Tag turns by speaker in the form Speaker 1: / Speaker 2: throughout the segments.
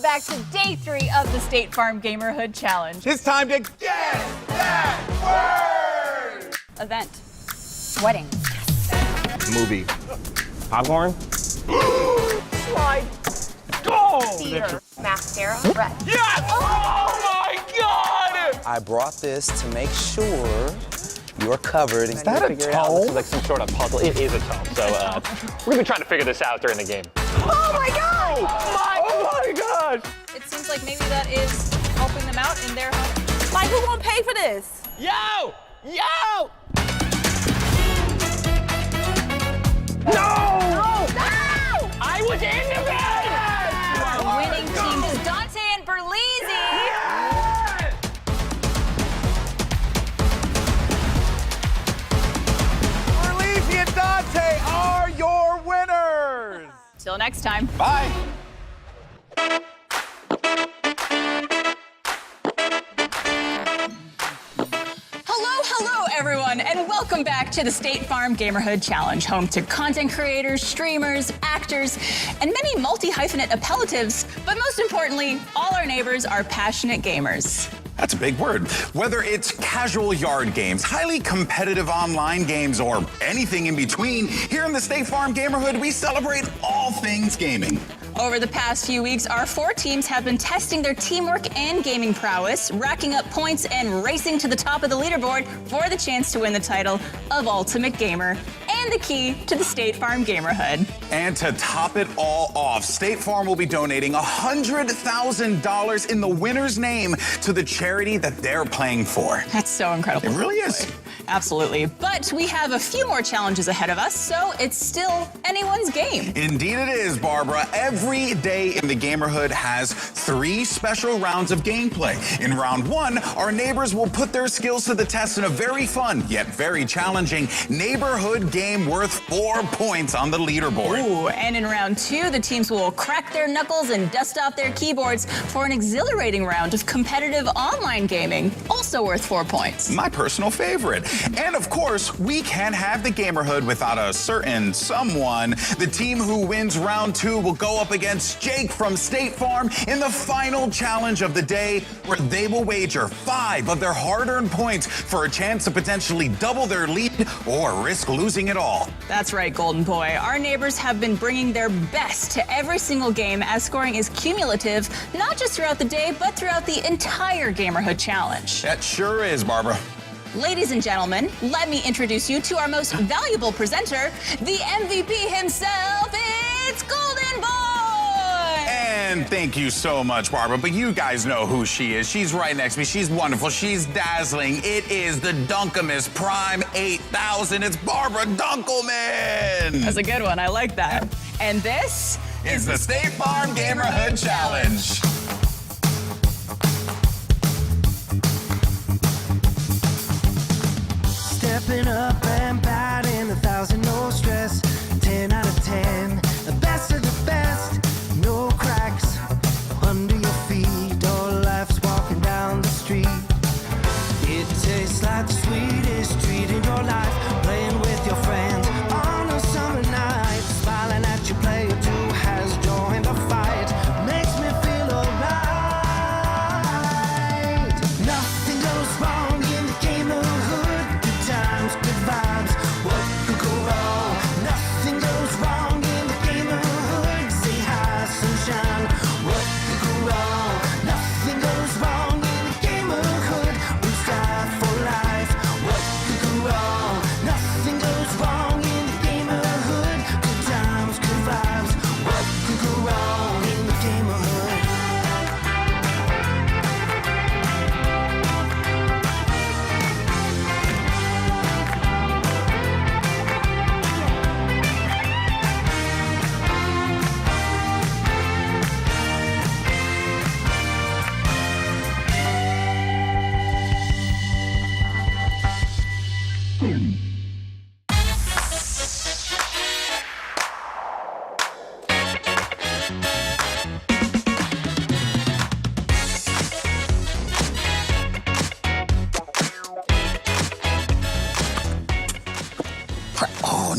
Speaker 1: back to day 3 of the State Farm Gamerhood Challenge.
Speaker 2: It's time to guess that word!
Speaker 1: Event. Wedding.
Speaker 3: Movie. Popcorn.
Speaker 1: Slide.
Speaker 3: Go!
Speaker 1: Theater. Mascara. Red.
Speaker 3: Yes! Oh my God!
Speaker 4: I brought this to make sure you're covered.
Speaker 3: Is that a toe?
Speaker 5: This is like some sort of puzzle. It is a toe. So we're gonna be trying to figure this out during the game.
Speaker 1: Oh my God!
Speaker 3: Oh my gosh!
Speaker 1: It seems like maybe that is helping them out in their home. Mike, who won't pay for this?
Speaker 5: Yo! Yo!
Speaker 3: No!
Speaker 1: No!
Speaker 5: I was in the bed!
Speaker 1: Our winning team is Dante and Berlizzi.
Speaker 2: Berlizzi and Dante are your winners!
Speaker 1: Till next time.
Speaker 2: Bye!
Speaker 1: Hello, everyone, and welcome back to the State Farm Gamerhood Challenge, home to content creators, streamers, actors, and many multi-hyphenate appellatives, but most importantly, all our neighbors are passionate gamers.
Speaker 6: That's a big word. Whether it's casual yard games, highly competitive online games, or anything in between, here in the State Farm Gamerhood, we celebrate all things gaming.
Speaker 1: Over the past few weeks, our 4 teams have been testing their teamwork and gaming prowess, racking up points and racing to the top of the leaderboard for the chance to win the title of Ultimate Gamer and the key to the State Farm Gamerhood.
Speaker 6: And to top it all off, State Farm will be donating $100,000 in the winner's name to the charity that they're playing for.
Speaker 1: That's so incredible.
Speaker 6: It really is.
Speaker 1: Absolutely. But we have a few more challenges ahead of us, so it's still anyone's game.
Speaker 6: Indeed it is, Barbara. Every day in the Gamerhood has 3 special rounds of gameplay. In round 1, our neighbors will put their skills to the test in a very fun, yet very challenging neighborhood game worth 4 points on the leaderboard.
Speaker 1: Ooh, and in round 2, the teams will crack their knuckles and dust off their keyboards for an exhilarating round of competitive online gaming, also worth 4 points.
Speaker 6: My personal favorite. And of course, we can't have the Gamerhood without a certain someone. The team who wins round 2 will go up against Jake from State Farm in the final challenge of the day, where they will wager 5 of their hard-earned points for a chance to potentially double their lead or risk losing it all.
Speaker 1: That's right, Golden Boy. Our neighbors have been bringing their best to every single game, as scoring is cumulative, not just throughout the day, but throughout the entire Gamerhood Challenge.
Speaker 6: That sure is, Barbara.
Speaker 1: Ladies and gentlemen, let me introduce you to our most valuable presenter, the MVP himself, it's Golden Boy!
Speaker 6: And thank you so much, Barbara. But you guys know who she is. She's right next to me. She's wonderful. She's dazzling. It is the Dunkamus Prime 8000. It's Barbara Dunkelman.
Speaker 1: That's a good one. I like that. And this
Speaker 6: is the State Farm Gamerhood Challenge.
Speaker 7: Stepping up and batting 1,000, no stress. 10 out of 10, the best of the best. No cracks under your feet, or life's walking down the street. It tastes like the sweetest treat in your life. Playing with your friends on a summer night, smiling at your player 2 has joined the fight. Makes me feel alright. Nothing goes wrong in the Gamerhood. Good times, good vibes.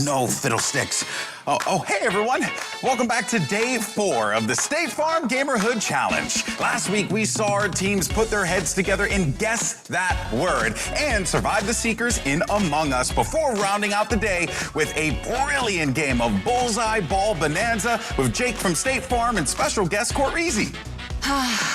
Speaker 6: no, fiddlesticks. Oh, hey everyone. Welcome back to day 4 of the State Farm Gamerhood Challenge. Last week we saw our teams put their heads together and guess that word and survive the seekers in Among Us before rounding out the day with a brilliant game of Bullseye Ball Bonanza with Jake from State Farm and special guest Correezy.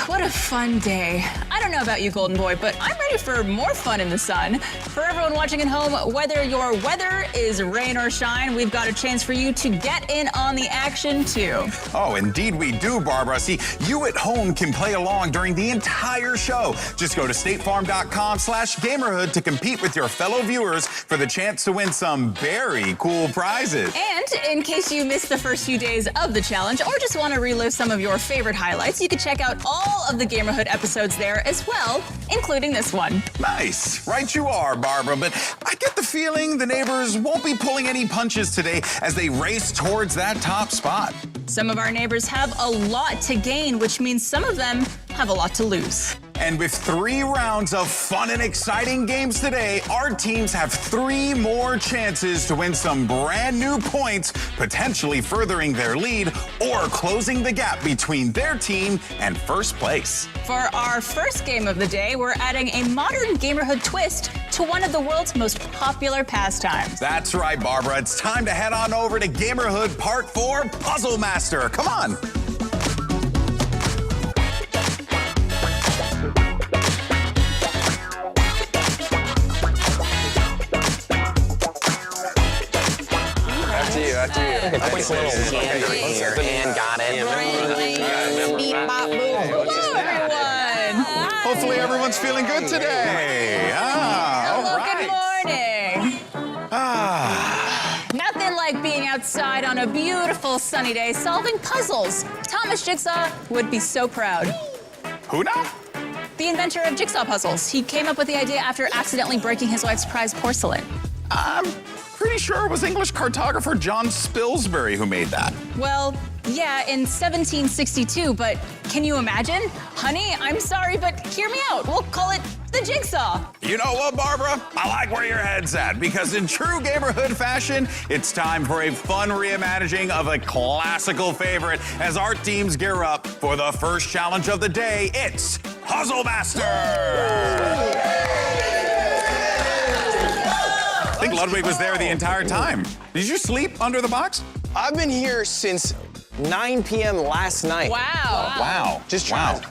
Speaker 1: What a fun day. I don't know about you, Golden Boy, but I'm ready for more fun in the sun. For everyone watching at home, whether your weather is rain or shine, we've got a chance for you to get in on the action too.
Speaker 6: Oh, indeed we do, Barbara. See, you at home can play along during the entire show. Just go to statefarm.com/gamerhood to compete with your fellow viewers for the chance to win some very cool prizes.
Speaker 1: And in case you missed the first few days of the challenge or just want to relive some of your favorite highlights, you can check out all of the Gamerhood episodes there as well, including this one.
Speaker 6: Nice. Right you are, Barbara, but I get the feeling the neighbors won't be pulling any punches today as they race towards that top spot.
Speaker 1: Some of our neighbors have a lot to gain, which means some of them have a lot to lose.
Speaker 6: And with 3 rounds of fun and exciting games today, our teams have 3 more chances to win some brand new points, potentially furthering their lead or closing the gap between their team and first place.
Speaker 1: For our first game of the day, we're adding a modern Gamerhood twist to one of the world's most popular pastimes.
Speaker 6: That's right, Barbara. It's time to head on over to Gamerhood Part 4 Puzzle Master. Come on.
Speaker 4: After you. A quick little gander here and got it.
Speaker 1: Hello, everyone.
Speaker 6: Hopefully everyone's feeling good today.
Speaker 1: Hello,
Speaker 6: All right.
Speaker 1: good morning. Nothing like being outside on a beautiful sunny day solving puzzles. Thomas Jigsaw would be so proud.
Speaker 6: Who now?
Speaker 1: The inventor of jigsaw puzzles. He came up with the idea after accidentally breaking his wife's prized porcelain.
Speaker 6: I'm pretty sure it was English cartographer John Spilsbury who made that.
Speaker 1: Well, yeah, in 1762, but can you imagine? Honey, I'm sorry, but hear me out. We'll call it the jigsaw.
Speaker 6: You know what, Barbara? I like where your head's at, because in true Gamerhood fashion, it's time for a fun reimagining of a classical favorite as our teams gear up for the first challenge of the day. It's Puzzle Master! I think Ludwig was there the entire time. Did you sleep under the box?
Speaker 4: I've been here since 9 p.m. last night.
Speaker 6: Wow.
Speaker 4: Just trying to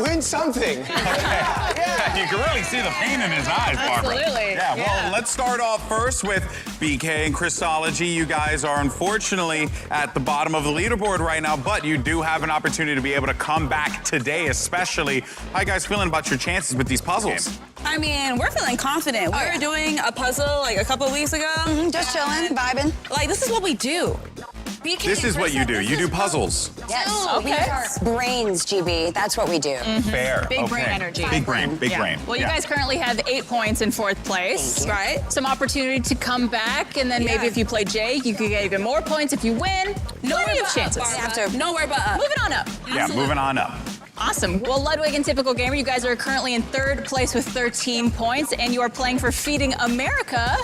Speaker 4: win something.
Speaker 6: Yeah, you can really see the pain in his eyes, Barbara.
Speaker 1: Absolutely.
Speaker 6: Yeah, well, let's start off first with BK and Christology. You guys are unfortunately at the bottom of the leaderboard right now, but you do have an opportunity to be able to come back today, especially. How you guys feeling about your chances with these puzzles?
Speaker 8: I mean, we're feeling confident. We were doing a puzzle like a couple of weeks ago.
Speaker 9: Just chilling, vibing.
Speaker 8: Like, this is what we do. BK
Speaker 6: This is what you do. You do puzzles.
Speaker 9: Yes.
Speaker 1: Okay.
Speaker 9: We use our brains, GB. That's what we do.
Speaker 6: Fair.
Speaker 1: Big brain
Speaker 6: Okay.
Speaker 1: energy.
Speaker 6: Big brain.
Speaker 1: Yeah. Well, you guys currently have 8 points in 4th place.
Speaker 8: Right?
Speaker 1: Some opportunity to come back, and then maybe
Speaker 8: Yeah.
Speaker 1: if you play Jake, you could get even more points if you win. Plenty of chances.
Speaker 8: Nowhere but up.
Speaker 1: Moving on up.
Speaker 6: Yeah, moving on up.
Speaker 1: Awesome. Well, Ludwig and Typical Gamer, you guys are currently in 3rd place with 13 points, and you are playing for Feeding America,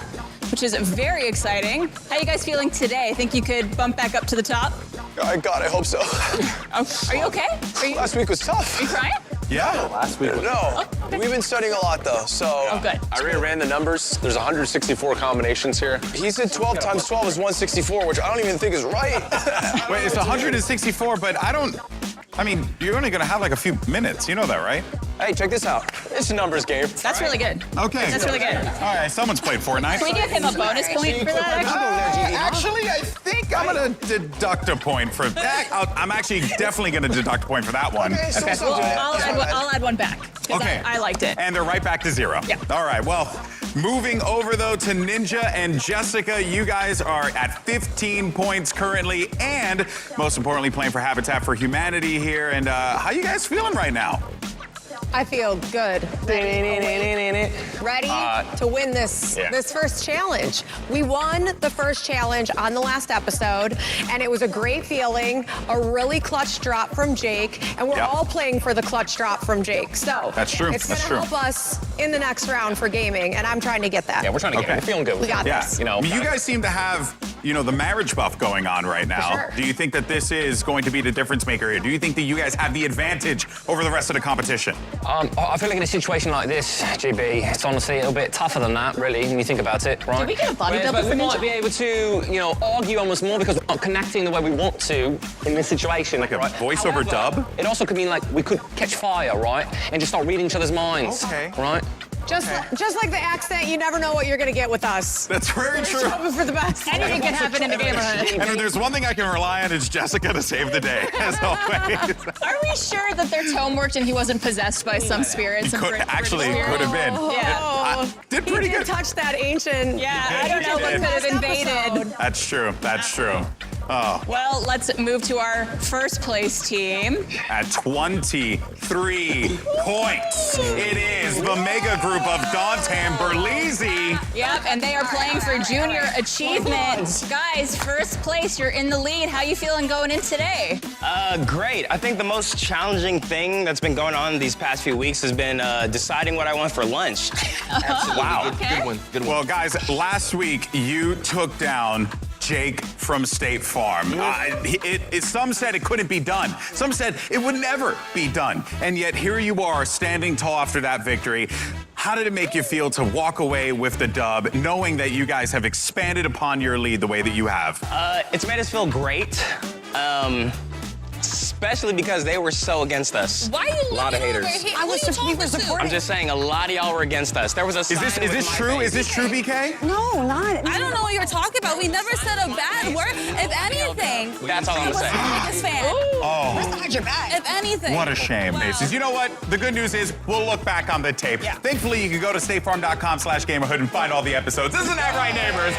Speaker 1: which is very exciting. How you guys feeling today? Think you could bump back up to the top?
Speaker 4: God, I hope so.
Speaker 1: Oh, are you okay? Are you
Speaker 4: Last week was tough.
Speaker 1: crying?
Speaker 6: Yeah.
Speaker 3: Last week was
Speaker 4: No, we've been studying a lot though, so.
Speaker 1: Oh, good.
Speaker 5: I ran the numbers. There's 164 combinations here.
Speaker 4: He said 12 times 12 is 164, which I don't even think is right.
Speaker 6: Wait, it's 164, but I mean, you're only gonna have like a few minutes. You know that, right?
Speaker 4: Hey, check this out. It's a numbers game.
Speaker 1: That's really good.
Speaker 6: Okay.
Speaker 1: That's really good.
Speaker 6: All right, someone's played Fortnite.
Speaker 1: Can we give him a bonus point for that?
Speaker 6: Actually, I think I'm gonna deduct a point for that. I'm actually definitely gonna deduct a point for that one.
Speaker 1: Okay. Well, I'll add one back. 'Cause
Speaker 6: Okay.
Speaker 1: I liked it.
Speaker 6: And they're right back to 0.
Speaker 1: Yeah.
Speaker 6: All right, well, moving over though to Ninja and Jessica, you guys are at 15 points currently, and most importantly, playing for Habitat for Humanity here. And how you guys feeling right now?
Speaker 10: I feel good. Ready to win this first challenge. We won the first challenge on the last episode, and it was a great feeling, a really clutch drop from Jake, and we're all playing for the clutch drop from Jake. So
Speaker 6: that's true.
Speaker 10: It's gonna help us in the next round for gaming, and I'm trying to get that.
Speaker 5: Yeah, we're trying to get it. We're feeling good.
Speaker 10: We got this.
Speaker 6: You know, you guys seem to have, you know, the marriage buff going on right now.
Speaker 10: Sure.
Speaker 6: Do you think that this is going to be the difference maker here? Do you think that you guys have the advantage over the rest of the competition?
Speaker 5: I feel like in a situation like this, GB, it's honestly a little bit tougher than that, really, when you think about it, right?
Speaker 1: Did we get a body double
Speaker 5: but
Speaker 1: for
Speaker 5: we
Speaker 1: Ninja?
Speaker 5: might be able to, you know, argue almost more because we're not connecting the way we want to in this situation.
Speaker 6: Like a voiceover dub?
Speaker 5: It also could mean like we could catch fire, right? And just start reading each other's minds.
Speaker 6: Okay.
Speaker 5: Right?
Speaker 10: Just like the accent, you never know what you're gonna get with us.
Speaker 6: That's very true.
Speaker 10: Hoping for the best.
Speaker 1: Anything can happen in the Gamerhood.
Speaker 6: And if there's one thing I can rely on, it's Jessica to save the day, as always.
Speaker 1: Are we sure that their tome worked and he wasn't possessed by some spirits?
Speaker 6: He could have been.
Speaker 1: Yeah.
Speaker 6: Did pretty
Speaker 10: He did
Speaker 6: good.
Speaker 10: touch that ancient.
Speaker 1: Yeah, I don't know what could have invaded.
Speaker 6: That's true. That's true. Oh.
Speaker 1: Well, let's move to our first place team.
Speaker 6: At 23 points, it is the mega group of Dante and Berlizzi.
Speaker 1: Yep, and they are playing for Junior Achievement. Guys, first place, you're in the lead. How you feeling going in today?
Speaker 4: Great. I think the most challenging thing that's been going on these past few weeks has been deciding what I want for lunch.
Speaker 6: Wow.
Speaker 1: Okay.
Speaker 2: Good one.
Speaker 6: Well, guys, last week you took down Jake from State Farm. Some said it couldn't be done. Some said it would never be done. And yet here you are standing tall after that victory. How did it make you feel to walk away with the dub, knowing that you guys have expanded upon your lead the way that you have?
Speaker 4: It's made us feel great. Especially because they were so against us.
Speaker 8: Why are you
Speaker 4: A lot of haters.
Speaker 10: We were supporting.
Speaker 4: I'm just saying, a lot of y'all were against us. There was a
Speaker 6: Is this true? Is this true, BK?
Speaker 9: No, not.
Speaker 8: I don't know what you're talking about. We never said a bad word. If anything,
Speaker 4: That's all I'm
Speaker 8: I was
Speaker 4: saying.
Speaker 8: the biggest fan.
Speaker 6: Oh,
Speaker 9: Your back.
Speaker 8: If anything.
Speaker 6: what a shame, Macy's. You know what? The good news is we'll look back on the tape.
Speaker 10: Yeah.
Speaker 6: Thankfully, you can go to statefarm.com/gamerhood and find all the episodes. Isn't that right, neighbors?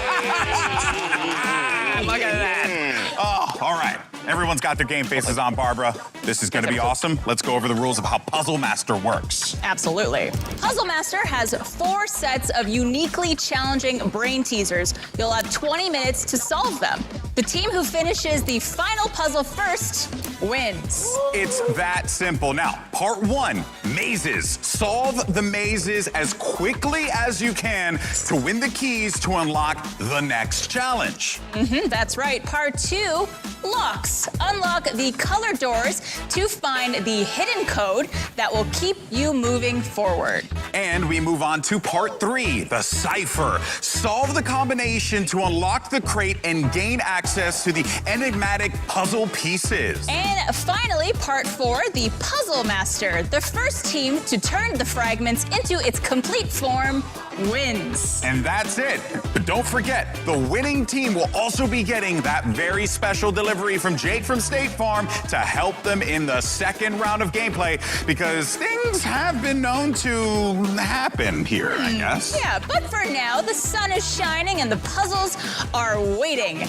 Speaker 6: Look at that. Oh, all right. Everyone's got their game faces on, Barbara. This is going to be awesome. Let's go over the rules of how Puzzle Master works.
Speaker 1: Absolutely. Puzzle Master has 4 sets of uniquely challenging brain teasers. You'll have 20 minutes to solve them. The team who finishes the final puzzle first wins.
Speaker 6: It's that simple. Now, part 1, mazes. Solve the mazes as quickly as you can to win the keys to unlock the next challenge.
Speaker 1: That's right. Part 2, locks. Unlock the color doors to find the hidden code that will keep you moving forward.
Speaker 6: And we move on to part 3, the cipher. Solve the combination to unlock the crate and gain access to the enigmatic puzzle pieces.
Speaker 1: And finally, part 4, the Puzzle Master. The first team to turn the fragments into its complete form wins.
Speaker 6: And that's it. But don't forget, the winning team will also be getting that very special delivery from Jake from State Farm to help them in the second round of gameplay, because things have been known to happen here, I guess.
Speaker 1: Yeah, but for now, the sun is shining and the puzzles are waiting.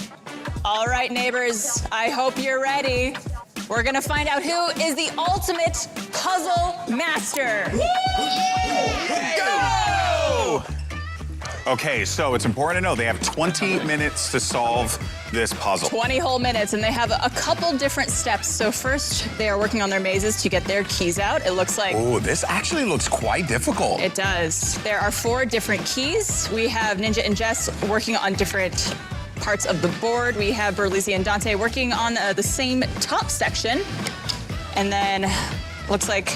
Speaker 1: All right, neighbors, I hope you're ready. We're gonna find out who is the ultimate puzzle master.
Speaker 6: Go! Okay, so it's important to know they have 20 minutes to solve this puzzle.
Speaker 1: 20 whole minutes, and they have a couple different steps. So first, they are working on their mazes to get their keys out. It looks like...
Speaker 6: Oh, this actually looks quite difficult.
Speaker 1: It does. There are 4 different keys. We have Ninja and Jess working on different parts of the board. We have Berlizzi and Dante working on the same top section. And then looks like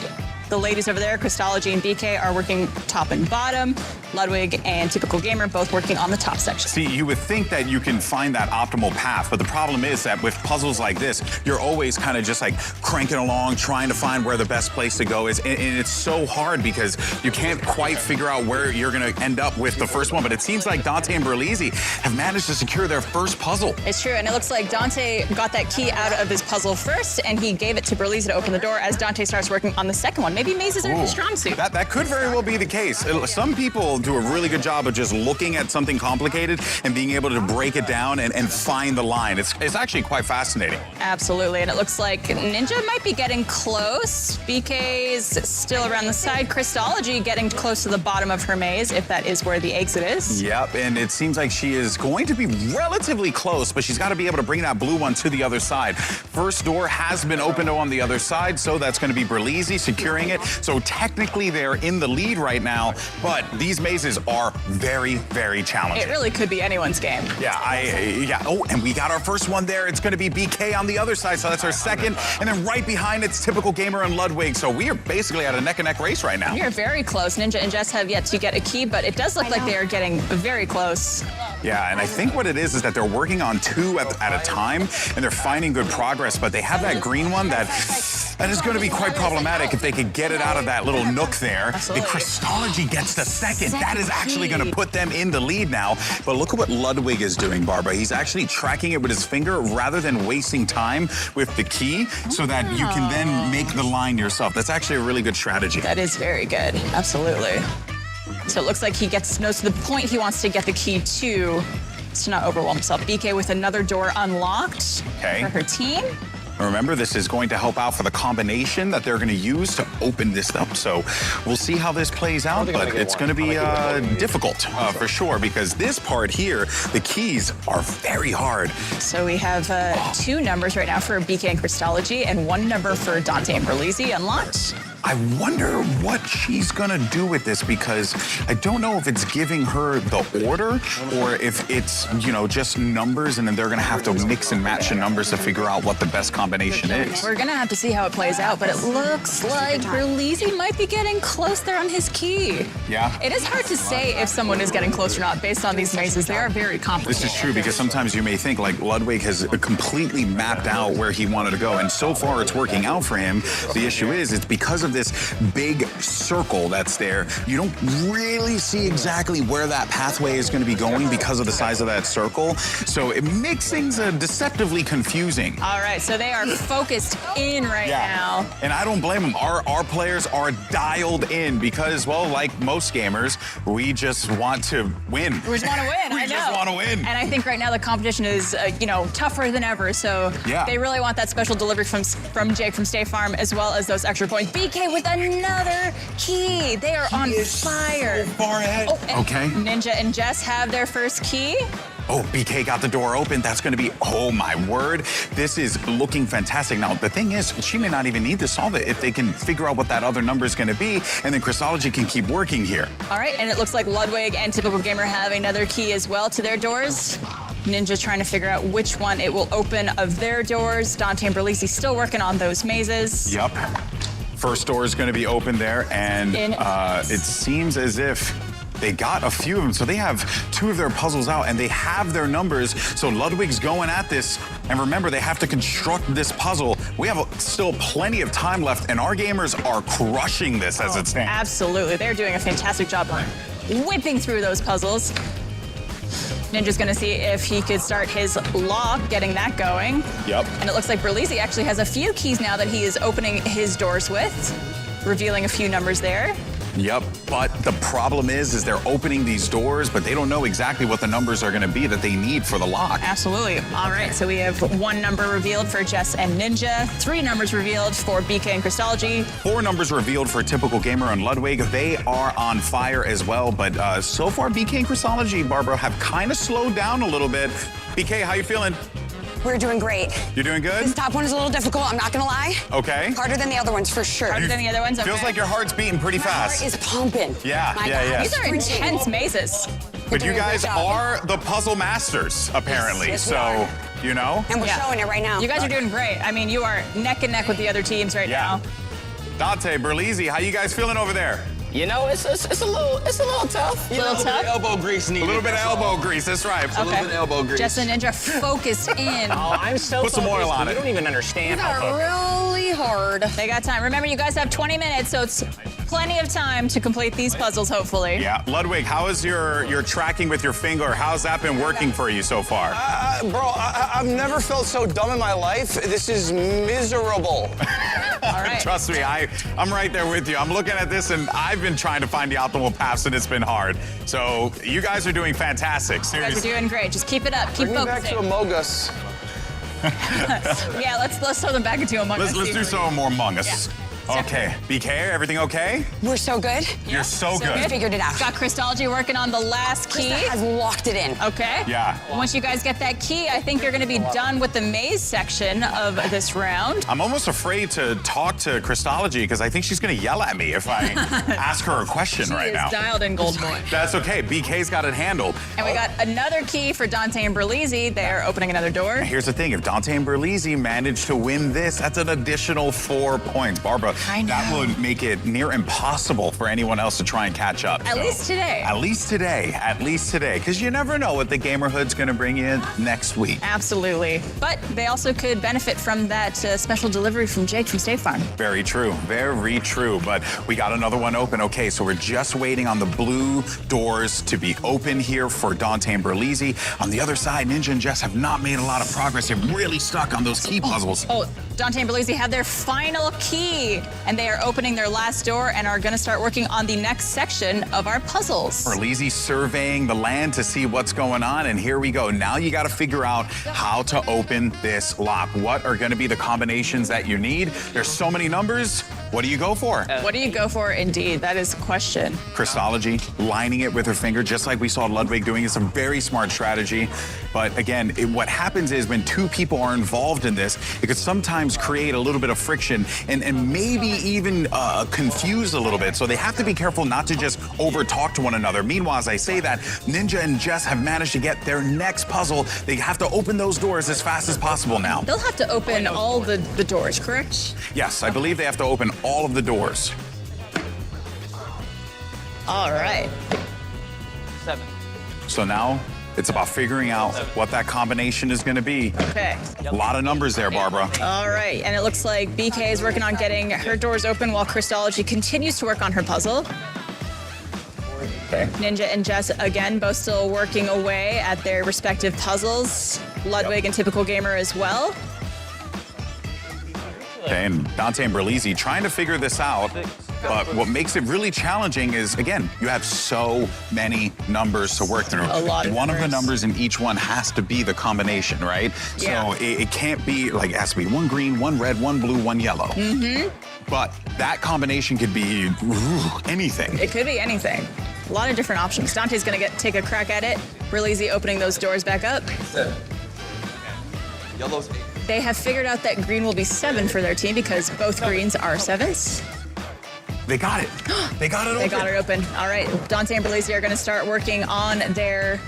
Speaker 1: the ladies over there, Christology and BK, are working top and bottom. Ludwig and Typical Gamer both working on the top section.
Speaker 6: See, you would think that you can find that optimal path, but the problem is that with puzzles like this, you're always kind of just like cranking along, trying to find where the best place to go is. And it's so hard because you can't quite figure out where you're going to end up with the first one. But it seems like Dante and Berlizzi have managed to secure their first puzzle.
Speaker 1: It's true, and it looks like Dante got that key out of his puzzle first, and he gave it to Berlizzi to open the door as Dante starts working on the second one. Maybe mazes aren't his strong suit.
Speaker 6: That could very well be the case. Some people, do a really good job of just looking at something complicated and being able to break it down and find the line. It's actually quite fascinating.
Speaker 1: Absolutely, and it looks like Ninja might be getting close. BK's still around the side. Crystology getting close to the bottom of her maze, if that is where the exit is.
Speaker 6: Yep, and it seems like she is going to be relatively close, but she's got to be able to bring that blue one to the other side. First door has been opened on the other side, so that's going to be Berlizzi securing it. So technically they're in the lead right now, but these mazes are very, very challenging.
Speaker 1: It really could be anyone's game.
Speaker 6: Yeah, oh, and we got our first one there. It's going to be BK on the other side, so that's our second. And then right behind it's Typical Gamer and Ludwig. So we are basically at a neck-and-neck race right now.
Speaker 1: You're very close. Ninja and Jess have yet to get a key, but it does look like they are getting very close.
Speaker 6: Yeah, and I think what it is that they're working on two at a time, and they're finding good progress, but they have that green one that is going to be quite problematic if they could get it out of that little nook there.
Speaker 1: Absolutely.
Speaker 6: The Crystology gets the second. That is actually going to put them in the lead now. But look at what Ludwig is doing, Barbara. He's actually tracking it with his finger rather than wasting time with the key so that you can then make the line yourself. That's actually a really good strategy.
Speaker 1: That is very good. Absolutely. So it looks like he knows the point he wants to get the key to is to not overwhelm himself. BK with another door unlocked for her team.
Speaker 6: Remember, this is going to help out for the combination that they're going to use to open this up. So we'll see how this plays out, but it's going to be difficult for sure, because this part here, the keys are very hard.
Speaker 1: So we have 2 numbers right now for BK and Crystology and 1 number for Dante and Berlizzi unlocked.
Speaker 6: I wonder what she's gonna do with this, because I don't know if it's giving her the order or if it's, you know, just numbers, and then they're gonna have to mix and match the numbers to figure out what the best combination is.
Speaker 1: We're gonna have to see how it plays out, but it looks like Berlizzi might be getting close there on his key.
Speaker 6: Yeah.
Speaker 1: It is hard to say if someone is getting close or not based on these mazes. They are very complicated.
Speaker 6: This is true, because sometimes you may think like Ludwig has completely mapped out where he wanted to go, and so far it's working out for him. The issue is it's because of this big circle that's there. You don't really see exactly where that pathway is going to be going because of the size of that circle. So it makes things deceptively confusing.
Speaker 1: All right, so they are focused in right now.
Speaker 6: And I don't blame them. Our players are dialed in because, well, like most gamers, we just want to win.
Speaker 1: We just want to win.
Speaker 6: We just want to win.
Speaker 1: And I think right now the competition is, tougher than ever. So they really want that special delivery from Jake from State Farm, as well as those extra points. BK with another key. They are on fire.
Speaker 6: So far ahead. Okay.
Speaker 1: Ninja and Jess have their first key.
Speaker 6: Oh, BK got the door open. That's going to be, oh my word. This is looking fantastic. Now, the thing is, she may not even need to solve it if they can figure out what that other number is going to be, and then Crystology can keep working here.
Speaker 1: All right, and it looks like Ludwig and Typical Gamer have another key as well to their doors. Ninja trying to figure out which one it will open of their doors. Dante and Berlizzi still working on those mazes.
Speaker 6: Yep. First door is going to be open there, and it seems as if they got a few of them. So they have 2 of their puzzles out, and they have their numbers. So Ludwig's going at this. And remember, they have to construct this puzzle. We have still plenty of time left, and our gamers are crushing this as it stands.
Speaker 1: Absolutely. They're doing a fantastic job whipping through those puzzles. Ninja's gonna see if he could start his lock, getting that going.
Speaker 6: Yep.
Speaker 1: And it looks like Berlizzi actually has a few keys now that he is opening his doors with, revealing a few numbers there.
Speaker 6: Yep, but the problem is they're opening these doors, but they don't know exactly what the numbers are going to be that they need for the lock.
Speaker 1: Absolutely. All right, so we have 1 number revealed for Jess and Ninja, 3 numbers revealed for BK and Crystology.
Speaker 6: 4 numbers revealed for Typical Gamer and Ludwig. They are on fire as well, but so far BK and Crystology, Barbara, have kind of slowed down a little bit. BK, how you feeling?
Speaker 9: We're doing great.
Speaker 6: You're doing good?
Speaker 9: This top one is a little difficult, I'm not gonna lie.
Speaker 6: Okay.
Speaker 9: Harder than the other ones, for sure.
Speaker 1: Harder than the other ones? Okay.
Speaker 6: Feels like your heart's beating pretty fast.
Speaker 9: My heart is pumping.
Speaker 6: Yeah,
Speaker 9: My
Speaker 6: yeah,
Speaker 9: God.
Speaker 6: yeah.
Speaker 1: These are intense mazes.
Speaker 6: But you guys are the puzzle masters, apparently.
Speaker 9: Yes, we
Speaker 6: so,
Speaker 9: are.
Speaker 6: you know?
Speaker 9: And we're showing it right now.
Speaker 1: You guys are doing great. I mean, you are neck and neck with the other teams right now.
Speaker 6: Dante, Berlizzi, how you guys feeling over there?
Speaker 5: You know, it's a little tough.
Speaker 1: A little tough?
Speaker 3: Elbow grease needed.
Speaker 6: A little bit of elbow grease, that's right.
Speaker 3: A little bit of elbow grease.
Speaker 1: Jess and Ninja focused in.
Speaker 5: Oh, I'm so
Speaker 6: Put some
Speaker 5: focused,
Speaker 6: oil on
Speaker 5: you
Speaker 6: it.
Speaker 5: don't even understand
Speaker 10: These
Speaker 5: how
Speaker 10: are
Speaker 5: focused.
Speaker 10: really
Speaker 9: hard.
Speaker 1: They got time. Remember, you guys have 20 minutes, so it's plenty of time to complete these puzzles, hopefully.
Speaker 6: Yeah, Ludwig, how is your tracking with your finger? How's that been working for you so far?
Speaker 3: Bro, I've never felt so dumb in my life. This is miserable.
Speaker 1: All right.
Speaker 6: Trust me, I'm right there with you. I'm looking at this, and I've been trying to find the optimal paths, and it's been hard. So you guys are doing fantastic.
Speaker 1: You
Speaker 6: Seriously.
Speaker 1: guys are doing great. Just keep it up. Keep
Speaker 3: Bring me back
Speaker 1: focusing.
Speaker 3: to Among Us.
Speaker 1: Yeah, let's throw them back into Among Us.
Speaker 6: Let's do some more Among Us.
Speaker 1: Yeah.
Speaker 6: Okay, BK, everything okay?
Speaker 9: We're so good.
Speaker 6: You're so
Speaker 9: We
Speaker 6: good.
Speaker 9: figured it out.
Speaker 1: Got Christology working on the last key.
Speaker 9: Krista has locked it in.
Speaker 1: Okay.
Speaker 6: Yeah.
Speaker 1: Once you guys get that key, I think you're going to be done with the maze section of this round.
Speaker 6: I'm almost afraid to talk to Christology because I think she's going to yell at me if I ask her a question right now.
Speaker 1: Dialed in gold boy.
Speaker 6: That's okay. BK's got it handled.
Speaker 1: And we got another key for Dante and Berlizzi. They're opening another door.
Speaker 6: Here's the thing. If Dante and Berlizzi manage to win this, that's an additional 4 points. Barbara,
Speaker 1: I know.
Speaker 6: that would make it near impossible for anyone else to try and catch up.
Speaker 1: At least today.
Speaker 6: At least today. At least today. Because you never know what the Gamerhood's going to bring in next week.
Speaker 1: Absolutely. But they also could benefit from that special delivery from Jake from State Farm.
Speaker 6: Very true. Very true. But we got another one open. Okay, so we're just waiting on the blue doors to be open here for Dante and Berlizzi. On the other side, Ninja and Jess have not made a lot of progress. They're really stuck on those key puzzles.
Speaker 1: Oh, Dante and Berlizzi have their final key, and they are opening their last door and are going to start working on the next section of our puzzles.
Speaker 6: Berlizzi surveying the land to see what's going on, and here we go. Now you got to figure out how to open this lock. What are going to be the combinations that you need? There's so many numbers. What do you go for?
Speaker 1: What do you go for, indeed? That is the question.
Speaker 6: Christology, lining it with her finger, just like we saw Ludwig doing. It's a very smart strategy. But again, what happens is when two people are involved in this, it could sometimes create a little bit of friction and maybe even confuse a little bit. So they have to be careful not to just over-talk to one another. Meanwhile, as I say that, Ninja and Jess have managed to get their next puzzle. They have to open those doors as fast as possible now.
Speaker 1: They'll have to open all the doors, correct?
Speaker 6: Yes, I believe they have to open all of the doors.
Speaker 1: All right.
Speaker 3: 7.
Speaker 6: So now it's about figuring out what that combination is going to be.
Speaker 1: Okay.
Speaker 6: A lot of numbers there, Barbara.
Speaker 1: All right. And it looks like BK is working on getting her doors open while Christology continues to work on her puzzle.
Speaker 6: Okay.
Speaker 1: Ninja and Jess, again, both still working away at their respective puzzles. Ludwig and Typical Gamer as well.
Speaker 6: Okay, and Dante and Berlizzi trying to figure this out. But what makes it really challenging is, again, you have so many numbers to work through.
Speaker 1: A lot of
Speaker 6: One of the
Speaker 1: numbers.
Speaker 6: numbers in each one has to be the combination, right?
Speaker 1: Yeah.
Speaker 6: So it can't be, like, it has to be one green, one red, one blue, one yellow. Mm-hmm. But that combination could be anything.
Speaker 1: It could be anything. A lot of different options. Dante's going to take a crack at it. Berlizzi opening those doors back up.
Speaker 3: 7. Yellow's 8.
Speaker 1: They have figured out that green will be 7 for their team because both greens are 7s.
Speaker 6: They got it. They got it open.
Speaker 1: They got it open. All right, Dante and Berlizzi are going to start working on their...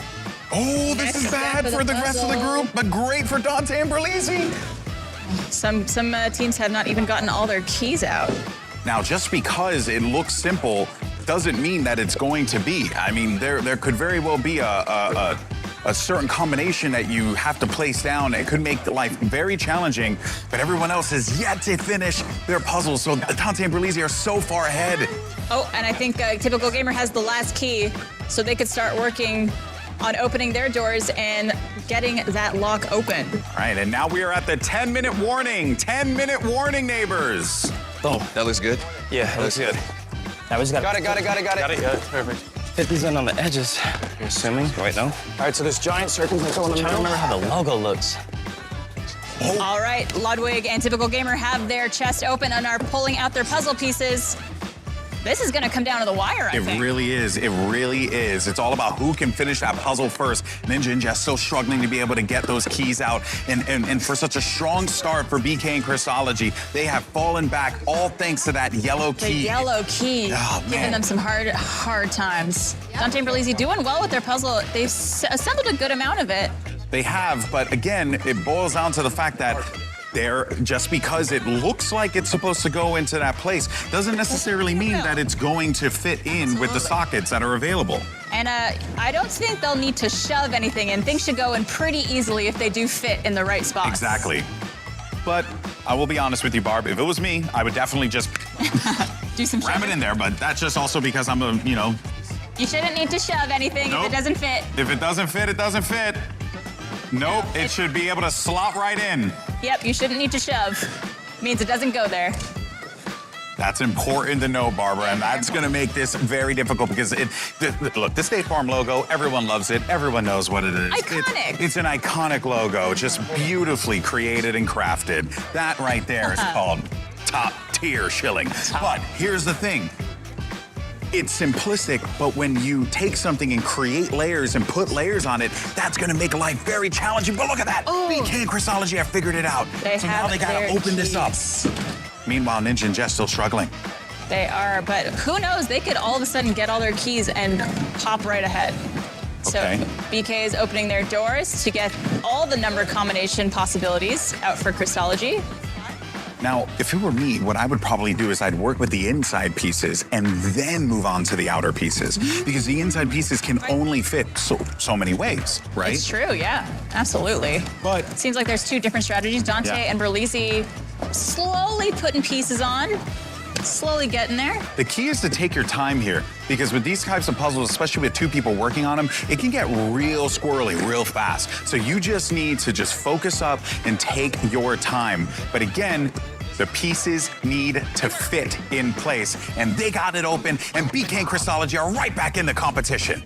Speaker 6: Oh, this is bad for the rest of the group, but great for Dante and Berlizzi.
Speaker 1: Some teams have not even gotten all their keys out.
Speaker 6: Now, just because it looks simple doesn't mean that it's going to be. I mean, there could very well be a certain combination that you have to place down. It could make life very challenging, but everyone else has yet to finish their puzzles. So Dante and Berlizzi are so far ahead.
Speaker 1: Oh, and I think Typical Gamer has the last key, so they could start working on opening their doors and getting that lock open.
Speaker 6: All right, and now we are at the 10-minute warning. 10-minute warning, neighbors.
Speaker 3: Oh, that looks good.
Speaker 4: Yeah, that looks good. Now we just
Speaker 3: Got it.
Speaker 4: Got it, yeah, that's perfect. Fit these in on the edges, you're assuming. Wait, no?
Speaker 3: All right, so this giant circle that's on the
Speaker 4: I'm trying to remember how the logo looks.
Speaker 1: All right, Ludwig and Typical Gamer have their chest open and are pulling out their puzzle pieces. This is going to come down to the wire, I
Speaker 6: It
Speaker 1: think.
Speaker 6: really is. It really is. It's all about who can finish that puzzle first. Ninja and Jess still struggling to be able to get those keys out. And for such a strong start for BK and Christology, they have fallen back all thanks to that yellow
Speaker 1: The
Speaker 6: key.
Speaker 1: yellow key,
Speaker 6: Oh,
Speaker 1: giving
Speaker 6: man.
Speaker 1: them some hard times. Dante and Berlizzi doing well with their puzzle. They've assembled a good amount of it.
Speaker 6: They have, but again, it boils down to the fact that just because it looks like it's supposed to go into that place doesn't necessarily mean that it's going to fit in with the sockets that are available.
Speaker 1: And I don't think they'll need to shove anything in. Things should go in pretty easily if they do fit in the right spots.
Speaker 6: Exactly. but I will be honest with you, Barb. If it was me, I would definitely just
Speaker 1: Do some
Speaker 6: ram it
Speaker 1: shoving.
Speaker 6: in there. But that's just also because I'm a,
Speaker 1: You shouldn't need to shove anything
Speaker 6: Nope.
Speaker 1: if it doesn't fit.
Speaker 6: If it doesn't fit, it doesn't fit. Nope, it should be able to slot right in.
Speaker 1: Yep, you shouldn't need to shove. Means it doesn't go there.
Speaker 6: That's important to know, Barbara, and that's going to make this very difficult because look, the State Farm logo, everyone loves it. Everyone knows what it is.
Speaker 1: Iconic.
Speaker 6: It's an iconic logo, just beautifully created and crafted. That right there is called top tier shilling. But here's the thing. It's simplistic, but when you take something and create layers and put layers on it, that's gonna make life very challenging. But look at that. BK and Chrisology have figured it out.
Speaker 1: They
Speaker 6: so
Speaker 1: have
Speaker 6: now they gotta
Speaker 1: their
Speaker 6: open this up. Meanwhile, Ninja and Jess still struggling.
Speaker 1: They are, but who knows? They could all of a sudden get all their keys and pop right ahead.
Speaker 6: Okay.
Speaker 1: So BK is opening their doors to get all the number combination possibilities out for Chrisology.
Speaker 6: Now, if it were me, what I would probably do is I'd work with the inside pieces and then move on to the outer pieces because the inside pieces can only fit so many ways, right?
Speaker 1: It's true, yeah, absolutely.
Speaker 6: But
Speaker 1: It seems like there's two different strategies. Dante
Speaker 6: Yeah.
Speaker 1: and Berlisi slowly putting pieces on, slowly getting there.
Speaker 6: the key is to take your time here because with these types of puzzles, especially with two people working on them, it can get real squirrely real fast. So you just need to just focus up and take your time. But again, the pieces need to fit in place, and they got it open, and BK and Chrisology are right back in the competition.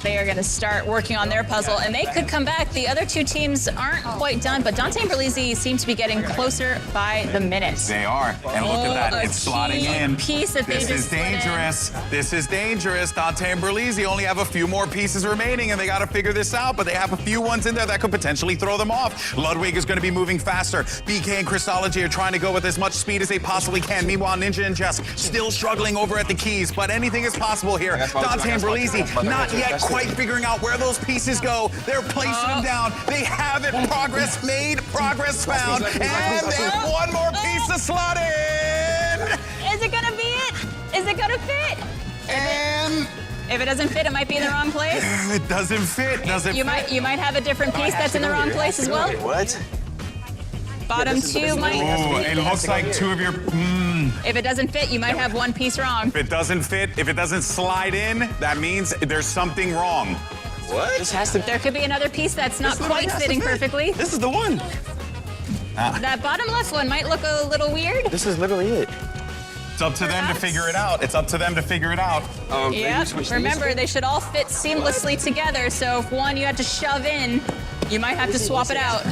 Speaker 1: They are going to start working on their puzzle, and they could come back. The other two teams aren't quite done, but Dante and Berlisi seem to be getting closer by the minute.
Speaker 6: They are, and look at that,
Speaker 1: a
Speaker 6: it's slotting
Speaker 1: key
Speaker 6: in.
Speaker 1: piece that they
Speaker 6: This is
Speaker 1: just slid in.
Speaker 6: dangerous. This is dangerous. Dante and Berlisi only have a few more pieces remaining, and they got to figure this out, but they have a few ones in there that could potentially throw them off. Ludwig is going to be moving faster. BK and Chrisology are trying to go with as much speed as they possibly can. Meanwhile, Ninja and Jess still struggling over at the keys, but anything is possible here. Dante and Berlisi not yet quite figuring out where those pieces go. They're placing them down. They have it. Progress made, progress found, and there's one more piece to slot in.
Speaker 1: Is it going to be it? Is it going to fit?
Speaker 6: And
Speaker 1: If it doesn't fit, it might be in the wrong place.
Speaker 6: it doesn't fit.
Speaker 1: You might have a different piece that's in the wrong place as well.
Speaker 3: What?
Speaker 1: Bottom two might.
Speaker 6: Oh, it looks like two of your.
Speaker 1: If it doesn't fit, you might have one piece wrong.
Speaker 6: If it doesn't fit, if it doesn't slide in, that means there's something wrong.
Speaker 3: What?
Speaker 4: This has to.
Speaker 1: There could be another piece that's not
Speaker 3: literally
Speaker 1: quite
Speaker 3: has to
Speaker 1: fitting
Speaker 3: fit.
Speaker 1: perfectly.
Speaker 4: This is the one.
Speaker 1: That bottom left one might look a little weird.
Speaker 4: This is literally it.
Speaker 6: It's up to them to
Speaker 1: Perhaps.
Speaker 6: figure it out. It's up to them to figure it out.
Speaker 1: Yep. Remember, they should all fit seamlessly together. So if one you had to shove in, you might have to swap it out.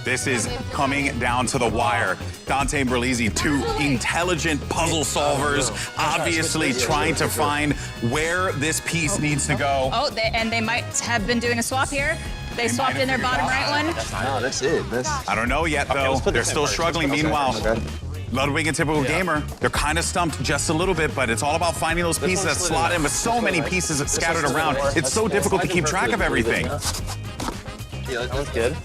Speaker 6: This is coming down to the wire. Dante and Berlisi, two intelligent puzzle solvers, obviously trying to find where this piece needs to go.
Speaker 1: Oh, they might have been doing a swap here. They swapped
Speaker 6: might
Speaker 1: in their
Speaker 6: have
Speaker 1: bottom
Speaker 6: figured
Speaker 1: right
Speaker 6: it
Speaker 1: one.
Speaker 3: No, that's it.
Speaker 6: I don't know yet, though.
Speaker 4: let's put
Speaker 6: They're
Speaker 4: this in
Speaker 6: still
Speaker 4: first.
Speaker 6: struggling.
Speaker 4: Okay.
Speaker 6: Meanwhile,
Speaker 3: Okay.
Speaker 6: Ludwig and Typical Gamer, they're kind of stumped just a little bit, but it's all about finding those pieces that slot in with so many pieces scattered around. It's so difficult to keep track of everything.
Speaker 4: Yeah, that's good.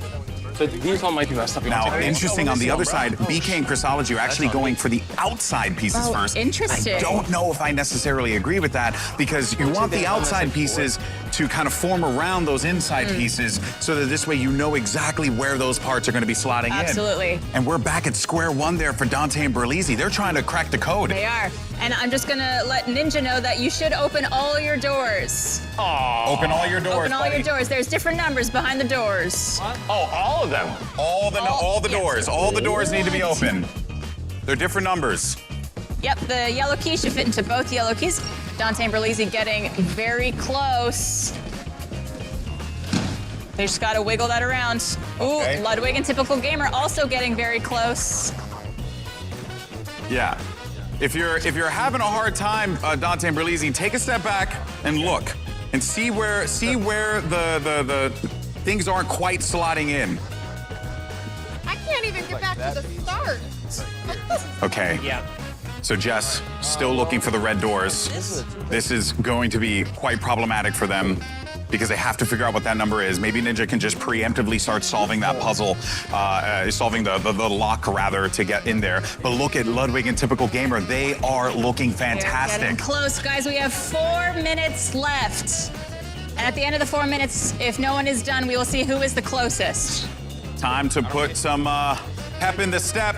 Speaker 4: So these one might be messed up.
Speaker 6: Now, interesting on the other side, BK and Chrisology are actually going for the outside pieces
Speaker 1: Oh,
Speaker 6: first.
Speaker 1: interesting.
Speaker 6: I don't know if I necessarily agree with that because you want the outside pieces to kind of form around those inside pieces so that this way you know exactly where those parts are going to be slotting in.
Speaker 1: Absolutely.
Speaker 6: And we're back at square one there for Dante and Berlisi. They're trying to crack the code.
Speaker 1: They are. And I'm just gonna let Ninja know that you should open all your doors.
Speaker 6: Open all your doors,
Speaker 1: Open all
Speaker 6: buddy.
Speaker 1: your doors. There's different numbers behind the doors.
Speaker 4: Oh, all of them.
Speaker 6: All the
Speaker 1: yes.
Speaker 6: doors. All the doors need to be open. They're different numbers.
Speaker 1: Yep, the yellow key should fit into both yellow keys. Dante and Berlisi getting very close. They just gotta wiggle that around. Ooh,
Speaker 6: Okay.
Speaker 1: Ludwig and Typical Gamer also getting very close.
Speaker 6: Yeah. If you're having a hard time, Dante and Berlisi, take a step back and look and see where the things aren't quite slotting in.
Speaker 10: I can't even get back to the start.
Speaker 6: Okay.
Speaker 4: Yeah.
Speaker 6: So Jess, still looking for the red doors. This is going to be quite problematic for them because they have to figure out what that number is. Maybe Ninja can just preemptively start solving that puzzle, solving the lock rather to get in there. But look at Ludwig and Typical Gamer. They are looking
Speaker 1: They're getting
Speaker 6: fantastic.
Speaker 1: close, guys. We have 4 minutes left. And at the end of the 4 minutes, if no one is done, we will see who is the closest.
Speaker 6: Time to put some pep in the step.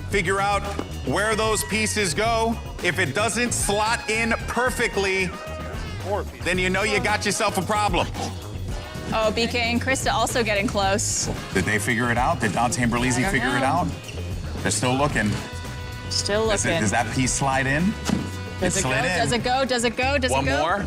Speaker 6: Figure out where those pieces go. If it doesn't slot in perfectly, then you know you got yourself a problem.
Speaker 1: Oh, BK and Krista also getting close.
Speaker 6: Did they figure it out? Did Dante and Berlizzi figure it out? They're still looking.
Speaker 1: Still looking.
Speaker 6: Does that piece slide in?
Speaker 1: Does it go?
Speaker 6: slid in.
Speaker 1: Does it go? Does it go? Does
Speaker 6: One
Speaker 1: it go?
Speaker 6: more?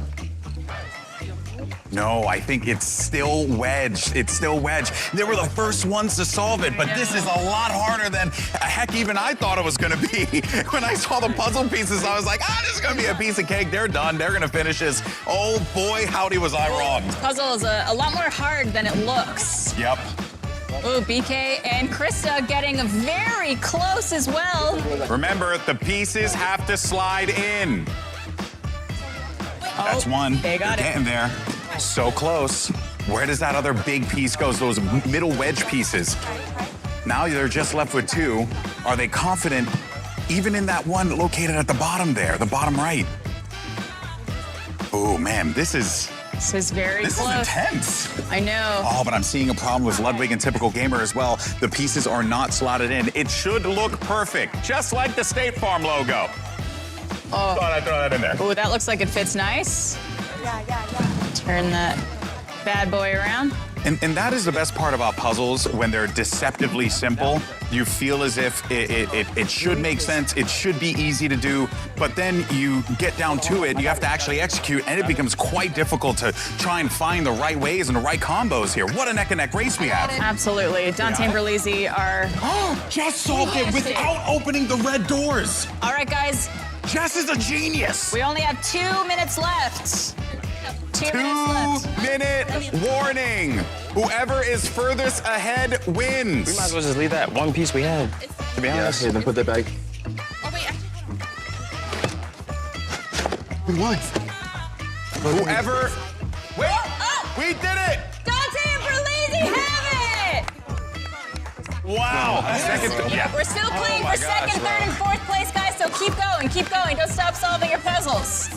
Speaker 6: No, I think it's still wedged. It's still wedged. They were the first ones to solve it, but this is a lot harder than, heck, even I thought it was gonna be. When I saw the puzzle pieces, I was like, this is gonna be a piece of cake. They're done. They're gonna finish this. Oh boy, howdy was I wrong.
Speaker 1: This puzzle is a lot more hard than it looks.
Speaker 6: Yep.
Speaker 1: Ooh, BK and Krista getting very close as well.
Speaker 6: Remember, the pieces have to slide in. That's one.
Speaker 1: They got
Speaker 6: They're
Speaker 1: it.
Speaker 6: getting there. So close. Where does that other big piece go? Those middle wedge pieces. Now they're just left with two. Are they confident even in that one located at the bottom there, the bottom right? Oh man, this is
Speaker 1: very close.
Speaker 6: This is intense.
Speaker 1: I know.
Speaker 6: Oh, but I'm seeing a problem with Ludwig and Typical Gamer as well. The pieces are not slotted in. It should look perfect, just like the State Farm logo.
Speaker 1: Oh.
Speaker 6: Thought I'd throw that in there.
Speaker 1: Oh, that looks like it fits nice. Yeah. Turn that bad boy around.
Speaker 6: And that is the best part about puzzles when they're deceptively simple. You feel as if it should make sense, it should be easy to do, but then you get down to it, you have to actually execute, and it becomes quite difficult to try and find the right ways and the right combos here. What a neck-and-neck race we have.
Speaker 1: Absolutely. Dante and Berlizzi are...
Speaker 6: Jess solved it without opening the red doors.
Speaker 1: All right, guys.
Speaker 6: Jess is a genius.
Speaker 1: We only have 2 minutes left. 2 minutes left.
Speaker 6: 2-minute warning. Whoever is furthest ahead wins.
Speaker 4: We might as well just leave that one piece we had, to be honest.
Speaker 3: Yeah, then put that back. We won.
Speaker 6: Whoever... Wait! We did it!
Speaker 1: Dante and Berlizzi have it!
Speaker 6: Wow.
Speaker 1: We're still playing for second, third, and fourth place, guys, so keep going, keep going. Don't stop solving your puzzles.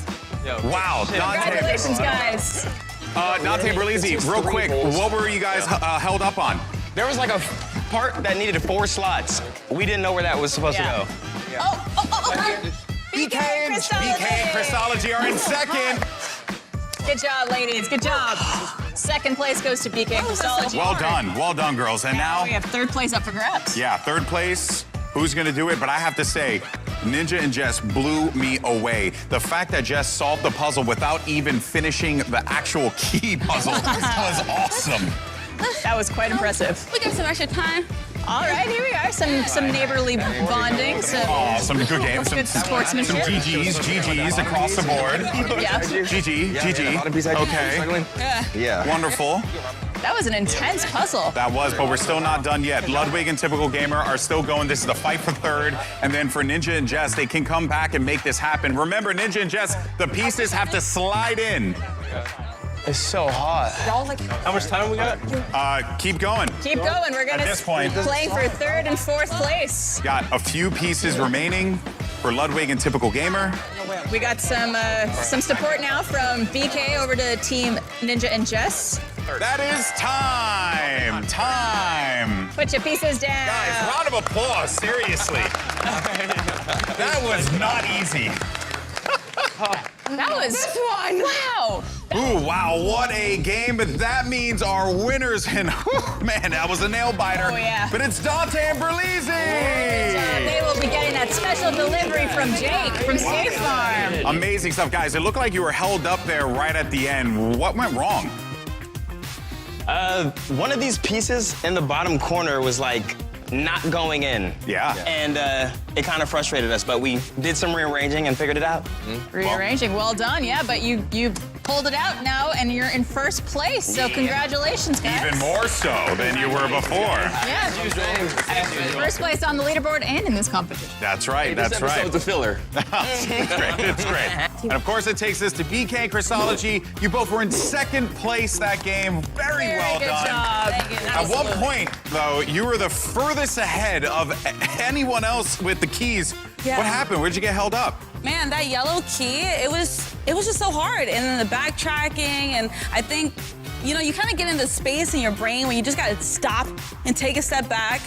Speaker 6: Wow, Dante.
Speaker 1: Congratulations, guys.
Speaker 6: Dante Berlizzi, real quick, what were you guys held up on?
Speaker 4: There was like a part that needed 4 slots. We didn't know where that was supposed to go.
Speaker 1: BK and
Speaker 6: Christology are in second.
Speaker 1: Good job, ladies. Good job. Second place goes to BK and Christology.
Speaker 6: Well done, girls. And now
Speaker 1: we have third place up for grabs.
Speaker 6: Yeah, third place. Who's gonna do it? But I have to say, Ninja and Jess blew me away. The fact that Jess solved the puzzle without even finishing the actual key puzzle was awesome.
Speaker 1: That was quite impressive.
Speaker 8: We got some extra time.
Speaker 1: All right, here we are. Some neighborly bonding.
Speaker 6: Some good games.
Speaker 1: Good sportsmanship.
Speaker 6: Some GGs across the board.
Speaker 1: Yeah.
Speaker 6: GG. Okay.
Speaker 3: Yeah.
Speaker 6: Wonderful.
Speaker 1: That was an intense puzzle.
Speaker 6: That was, but we're still not done yet. Ludwig and Typical Gamer are still going. This is the fight for third. And then for Ninja and Jess, they can come back and make this happen. Remember, Ninja and Jess, the pieces have to slide in.
Speaker 4: It's so hot. How much time we got?
Speaker 6: Keep going.
Speaker 1: Keep going. We're gonna
Speaker 6: At this point,
Speaker 1: playing for third and fourth place.
Speaker 6: got a few pieces remaining for Ludwig and Typical Gamer.
Speaker 1: We got some support now from BK over to Team Ninja and Jess.
Speaker 6: That is time. Time.
Speaker 1: Put your pieces down.
Speaker 6: Guys, round of applause. Seriously. That was not easy.
Speaker 1: That was this one. Wow.
Speaker 6: Ooh, wow, what a game. But that means our winners, and man, that was a nail biter.
Speaker 1: Oh, yeah.
Speaker 6: But it's Dante and Berlizzi.
Speaker 1: They will be getting that special delivery from Jake from State Farm.
Speaker 6: Amazing stuff, guys. It looked like you were held up there right at the end. What went wrong?
Speaker 4: One of these pieces in the bottom corner was like not going in.
Speaker 6: Yeah.
Speaker 4: And it kind of frustrated us, but we did some rearranging and figured it out.
Speaker 1: Rearranging, well done, yeah, but you pulled it out now and you're in first place, so congratulations, guys.
Speaker 6: Even more so than you were before.
Speaker 1: Yeah, first place on the leaderboard and in this competition.
Speaker 6: That's right, that's right.
Speaker 3: It's a filler.
Speaker 6: It's great, it's great. And of course, it takes us to BK Christology. You both were in second place that game. Very well
Speaker 1: good
Speaker 6: done.
Speaker 1: Job.
Speaker 6: At one point, though, you were the furthest ahead of anyone else with the keys.
Speaker 8: Yeah.
Speaker 6: What happened? Where'd you get held up?
Speaker 8: Man, that yellow key, it was just so hard. And then the backtracking, and I think you know, you kind of get into space in your brain when you just gotta stop and take a step back.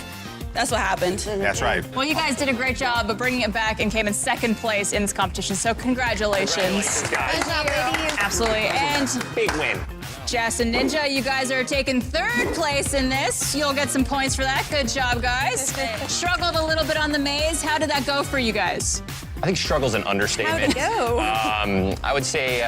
Speaker 8: That's what happened.
Speaker 6: That's right.
Speaker 1: Well, you guys did a great job of bringing it back and came in second place in this competition, so congratulations.
Speaker 10: Good job, ladies.
Speaker 1: Absolutely. And
Speaker 5: Big win.
Speaker 1: Jess and Ninja, you guys are taking third place in this. You'll get some points for that. Good job, guys. Struggled a little bit on the maze. How did that go for you guys?
Speaker 5: I think struggle's an understatement.
Speaker 10: How'd it go?
Speaker 5: I would say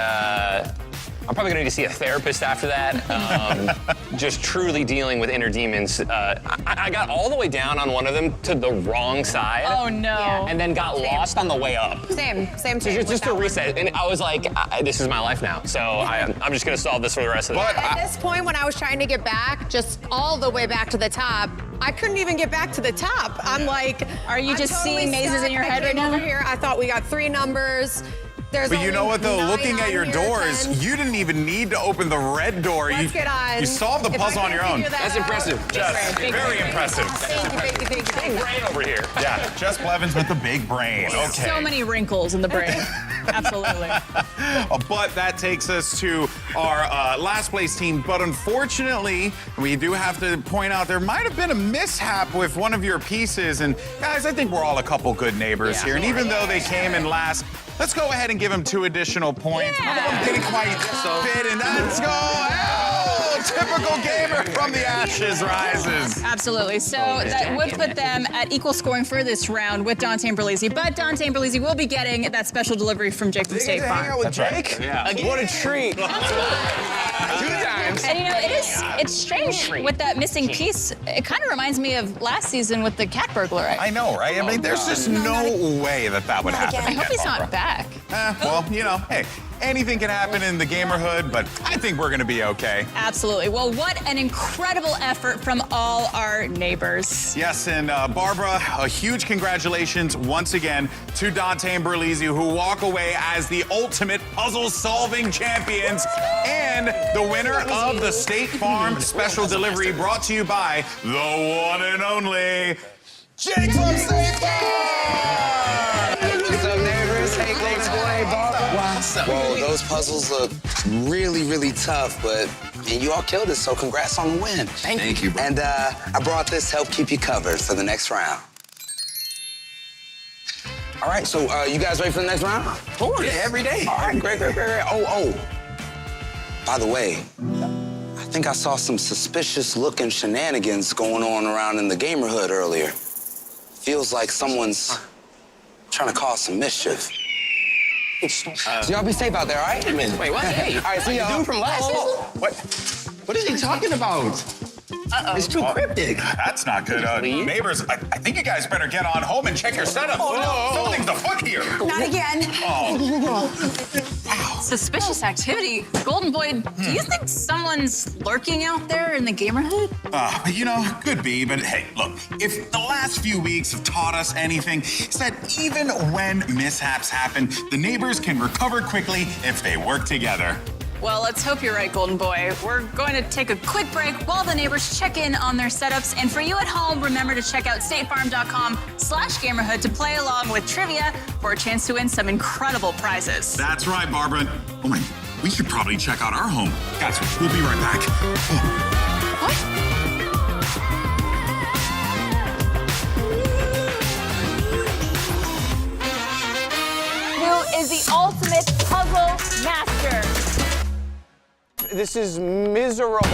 Speaker 5: I'm probably gonna need to see a therapist after that. Just truly dealing with inner demons. I got all the way down on one of them to the wrong side.
Speaker 1: Oh, no.
Speaker 10: Yeah.
Speaker 5: And then got lost on the way up.
Speaker 10: Same.
Speaker 5: Just to reset. And I was like, this is my life now. So I'm just gonna solve this for the rest of the
Speaker 6: But
Speaker 5: day.
Speaker 10: At this point, when I was trying to get back, just all the way back to the top, I couldn't even get back to the top. I'm like,
Speaker 1: Are you
Speaker 10: I'm
Speaker 1: just
Speaker 10: totally
Speaker 1: seeing mazes
Speaker 10: stuck.
Speaker 1: in your
Speaker 10: I
Speaker 1: head
Speaker 10: came
Speaker 1: right now?
Speaker 10: over here, I thought we got 3 numbers. There's
Speaker 6: But you know
Speaker 10: only
Speaker 6: what though?
Speaker 10: 9
Speaker 6: Looking at
Speaker 10: on
Speaker 6: your
Speaker 10: here,
Speaker 6: doors,
Speaker 10: 10.
Speaker 6: you didn't even need to open the red door.
Speaker 10: Let's get on.
Speaker 6: You solved the
Speaker 10: If I
Speaker 6: puzzle on
Speaker 10: can
Speaker 6: your own.
Speaker 10: figure that
Speaker 5: That's
Speaker 10: out-
Speaker 5: impressive.
Speaker 6: Jess, very impressive.
Speaker 10: Thank you.
Speaker 5: Brain over here.
Speaker 6: Yeah, Jess Blevins with the big brain. Okay.
Speaker 1: So many wrinkles in the brain. Absolutely.
Speaker 6: But that takes us to our last place team. But unfortunately, we do have to point out there might have been a mishap with one of your pieces. And guys, I think we're all a couple good neighbors here. And even though they came in last, let's go ahead and give them 2 additional points. One of them didn't quite fit, and let's go. Oh, typical gamer from the ashes rises.
Speaker 1: Absolutely. So that would put them at equal scoring for this round with Dante and Berlizzi. But Dante and Berlizzi will be getting that special delivery from Jake from State
Speaker 3: Hang out
Speaker 1: Farm.
Speaker 3: with Jake?
Speaker 5: Yeah.
Speaker 3: What a treat.
Speaker 5: 2 times.
Speaker 1: And you know, it's strange with that missing piece. It kind of reminds me of last season with the cat burglar.
Speaker 6: I know, right? I mean, there's just no way that would happen
Speaker 1: I hope
Speaker 6: again,
Speaker 1: he's
Speaker 6: Barbara.
Speaker 1: not back.
Speaker 6: Well, you know, hey, anything can happen in the Gamerhood, but I think we're gonna be okay.
Speaker 1: Absolutely. Well, what an incredible effort from all our neighbors.
Speaker 6: Yes, and Barbara, a huge congratulations once again to Dante and Berlizzi, who walk away as the ultimate puzzle-solving champions and the winner of the State Farm Special Delivery, brought to you by the one and only
Speaker 3: Jake from State Farm!
Speaker 11: What's up, neighbors? Hey, thanks, boy, Barbara. Whoa, those puzzles look really, really tough, but you all killed it, so congrats on the win.
Speaker 3: Thank you, bro.
Speaker 11: And I brought this to help keep you covered for the next round. All right, so you guys ready for the next round?
Speaker 3: Of course. Yeah, every day.
Speaker 11: All right, great. Oh. By the way, I think I saw some suspicious-looking shenanigans going on around in the Gamerhood earlier. Feels like someone's trying to cause some mischief. So y'all be safe out there, all right?
Speaker 3: Wait, what? Hey,
Speaker 11: All right, see y'all.
Speaker 3: dude from last season? What is he talking about? It's too cryptic.
Speaker 6: That's not good. Neighbors, I think you guys better get on home and check your setup. Something's afoot here.
Speaker 9: Not again.
Speaker 1: Suspicious activity. Golden Boy, do you think someone's lurking out there in the Gamerhood?
Speaker 6: You know, could be, but hey, look, if the last few weeks have taught us anything, it's that even when mishaps happen, the neighbors can recover quickly if they work together.
Speaker 1: Well, let's hope you're right, Golden Boy. We're going to take a quick break while the neighbors check in on their setups. And for you at home, remember to check out statefarm.com/Gamerhood to play along with trivia for a chance to win some incredible prizes.
Speaker 6: That's right, Barbara. Oh my, we should probably check out our home. Guys, we'll be right back.
Speaker 1: Who is the ultimate puzzle master?
Speaker 3: This is miserable.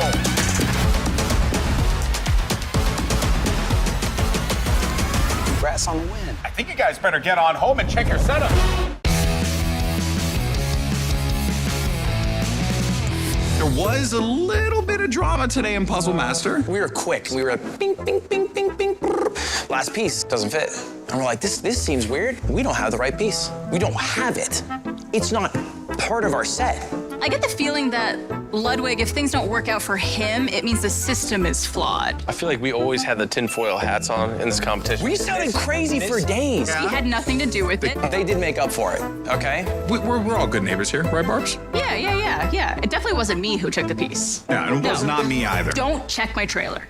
Speaker 11: Congrats on the win.
Speaker 6: I think you guys better get on home and check your setup. There was a little bit of drama today in Puzzle Master.
Speaker 4: We were quick. We were bing, bing, bing, bing, bing. Last piece doesn't fit. And we're like, this seems weird. We don't have the right piece. We don't have it. It's not part of our set.
Speaker 1: I get the feeling that Ludwig, if things don't work out for him, it means the system is flawed.
Speaker 12: I feel like we always had the tinfoil hats on in this competition.
Speaker 4: We sounded crazy for days.
Speaker 1: He had nothing to do with it.
Speaker 4: They did make up for it, okay?
Speaker 6: We're all good neighbors here, right, Barbs?
Speaker 1: Yeah. It definitely wasn't me who took the piece.
Speaker 6: Yeah, it was not me either.
Speaker 1: Don't check my trailer.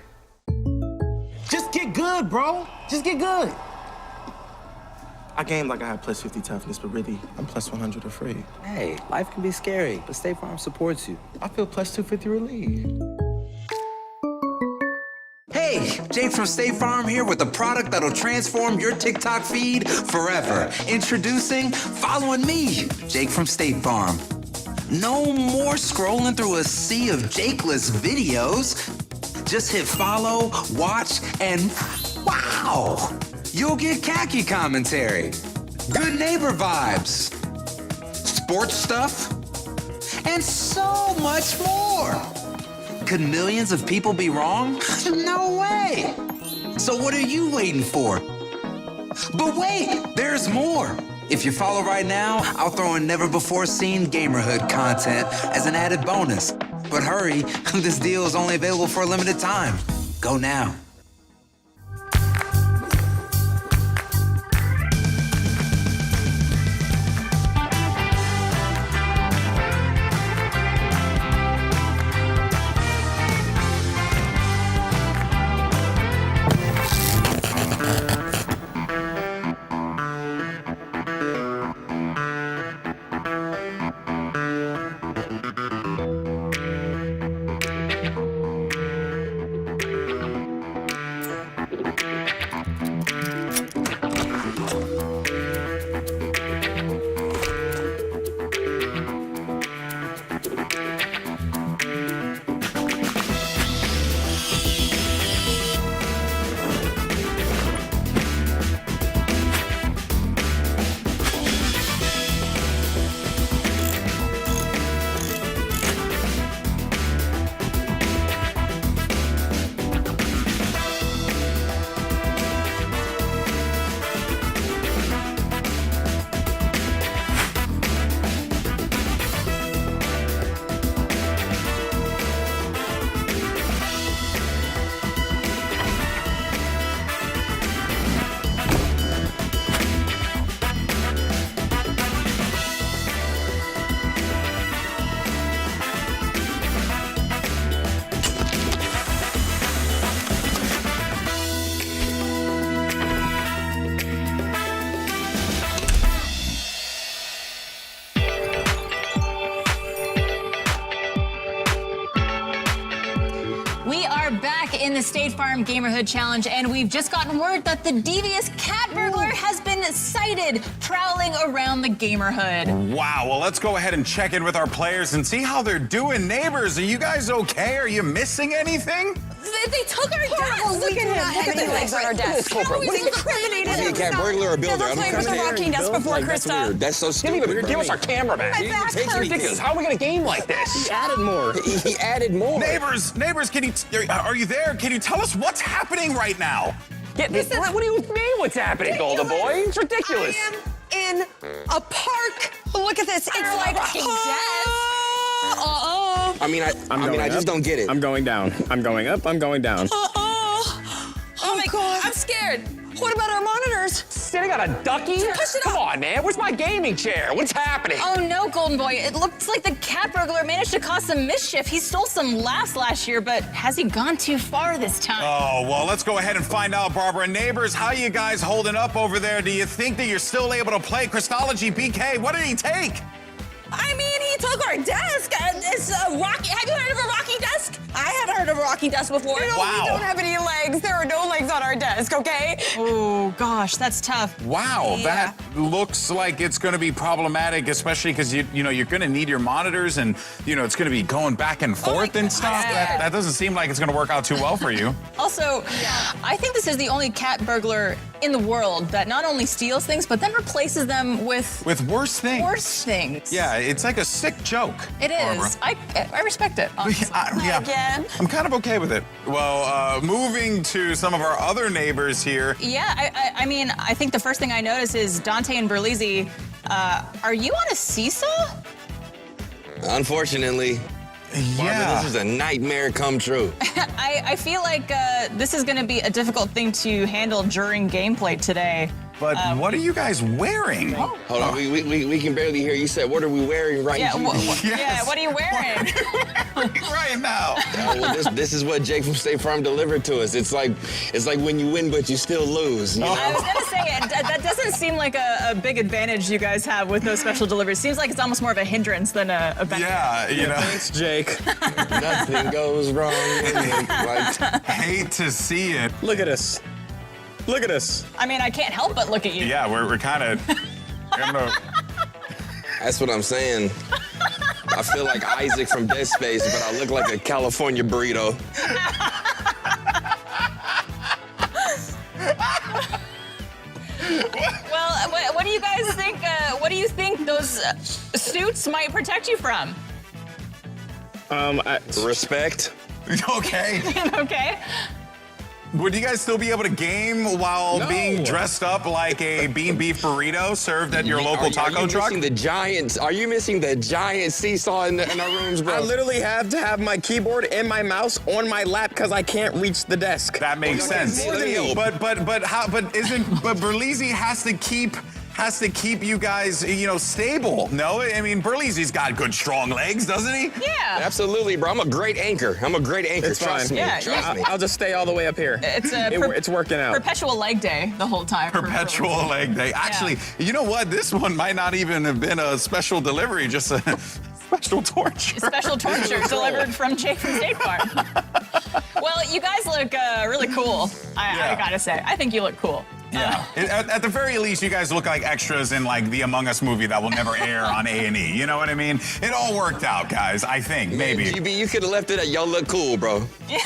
Speaker 11: Just get good, bro. Just get good.
Speaker 13: I game like I have plus 50 toughness, but really, I'm plus 100 afraid.
Speaker 14: Hey, life can be scary, but State Farm supports you.
Speaker 13: I feel plus 250 relieved.
Speaker 15: Hey, Jake from State Farm here with a product that'll transform your TikTok feed forever. Introducing Following Me, Jake from State Farm. No more scrolling through a sea of Jakeless videos. Just hit follow, watch, and wow! You'll get khaki commentary, good neighbor vibes, sports stuff, and so much more. Could millions of people be wrong? No way. So what are you waiting for? But wait, there's more. If you follow right now, I'll throw in never-before-seen Gamerhood content as an added bonus. But hurry, this deal is only available for a limited time. Go now.
Speaker 1: In the State Farm Gamerhood Challenge, and we've just gotten word that the devious cat burglar has been sighted prowling around the Gamerhood.
Speaker 6: Wow, well, let's go ahead and check in with our players and see how they're doing. Neighbors, are you guys okay? Are you missing anything?
Speaker 8: They took our desk.
Speaker 9: Look at him. Look at the legs on our desk.
Speaker 4: Is he a cat burglar or builder?
Speaker 9: Never played with a rocking desk before, Krista.
Speaker 4: That's so stupid.
Speaker 5: Give us our camera back.
Speaker 9: My back
Speaker 5: It's ridiculous. How are we gonna game like this?
Speaker 4: He added more. He added more.
Speaker 6: Neighbors, can you, are you there? Can you tell us what's happening right now?
Speaker 5: What do you mean what's happening, Golden Boy? It's ridiculous.
Speaker 9: I am in a park. Look at this. It's like
Speaker 1: rocking desk.
Speaker 4: I mean, I just don't get it.
Speaker 12: I'm going down. I'm going up. I'm going down.
Speaker 8: Oh my God. I'm scared.
Speaker 9: What about our monitors?
Speaker 5: Sitting on a ducky?
Speaker 8: Push it
Speaker 5: Come
Speaker 8: up.
Speaker 5: on, man. Where's my gaming chair? What's happening?
Speaker 1: Oh no, Golden Boy. It looks like the cat burglar managed to cause some mischief. He stole some laughs last year, but has he gone too far this time?
Speaker 6: Oh, well, let's go ahead and find out, Barbara. Neighbors, how you guys holding up over there? Do you think that you're still able to play Christology BK? What did he take?
Speaker 8: I mean, he took our desk. It's a rock. Have you heard of a rocking desk? I haven't heard of a rocking desk before.
Speaker 9: You know,
Speaker 6: Wow.
Speaker 9: we don't have any legs. There are no legs on our desk, okay?
Speaker 1: Oh gosh, that's tough.
Speaker 6: Wow,
Speaker 8: Yeah.
Speaker 6: that looks like it's going to be problematic, especially because you're going to need your monitors, and it's going to be going back and forth and stuff. That doesn't seem like it's going to work out too well for you.
Speaker 1: Also, I think this is the only cat burglar in the world that not only steals things, but then replaces them with
Speaker 6: worse things.
Speaker 1: Worse things.
Speaker 6: Yeah, it's like a sick joke.
Speaker 1: It
Speaker 6: Barbara.
Speaker 1: is. I respect it, honestly.
Speaker 6: Yeah,
Speaker 9: Again.
Speaker 6: I'm kind of okay with it. Well, moving to some of our other neighbors here.
Speaker 1: Yeah, I mean, I think the first thing I notice is Dante and Berlizzi. Are you on a seesaw?
Speaker 11: Unfortunately. Barbara, this is a nightmare come true.
Speaker 1: I feel like this is going to be a difficult thing to handle during gameplay today.
Speaker 6: But what are you guys wearing?
Speaker 12: Hold on, we can barely hear you. Said, what are we wearing right
Speaker 1: Yeah,
Speaker 12: now?
Speaker 1: yeah, what are you wearing?
Speaker 6: Right now.
Speaker 12: Well, this is what Jake from State Farm delivered to us. It's like when you win, but you still lose. You know?
Speaker 1: I was gonna say that doesn't seem like a big advantage you guys have with those special deliveries. Seems like it's almost more of a hindrance than a benefit.
Speaker 6: Yeah, you know.
Speaker 12: Thanks, Jake. Nothing goes wrong.
Speaker 6: Hate to see it.
Speaker 12: Look at us. Look at us.
Speaker 1: I mean, I can't help but look at you.
Speaker 6: Yeah, we're kind of.
Speaker 12: That's what I'm saying. I feel like Isaac from Dead Space, but I look like a California burrito.
Speaker 1: Well, what do you guys think? What do you think those suits might protect you from?
Speaker 12: Respect.
Speaker 6: Okay.
Speaker 1: Okay.
Speaker 6: Would you guys still be able to game while being dressed up like a bean beef burrito served at your local taco truck?
Speaker 12: Are you missing the giant seesaw in our rooms, bro?
Speaker 3: I literally have to have my keyboard and my mouse on my lap because I can't reach the desk.
Speaker 6: That makes sense. But Berlizzi has to keep you guys, stable. No, I mean Berlizzi's got good strong legs, doesn't he?
Speaker 1: Yeah.
Speaker 12: Absolutely, bro. I'm a great anchor.
Speaker 3: It's
Speaker 12: Trust
Speaker 3: fine.
Speaker 12: me.
Speaker 1: Yeah,
Speaker 12: Trust me.
Speaker 3: I'll just stay all the way up here.
Speaker 1: It's
Speaker 3: working out.
Speaker 1: Perpetual leg day the whole time.
Speaker 6: Perpetual leg day. Actually, you know what? This one might not even have been a special delivery, just a special torture.
Speaker 1: Special torture delivered from Jake from State Farm. Well, you guys look really cool. I gotta say, I think you look cool.
Speaker 6: Yeah. At the very least, you guys look like extras in like the Among Us movie that will never air on A&E. You know what I mean? It all worked out, guys. I think maybe.
Speaker 12: GB, you could have left it at y'all look cool, bro.
Speaker 1: Yeah.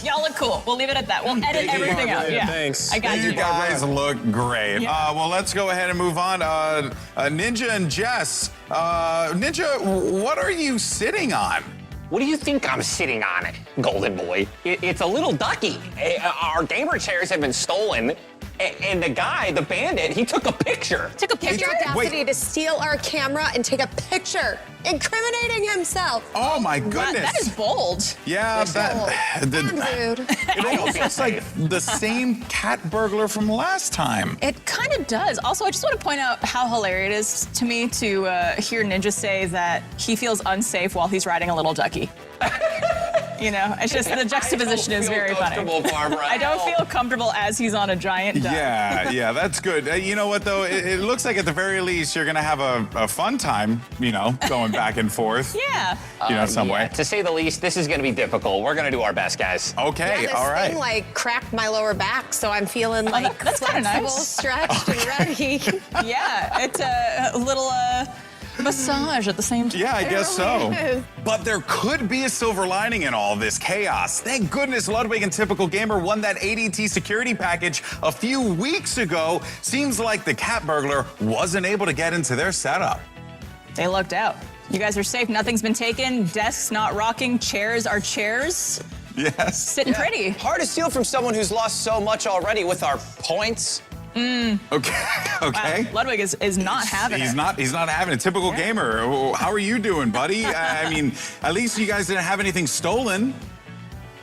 Speaker 1: Y'all look cool. We'll leave it at that. We'll edit everything out. Yeah.
Speaker 3: Thanks.
Speaker 1: I got you.
Speaker 6: You guys look great.
Speaker 1: Yeah.
Speaker 6: Well, let's go ahead and move on. Ninja and Jess. Ninja, what are you sitting on?
Speaker 5: What do you think I'm sitting on, Golden Boy? It's a little ducky. Our gamer chairs have been stolen, and the guy, the bandit, he took a picture.
Speaker 10: Took a picture? Audacity to steal our camera and take a picture, incriminating himself.
Speaker 6: Oh my goodness.
Speaker 1: That is bold.
Speaker 6: Yeah,
Speaker 10: Rude.
Speaker 6: It almost looks like the same cat burglar from last time.
Speaker 1: It kind of does. Also, I just want to point out how hilarious it is to me to hear Ninja say that he feels unsafe while he's riding a little ducky. It's just the juxtaposition is very funny.
Speaker 5: Barbara.
Speaker 1: I don't feel comfortable as he's on a giant duck.
Speaker 6: Yeah, that's good. You know what, though? It looks like at the very least you're going to have a fun time, going back and forth.
Speaker 1: Yeah.
Speaker 6: Some way.
Speaker 5: To say the least, this is going to be difficult. We're going to do our best, guys.
Speaker 6: Okay,
Speaker 10: This
Speaker 6: all right.
Speaker 10: thing cracked my lower back, so I'm feeling like
Speaker 1: that's kinda
Speaker 10: flexible,
Speaker 1: nice.
Speaker 10: stretched, and ready.
Speaker 1: Yeah, it's a little massage at the same time.
Speaker 6: Yeah, I guess so. But there could be a silver lining in all this chaos. Thank goodness Ludwig and Typical Gamer won that ADT security package a few weeks ago. Seems like the cat burglar wasn't able to get into their setup.
Speaker 1: They lucked out. You guys are safe. Nothing's been taken. Desks not rocking. Chairs are chairs.
Speaker 6: Yes.
Speaker 1: Sitting pretty.
Speaker 4: Hard to steal from someone who's lost so much already with our points.
Speaker 6: Okay.
Speaker 1: Wow. Ludwig is not having
Speaker 6: He's
Speaker 1: it.
Speaker 6: not having it. Typical Gamer. How are you doing, buddy? I mean, at least you guys didn't have anything stolen.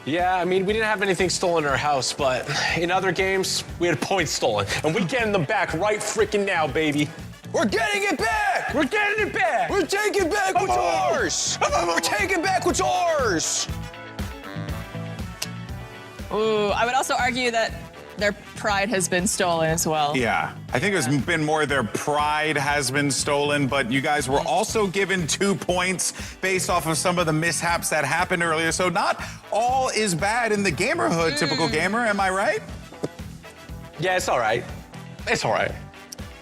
Speaker 16: Yeah, I mean, we didn't have anything stolen in our house, but in other games, we had points stolen. And we're getting them back right freaking now, baby.
Speaker 12: We're getting it back!
Speaker 16: We're getting it back!
Speaker 12: We're taking back what's ours! We're taking back what's ours!
Speaker 1: Ooh, I would also argue that their pride has been stolen as well.
Speaker 6: Yeah, I think it's been more their pride has been stolen, but you guys were also given 2 points based off of some of the mishaps that happened earlier. So not all is bad in the Gamerhood, Typical Gamer, am I right?
Speaker 16: Yeah, it's all right. It's all right.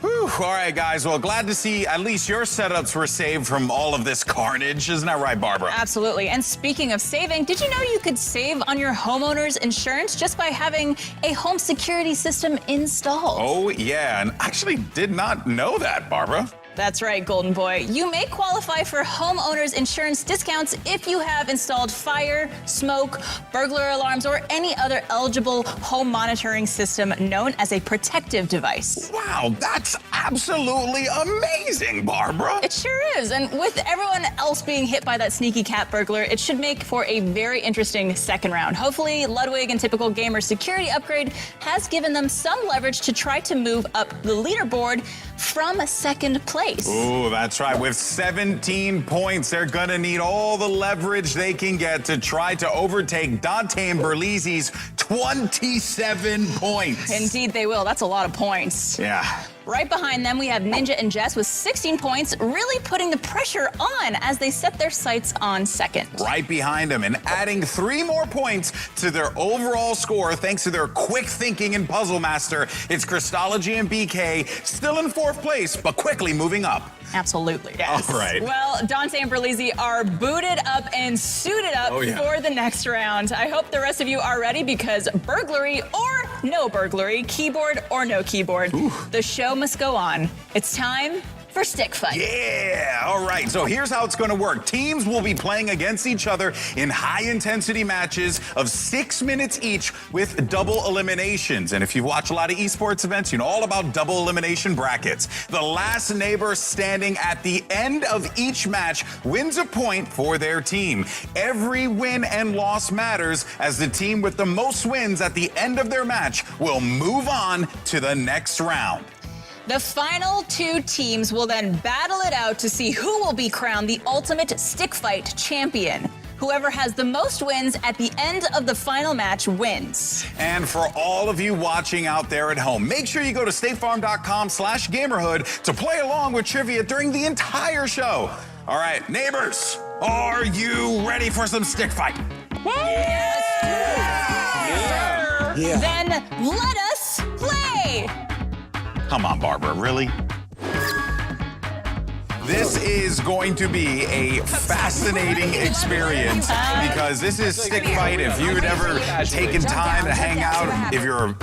Speaker 6: Whew. All right, guys. Well, glad to see at least your setups were saved from all of this carnage. Isn't that right, Barbara?
Speaker 1: Absolutely. And speaking of saving, did you know you could save on your homeowner's insurance just by having a home security system installed?
Speaker 6: Oh, yeah. And actually did not know that, Barbara.
Speaker 1: That's right, Golden Boy. You may qualify for homeowners insurance discounts if you have installed fire, smoke, burglar alarms, or any other eligible home monitoring system known as a protective device.
Speaker 6: Wow, that's absolutely amazing, Barbara.
Speaker 1: It sure is. And with everyone else being hit by that sneaky cat burglar, it should make for a very interesting second round. Hopefully, Ludwig and Typical Gamer's security upgrade has given them some leverage to try to move up the leaderboard from second place.
Speaker 6: Ooh, that's right. With 17 points, they're gonna need all the leverage they can get to try to overtake Dante and Berlizzi's 27 points.
Speaker 1: Indeed they will. That's a lot of points.
Speaker 6: Yeah.
Speaker 1: Right behind them, we have Ninja and Jess with 16 points, really putting the pressure on as they set their sights on second.
Speaker 6: Right behind them and adding 3 more points to their overall score thanks to their quick thinking and puzzle master. It's Christology and BK still in 4th place, but quickly moving up.
Speaker 1: Absolutely, yes.
Speaker 6: All right.
Speaker 1: Well, Dante and Berlizzi are booted up and suited up for the next round. I hope the rest of you are ready because burglary or no burglary, keyboard or no keyboard, the show must go on. It's time for Stick Fight.
Speaker 6: Yeah, all right, so here's how it's gonna work. Teams will be playing against each other in high-intensity matches of 6 minutes each with double eliminations. And if you watch a lot of esports events, you know all about double elimination brackets. The last neighbor standing at the end of each match wins a point for their team. Every win and loss matters, as the team with the most wins at the end of their match will move on to the next round.
Speaker 1: The final 2 teams will then battle it out to see who will be crowned the ultimate stick fight champion. Whoever has the most wins at the end of the final match wins.
Speaker 6: And for all of you watching out there at home, make sure you go to statefarm.com/gamerhood to play along with trivia during the entire show. All right, neighbors, are you ready for some stick fight?
Speaker 1: Yes!
Speaker 6: Yeah.
Speaker 1: Then let us play!
Speaker 6: Come on, Barbara, really? This is going to be a fascinating experience because this is Stick Fight. If you'd ever taken time to hang out, if you're, a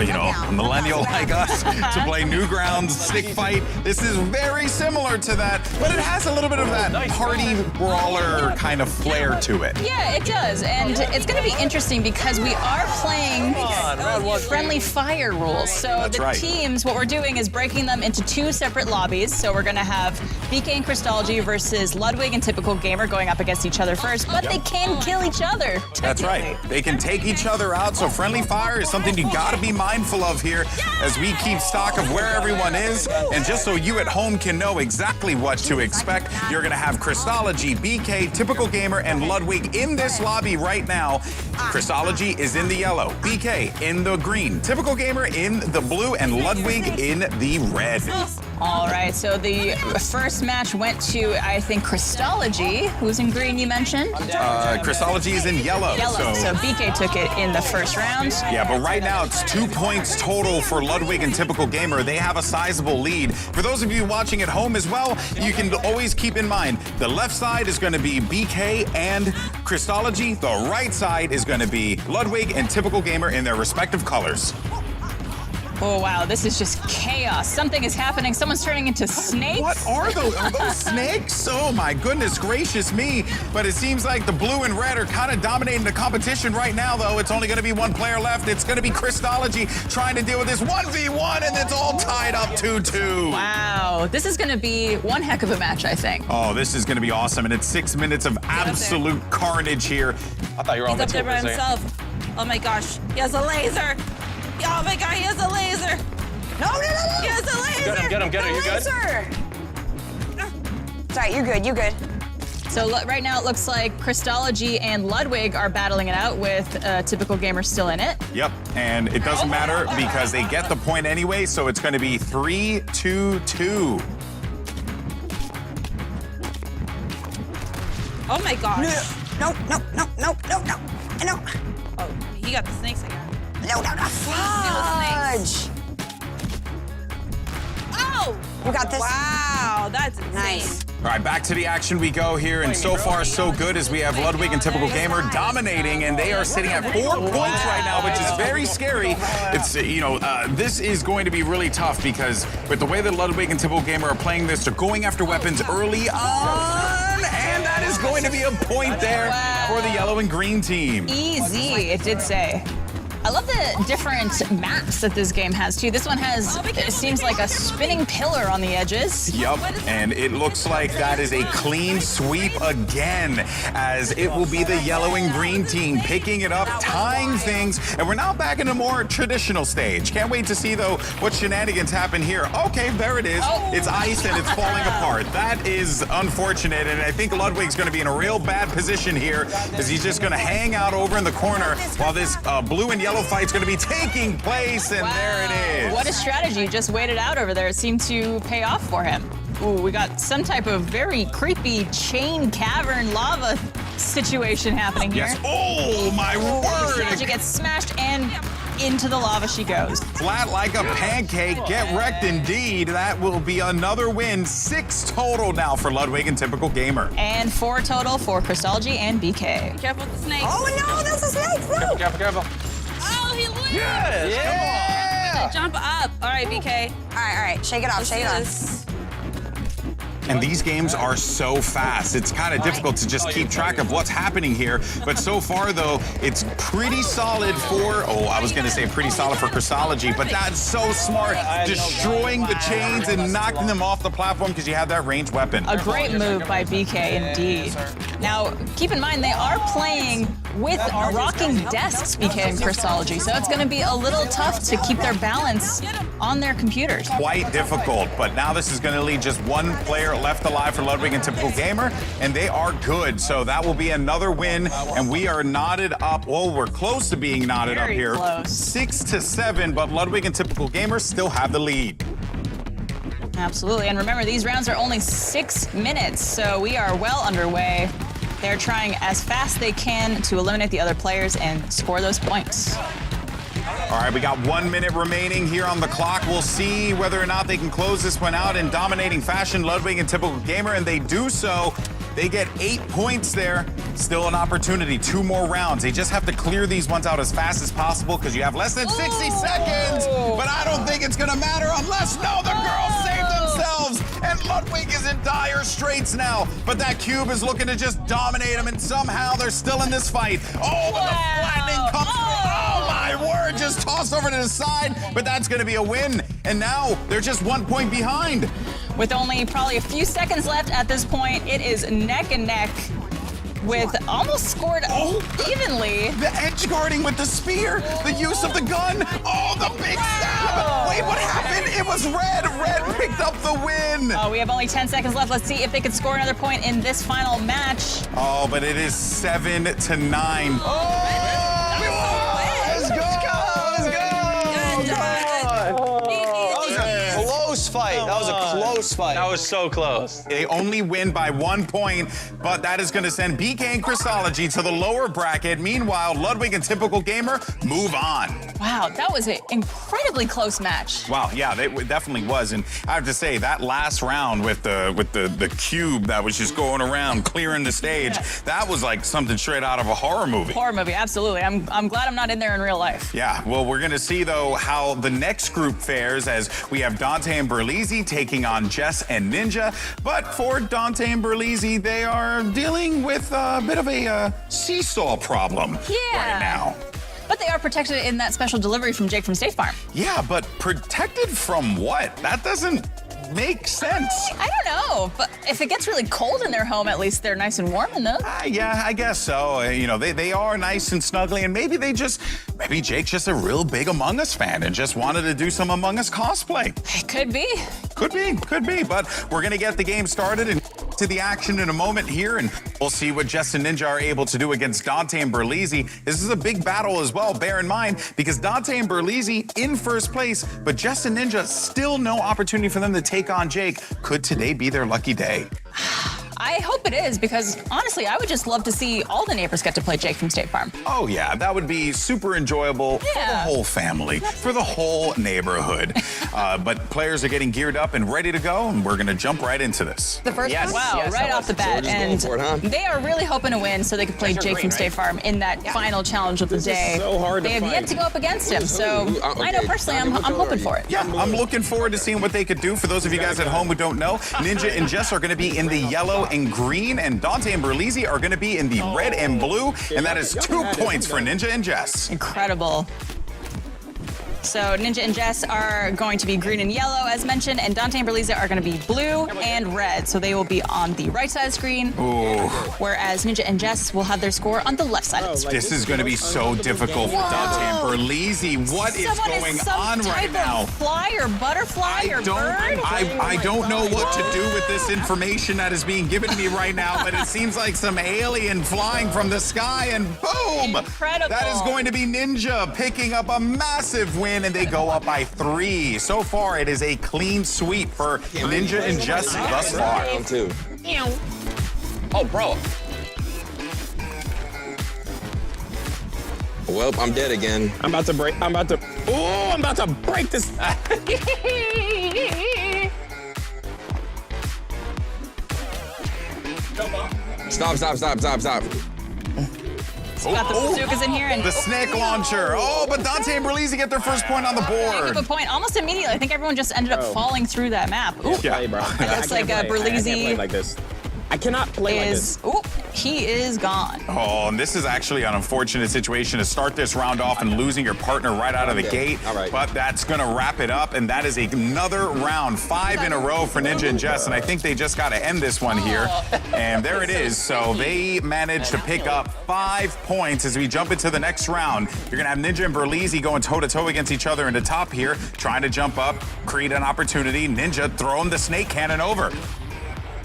Speaker 6: millennial like us, to play Newgrounds Stick Fight, this is very similar to that, but it has a little bit of that party brawler kind of flair to it.
Speaker 1: Yeah, it does. And it's going to be interesting because we are playing friendly fire rules. So teams, what we're doing is breaking them into 2 separate lobbies. So we're going to have BK and Christology versus Ludwig and Typical Gamer going up against each other first, but they can kill each other.
Speaker 6: That's right. They can take each other out, so friendly fire is something you gotta be mindful of here as we keep stock of where everyone is. And just so you at home can know exactly what to expect, you're gonna have Christology, BK, Typical Gamer, and Ludwig in this lobby right now. Christology is in the yellow, BK in the green, Typical Gamer in the blue, and Ludwig in the red.
Speaker 1: All right, so the first match went to, I think, Christology, who's in green, you mentioned?
Speaker 6: Christology is in yellow.
Speaker 1: So BK took it in the first round.
Speaker 6: Yeah, but right now it's 2 points total for Ludwig and Typical Gamer. They have a sizable lead. For those of you watching at home as well, you can always keep in mind, the left side is going to be BK and Christology. The right side is going to be Ludwig and Typical Gamer in their respective colors.
Speaker 1: Oh, wow, this is just chaos. Something is happening. Someone's turning into snakes.
Speaker 6: What are those? Are those snakes? Oh, my goodness gracious me. But it seems like the blue and red are kind of dominating the competition right now, though. It's only going to be 1 player left. It's going to be Christology trying to deal with this 1v1, and it's all tied up 2-2.
Speaker 1: Wow, this is going to be one heck of a match, I think.
Speaker 6: Oh, this is going to be awesome, and it's 6 minutes of absolute carnage here.
Speaker 5: I thought you were on
Speaker 8: He's up there by himself. Oh my gosh, he has a laser. Oh my God, he has a laser. No. He has a laser.
Speaker 5: Get him. You good?
Speaker 9: Sorry, you're good.
Speaker 1: So right now it looks like Christology and Ludwig are battling it out with Typical Gamer still in it.
Speaker 6: Yep, and it doesn't matter because they get the point anyway, so it's going to be 3-2-2.
Speaker 8: Oh my gosh.
Speaker 9: No.
Speaker 8: Oh, he got the snakes again.
Speaker 9: No. Fudge.
Speaker 8: Oh!
Speaker 9: We got this.
Speaker 8: Wow, that's nice.
Speaker 6: All right, back to the action we go here, and so far so good as we have Ludwig and Typical Gamer dominating, and they are sitting at 4 points right now, which is very scary. It's, this is going to be really tough because with the way that Ludwig and Typical Gamer are playing this, they're going after weapons early on, and that is going to be a point there for the yellow and green team.
Speaker 1: Easy, it did say. I love the different maps that this game has, too. This one has, it seems like a spinning pillar on the edges.
Speaker 6: Yup, and it looks like that is a clean sweep again, as it will be the yellow and green team picking it up, tying things, and we're now back in a more traditional stage. Can't wait to see, though, what shenanigans happen here. Okay, there it is. It's ice and it's falling apart. That is unfortunate, and I think Ludwig's going to be in a real bad position here, as he's just going to hang out over in the corner while this blue and yellow fight's going to be taking place, and there it is.
Speaker 1: What a strategy. Just waited out over there. It seemed to pay off for him. Ooh, we got some type of very creepy chain cavern lava situation happening here.
Speaker 6: Yes. Oh, my word.
Speaker 1: She gets smashed and into the lava she goes.
Speaker 6: Flat like a pancake. Get wrecked indeed. That will be another win. 6 total now for Ludwig and Typical Gamer.
Speaker 1: And 4 total for Crystology and BK.
Speaker 8: Be careful with the snakes.
Speaker 9: Oh, no, that's a snake. No.
Speaker 16: Careful.
Speaker 8: Oh, he lived.
Speaker 6: Yes,
Speaker 8: Come on. Jump up. All right, BK.
Speaker 9: All right. Shake it off, shake it off.
Speaker 6: And these games are so fast. It's kind of difficult to just keep track of what's happening here. But so far, though, it's pretty solid for, I was going to say pretty solid for Crystology, but that's so smart. Destroying the chains and knocking them off the platform because you have that ranged weapon.
Speaker 1: A great move by BK, indeed. Now, keep in mind, they are playing with rocking desks, BK and Crystology, so it's going to be a little tough to keep their balance on their computers.
Speaker 6: Quite difficult, but now this is going to leave just one player left alive for Ludwig and Typical Gamer, and they are good, so that will be another win, and we are knotted up. Well, we're close to being knotted up here.
Speaker 1: Close.
Speaker 6: 6-7, but Ludwig and Typical Gamer still have the lead.
Speaker 1: Absolutely, and remember, these rounds are only 6 minutes, so we are well underway. They're trying as fast as they can to eliminate the other players and score those points.
Speaker 6: All right, we got 1 minute remaining here on the clock. We'll see whether or not they can close this one out in dominating fashion, Ludwig and Typical Gamer, and they do so. They get 8 points there. Still an opportunity, 2 more rounds. They just have to clear these ones out as fast as possible because you have less than 60 seconds. But I don't think it's going to matter unless, no, the girls save themselves. And Ludwig is in dire straits now. But that cube is looking to just dominate them, and somehow they're still in this fight. Oh, but the flattening comes through. Oh, my word, just tossed over to the side. But that's going to be a win. And now they're just 1 point behind.
Speaker 1: With only probably a few seconds left at this point, it is neck and neck with almost scored evenly.
Speaker 6: The edge guarding with the spear, the use of the gun. Oh, the big stab. Wait, what happened? It was red. Red picked up the win.
Speaker 1: Oh, we have only 10 seconds left. Let's see if they can score another point in this final match.
Speaker 6: Oh, but it is 7-9.
Speaker 3: Fight. That was a close fight.
Speaker 16: That was so close.
Speaker 6: They only win by 1 point, but that is going to send BK and Crystology to the lower bracket. Meanwhile, Ludwig and Typical Gamer move on.
Speaker 1: Wow, that was an incredibly close match.
Speaker 6: Wow, yeah, it definitely was. And I have to say, that last round with the cube that was just going around clearing the stage, that was like something straight out of a horror movie.
Speaker 1: Horror movie, absolutely. I'm glad I'm not in there in real life.
Speaker 6: Yeah, well, we're going to see, though, how the next group fares as we have Dante and Berlizzi taking on Jess and Ninja. But for Dante and Berlizzi, they are dealing with a bit of a seesaw problem right now.
Speaker 1: But they are protected in that special delivery from Jake from State Farm.
Speaker 6: Yeah, but protected from what? That doesn't make sense.
Speaker 1: I don't know, but if it gets really cold in their home, at least they're nice and warm in those.
Speaker 6: Yeah, I guess so. They are nice and snuggly, and maybe Jake's just a real big Among Us fan and just wanted to do some Among Us cosplay.
Speaker 1: It could be.
Speaker 6: Could be, but we're gonna get the game started and to the action in a moment here, and we'll see what Jess and Ninja are able to do against Dante and Berlizzi. This is a big battle as well, bear in mind, because Dante and Berlizzi in first place, but Jess and Ninja still no opportunity for them to take on Jake. Could today be their lucky day?
Speaker 1: I hope it is, because honestly, I would just love to see all the neighbors get to play Jake from State Farm.
Speaker 6: Oh, yeah, that would be super enjoyable for the whole family, for the whole neighborhood. But players are getting geared up and ready to go, and we're going to jump right into this.
Speaker 10: The first one?
Speaker 1: Wow, right off the bat. And they are really hoping to win so they can play Jake from State Farm in that final challenge of the day.
Speaker 12: so hard
Speaker 1: they
Speaker 12: to
Speaker 1: have
Speaker 12: find.
Speaker 1: yet to go up against him, so I know personally I'm hoping for it.
Speaker 6: Yeah, I'm looking forward to seeing what they could do. For those of you guys at home who don't know, Ninja and Jess are going to be in the yellow and green, and Dante and Berlizzi are going to be in the red and blue, and that is 2 points for Ninja and Jess.
Speaker 1: Incredible. So Ninja and Jess are going to be green and yellow, as mentioned, and Dante and Berlizzi are going to be blue and red. So they will be on the right side of the screen, whereas Ninja and Jess will have their score on the left side of the screen.
Speaker 6: This is going to be so difficult for Dante and Berlizzi. What is going on right now?
Speaker 1: Fly or butterfly or bird?
Speaker 6: I don't know what to do with this information that is being given to me right now, but it seems like some alien flying from the sky, and boom!
Speaker 1: Incredible.
Speaker 6: That is going to be Ninja picking up a massive win, and they go up by 3. So far, it is a clean sweep for Ninja and Jess thus far.
Speaker 5: Oh, bro.
Speaker 12: Well, I'm dead again.
Speaker 5: I'm about to break this.
Speaker 12: Stop.
Speaker 1: Got the bazookas in here, and
Speaker 6: the snake launcher. Oh, but Dante and Berlizzi get their first point on the board.
Speaker 1: Good point. Almost immediately. I think everyone just ended up falling through that map. Ooh.
Speaker 6: Yeah, bro.
Speaker 1: It looks like Berlizzi
Speaker 5: like this. I cannot play like this.
Speaker 1: Ooh, he is gone.
Speaker 6: Oh, and this is actually an unfortunate situation to start this round off and losing your partner right out of the gate.
Speaker 12: All right.
Speaker 6: But that's going to wrap it up, and that is another round, 5 in a row for Ninja and Jess, and I think they just got to end this one here. And there it is. So they managed to pick up 5 points as we jump into the next round. You're going to have Ninja and Berlizzi going toe-to-toe against each other in the top here, trying to jump up, create an opportunity. Ninja throwing the snake cannon over.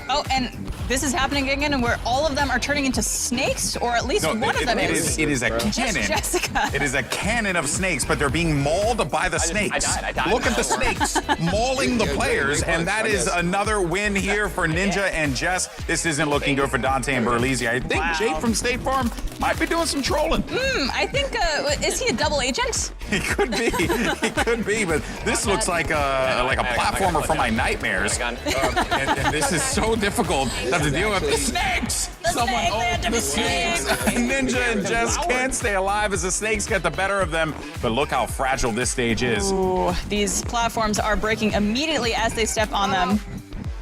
Speaker 1: Oh, and this is happening again, and where all of them are turning into snakes, or at least one of them is.
Speaker 6: It is a cannon.
Speaker 1: Just Jessica.
Speaker 6: It is a cannon of snakes, but they're being mauled by the snakes.
Speaker 5: I died.
Speaker 6: Look at the snakes mauling the players, and that is another win here for Ninja and Jess. This isn't looking good for Dante and Berlizzi. I think Jake from State Farm might be doing some trolling.
Speaker 1: I think, is he a double agent?
Speaker 6: He could be. He could be, but this looks like a platformer from my nightmares. And this is so difficult to have to deal with. The snakes! The snakes! Ninja and Jess can't stay alive as the snakes get the better of them, but look how fragile this stage is.
Speaker 1: Ooh, these platforms are breaking immediately as they step on them.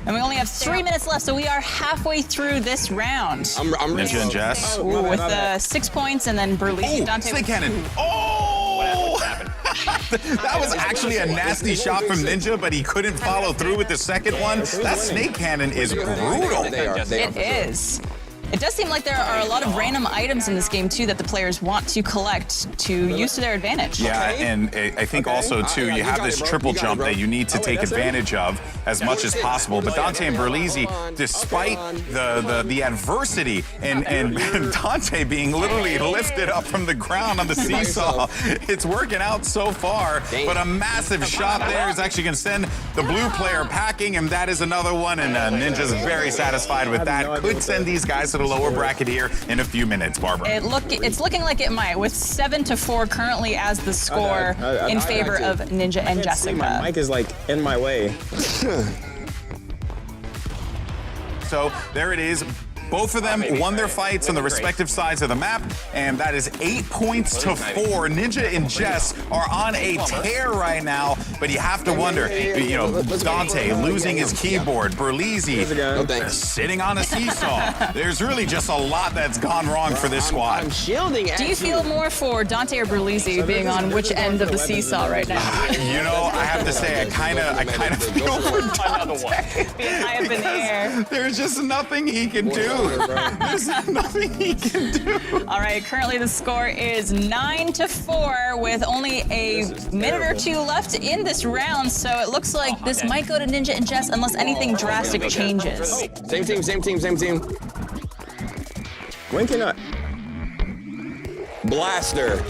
Speaker 1: And we only have 3 minutes left, so we are halfway through this round.
Speaker 12: I'm
Speaker 6: Ninja and Jess.
Speaker 1: Ooh, with 6 points, and then Berlizzi and Dante.
Speaker 6: Snake cannon. Oh! That was actually a nasty shot from Ninja, but he couldn't follow through with the second one. That snake cannon is brutal.
Speaker 1: It is. It does seem like there are a lot of random items in this game, too, that the players want to collect to use to their advantage.
Speaker 6: Yeah, and I think also, too, you have this triple jump that you need to take advantage of as much as possible. But Dante and Berlizzi, despite the adversity and Dante being literally lifted up from the ground on the seesaw, it's working out so far. But a massive shot there is actually going to send the blue player packing, and that is another one. And Ninja's very satisfied with that. Could send these guys to the lower bracket here in a few minutes, Barbara.
Speaker 1: It's looking like it might, with 7-4 currently as the score in favor of Ninja and Jessica.
Speaker 5: My mic is like in my way.
Speaker 6: So there it is. Both of them won their fights on the respective sides of the map, and that is 8 points to 4. Ninja and Jess are on a tear right now, but you have to wonder, you know, Dante losing his keyboard, Berlizzi sitting on a seesaw. There's really just a lot that's gone wrong for this squad.
Speaker 1: Do you feel more for Dante or Berlizzi being on which end of the seesaw right now?
Speaker 6: You know, I have to say, I kind of feel for Dante.
Speaker 1: Being high up in the air.
Speaker 6: There's just nothing he can do. There's nothing he can do.
Speaker 1: All right, currently the score is 9-4 with only a minute or two left in this round, so it looks like this might go to Ninja and Jess unless anything drastic changes.
Speaker 12: Same team.
Speaker 5: When can I?
Speaker 12: Blaster.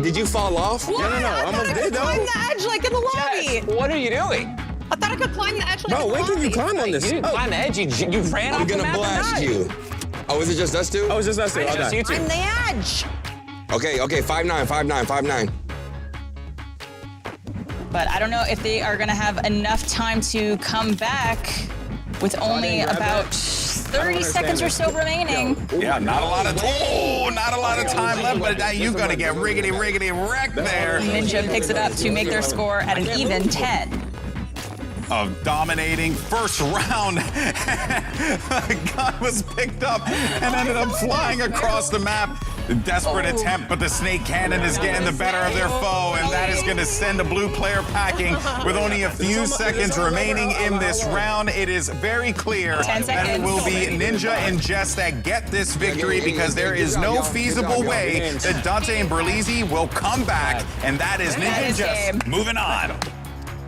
Speaker 12: Did you fall off?
Speaker 10: What?
Speaker 5: No. I almost did, though.
Speaker 10: On the edge, like in the lobby.
Speaker 5: What are you doing?
Speaker 10: I thought I could climb the edge.
Speaker 12: Bro, when can you climb on this?
Speaker 5: You didn't climb the edge. You ran off
Speaker 12: I'm
Speaker 5: the
Speaker 12: gonna
Speaker 5: map and
Speaker 12: blast
Speaker 5: died.
Speaker 12: you. Oh, is it just us two?
Speaker 13: Oh, it's just us two.
Speaker 5: It's just you two.
Speaker 10: I'm the edge.
Speaker 12: Okay, 5'9".
Speaker 1: But I don't know if they are going to have enough time to come back with only about 30 seconds or so remaining.
Speaker 6: Yeah, not a lot of time left, but now you're gonna get riggedy wrecked there.
Speaker 1: Ninja picks it up to make their score at an even 10.
Speaker 6: Of dominating first round. The gun was picked up and ended up flying across the map. A desperate attempt, but the snake cannon is getting the better of their foe, and that is going to send the blue player packing with only a few seconds remaining in this round. It is very clear that it will be Ninja and Jess that get this victory because there is no feasible way that Dante and Berlizzi will come back, and that is Ninja and Jess moving on.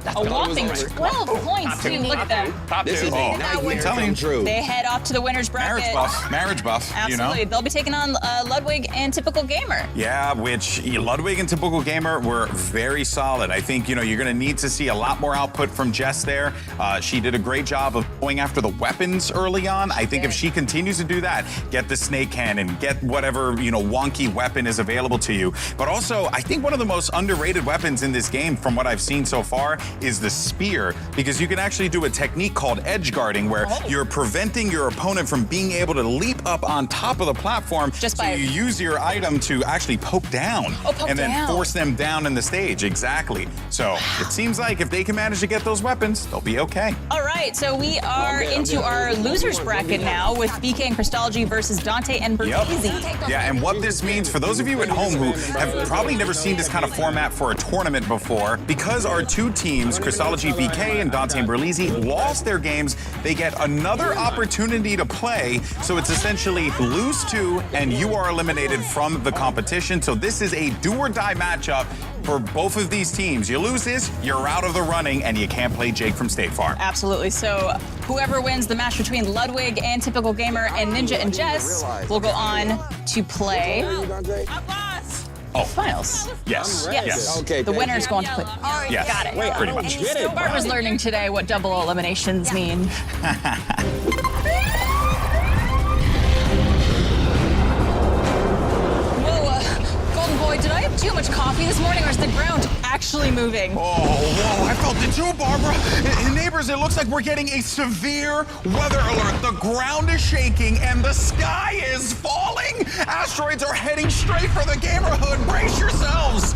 Speaker 1: A whopping 12 points, too. Look at them.
Speaker 12: This is a nightmare true.
Speaker 1: They head off to the winner's bracket.
Speaker 6: Marriage buff,
Speaker 1: Absolutely.
Speaker 6: you know?
Speaker 1: They'll be taking on Ludwig and Typical Gamer.
Speaker 6: Yeah, which Ludwig and Typical Gamer were very solid. I think, you're going to need to see a lot more output from Jess there. She did a great job of going after the weapons early on. I think if she continues to do that, get the snake cannon, get whatever, wonky weapon is available to you. But also, I think one of the most underrated weapons in this game, from what I've seen so far, is the spear, because you can actually do a technique called edge guarding where you're preventing your opponent from being able to leap up on top of the platform.
Speaker 1: Just by
Speaker 6: you use your item to actually poke down and then force them down in the stage. Exactly. So it seems like if they can manage to get those weapons, they'll be okay.
Speaker 1: All right, so we are into our losers bracket now with BK and Crystology versus Dante and Berlizzi.
Speaker 6: Yeah, and what this means for those of you at home who have probably never seen this kind of format for a tournament before, because our two teams, Crystology BK and Dante and Berlizzi, lost their games, they get another opportunity to play. So it's essentially lose two and you are eliminated from the competition. So this is a do or die matchup for both of these teams. You lose this, you're out of the running, and you can't play Jake from State Farm.
Speaker 1: Absolutely. So whoever wins the match between Ludwig and Typical Gamer and Ninja and Jess will go on to play finals.
Speaker 6: Yes.
Speaker 1: Yes.
Speaker 12: Okay.
Speaker 1: The winner's going to play.
Speaker 6: Yes.
Speaker 1: Got it.
Speaker 6: Wait, pretty much.
Speaker 1: Barbara's learning today what double eliminations mean. Golden Boy, did I have too much coffee this morning, or is the ground actually moving?
Speaker 6: Whoa, I felt it too, Barbara. Neighbors, it looks like we're getting a severe weather alert. The ground is shaking and the sky is falling. Asteroids are heading straight for the Gamerhood. Brace yourselves.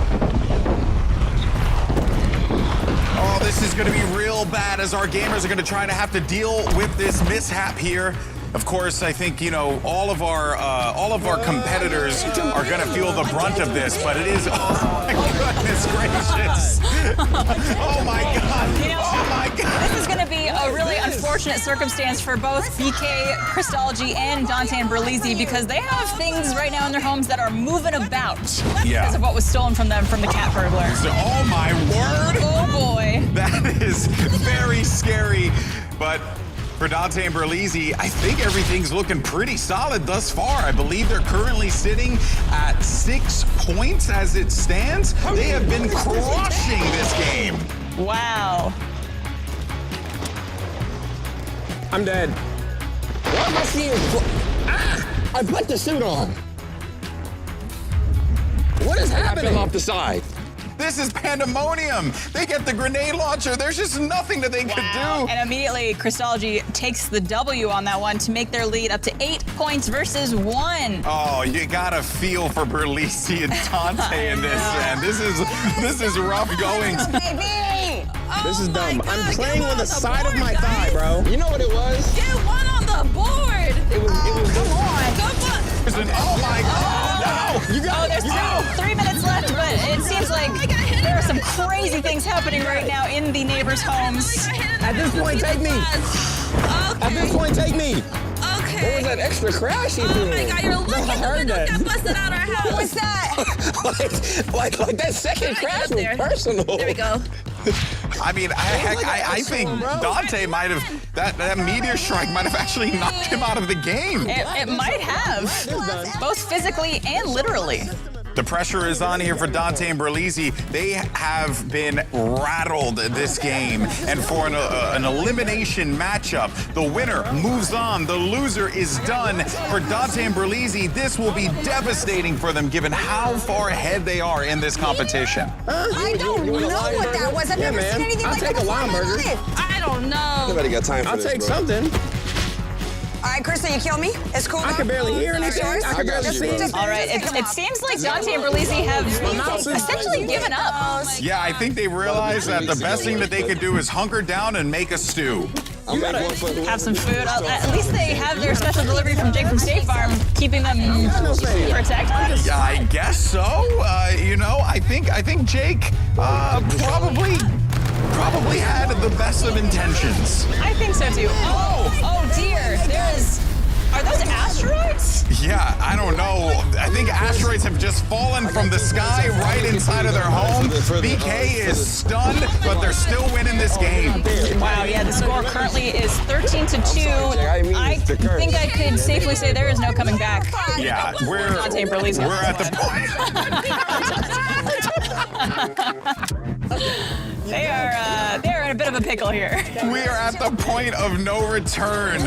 Speaker 6: Oh, this is going to be real bad as our gamers are going to try to have to deal with this mishap here. Of course, I think, all of our competitors are going to feel the brunt of this, but it is, oh my goodness gracious. Oh my God. Oh my God.
Speaker 1: This is going to be a really unfortunate circumstance for both BK, Crystology, and Dante and Berlizzi because they have things right now in their homes that are moving about because of what was stolen from them from the cat burglar.
Speaker 6: So, oh my word.
Speaker 1: Oh boy.
Speaker 6: That is very scary, but for Dante and Berlizzi, I think everything's looking pretty solid thus far. I believe they're currently sitting at 6 points as it stands. They have been crushing this game.
Speaker 1: Wow.
Speaker 12: I'm dead. Why am I seeing? I put the suit on. What is happening? I fell off the side.
Speaker 6: This is pandemonium. They get the grenade launcher. There's just nothing that they could do.
Speaker 1: And immediately, Crystology takes the W on that one to make their lead up to 8 points versus 1.
Speaker 6: Oh, you gotta feel for Berlizzi and Dante in this, man. This is rough goings.
Speaker 9: Baby!
Speaker 12: This is dumb. I'm playing on the side of my thigh, bro. You know what it was?
Speaker 8: Get one on the board.
Speaker 12: It was.
Speaker 1: Come on.
Speaker 6: Oh my God! No!
Speaker 12: You got
Speaker 1: there's 3 minutes left, but it seems like there are some crazy things happening right now in the neighbors' homes.
Speaker 12: At this point, take me. At this point, take me.
Speaker 8: Okay.
Speaker 12: What was that extra crash he did?
Speaker 8: Oh my God, you're lucky
Speaker 12: I heard that.
Speaker 8: got busted out our house.
Speaker 9: What's that?
Speaker 12: like that second crash was personal.
Speaker 8: There we go.
Speaker 6: I mean, I think Dante might have, that meteor strike might have actually knocked him out of the game.
Speaker 1: It might have, both physically and literally.
Speaker 6: The pressure is on here for Dante and Berlizzi. They have been rattled this game. And for an elimination matchup, the winner moves on. The loser is done. For Dante and Berlizzi, this will be devastating for them given how far ahead they are in this competition.
Speaker 9: I don't know what that was. I've never seen anything like that before in my life.
Speaker 8: I don't know.
Speaker 12: Nobody got time for
Speaker 13: I'll
Speaker 12: this,
Speaker 13: take
Speaker 12: bro.
Speaker 13: something.
Speaker 9: All right, Krista, you kill me. It's cool.
Speaker 13: I can barely hear anything. I can barely see.
Speaker 1: All right, it seems like Dante and Berlizzi have essentially given up.
Speaker 6: Yeah, I think they realized that the best thing that they could do is hunker down and make a stew.
Speaker 12: I'll make one for
Speaker 1: Have some food. At least they have their special delivery from Jake from State Farm, keeping them protected.
Speaker 6: Yeah, I guess so. You know, I think Jake probably had the best of intentions.
Speaker 1: I think so too. Oh dear. Are those asteroids?
Speaker 6: Yeah, I don't know. I think asteroids have just fallen from the sky right inside of their home. BK is stunned, but they're still winning this game.
Speaker 1: Wow, yeah, the score currently is 13-2. I think I could safely say there is no coming back.
Speaker 6: Yeah, we're at the
Speaker 1: They are in a bit of a pickle here.
Speaker 6: We are at the point of no return, and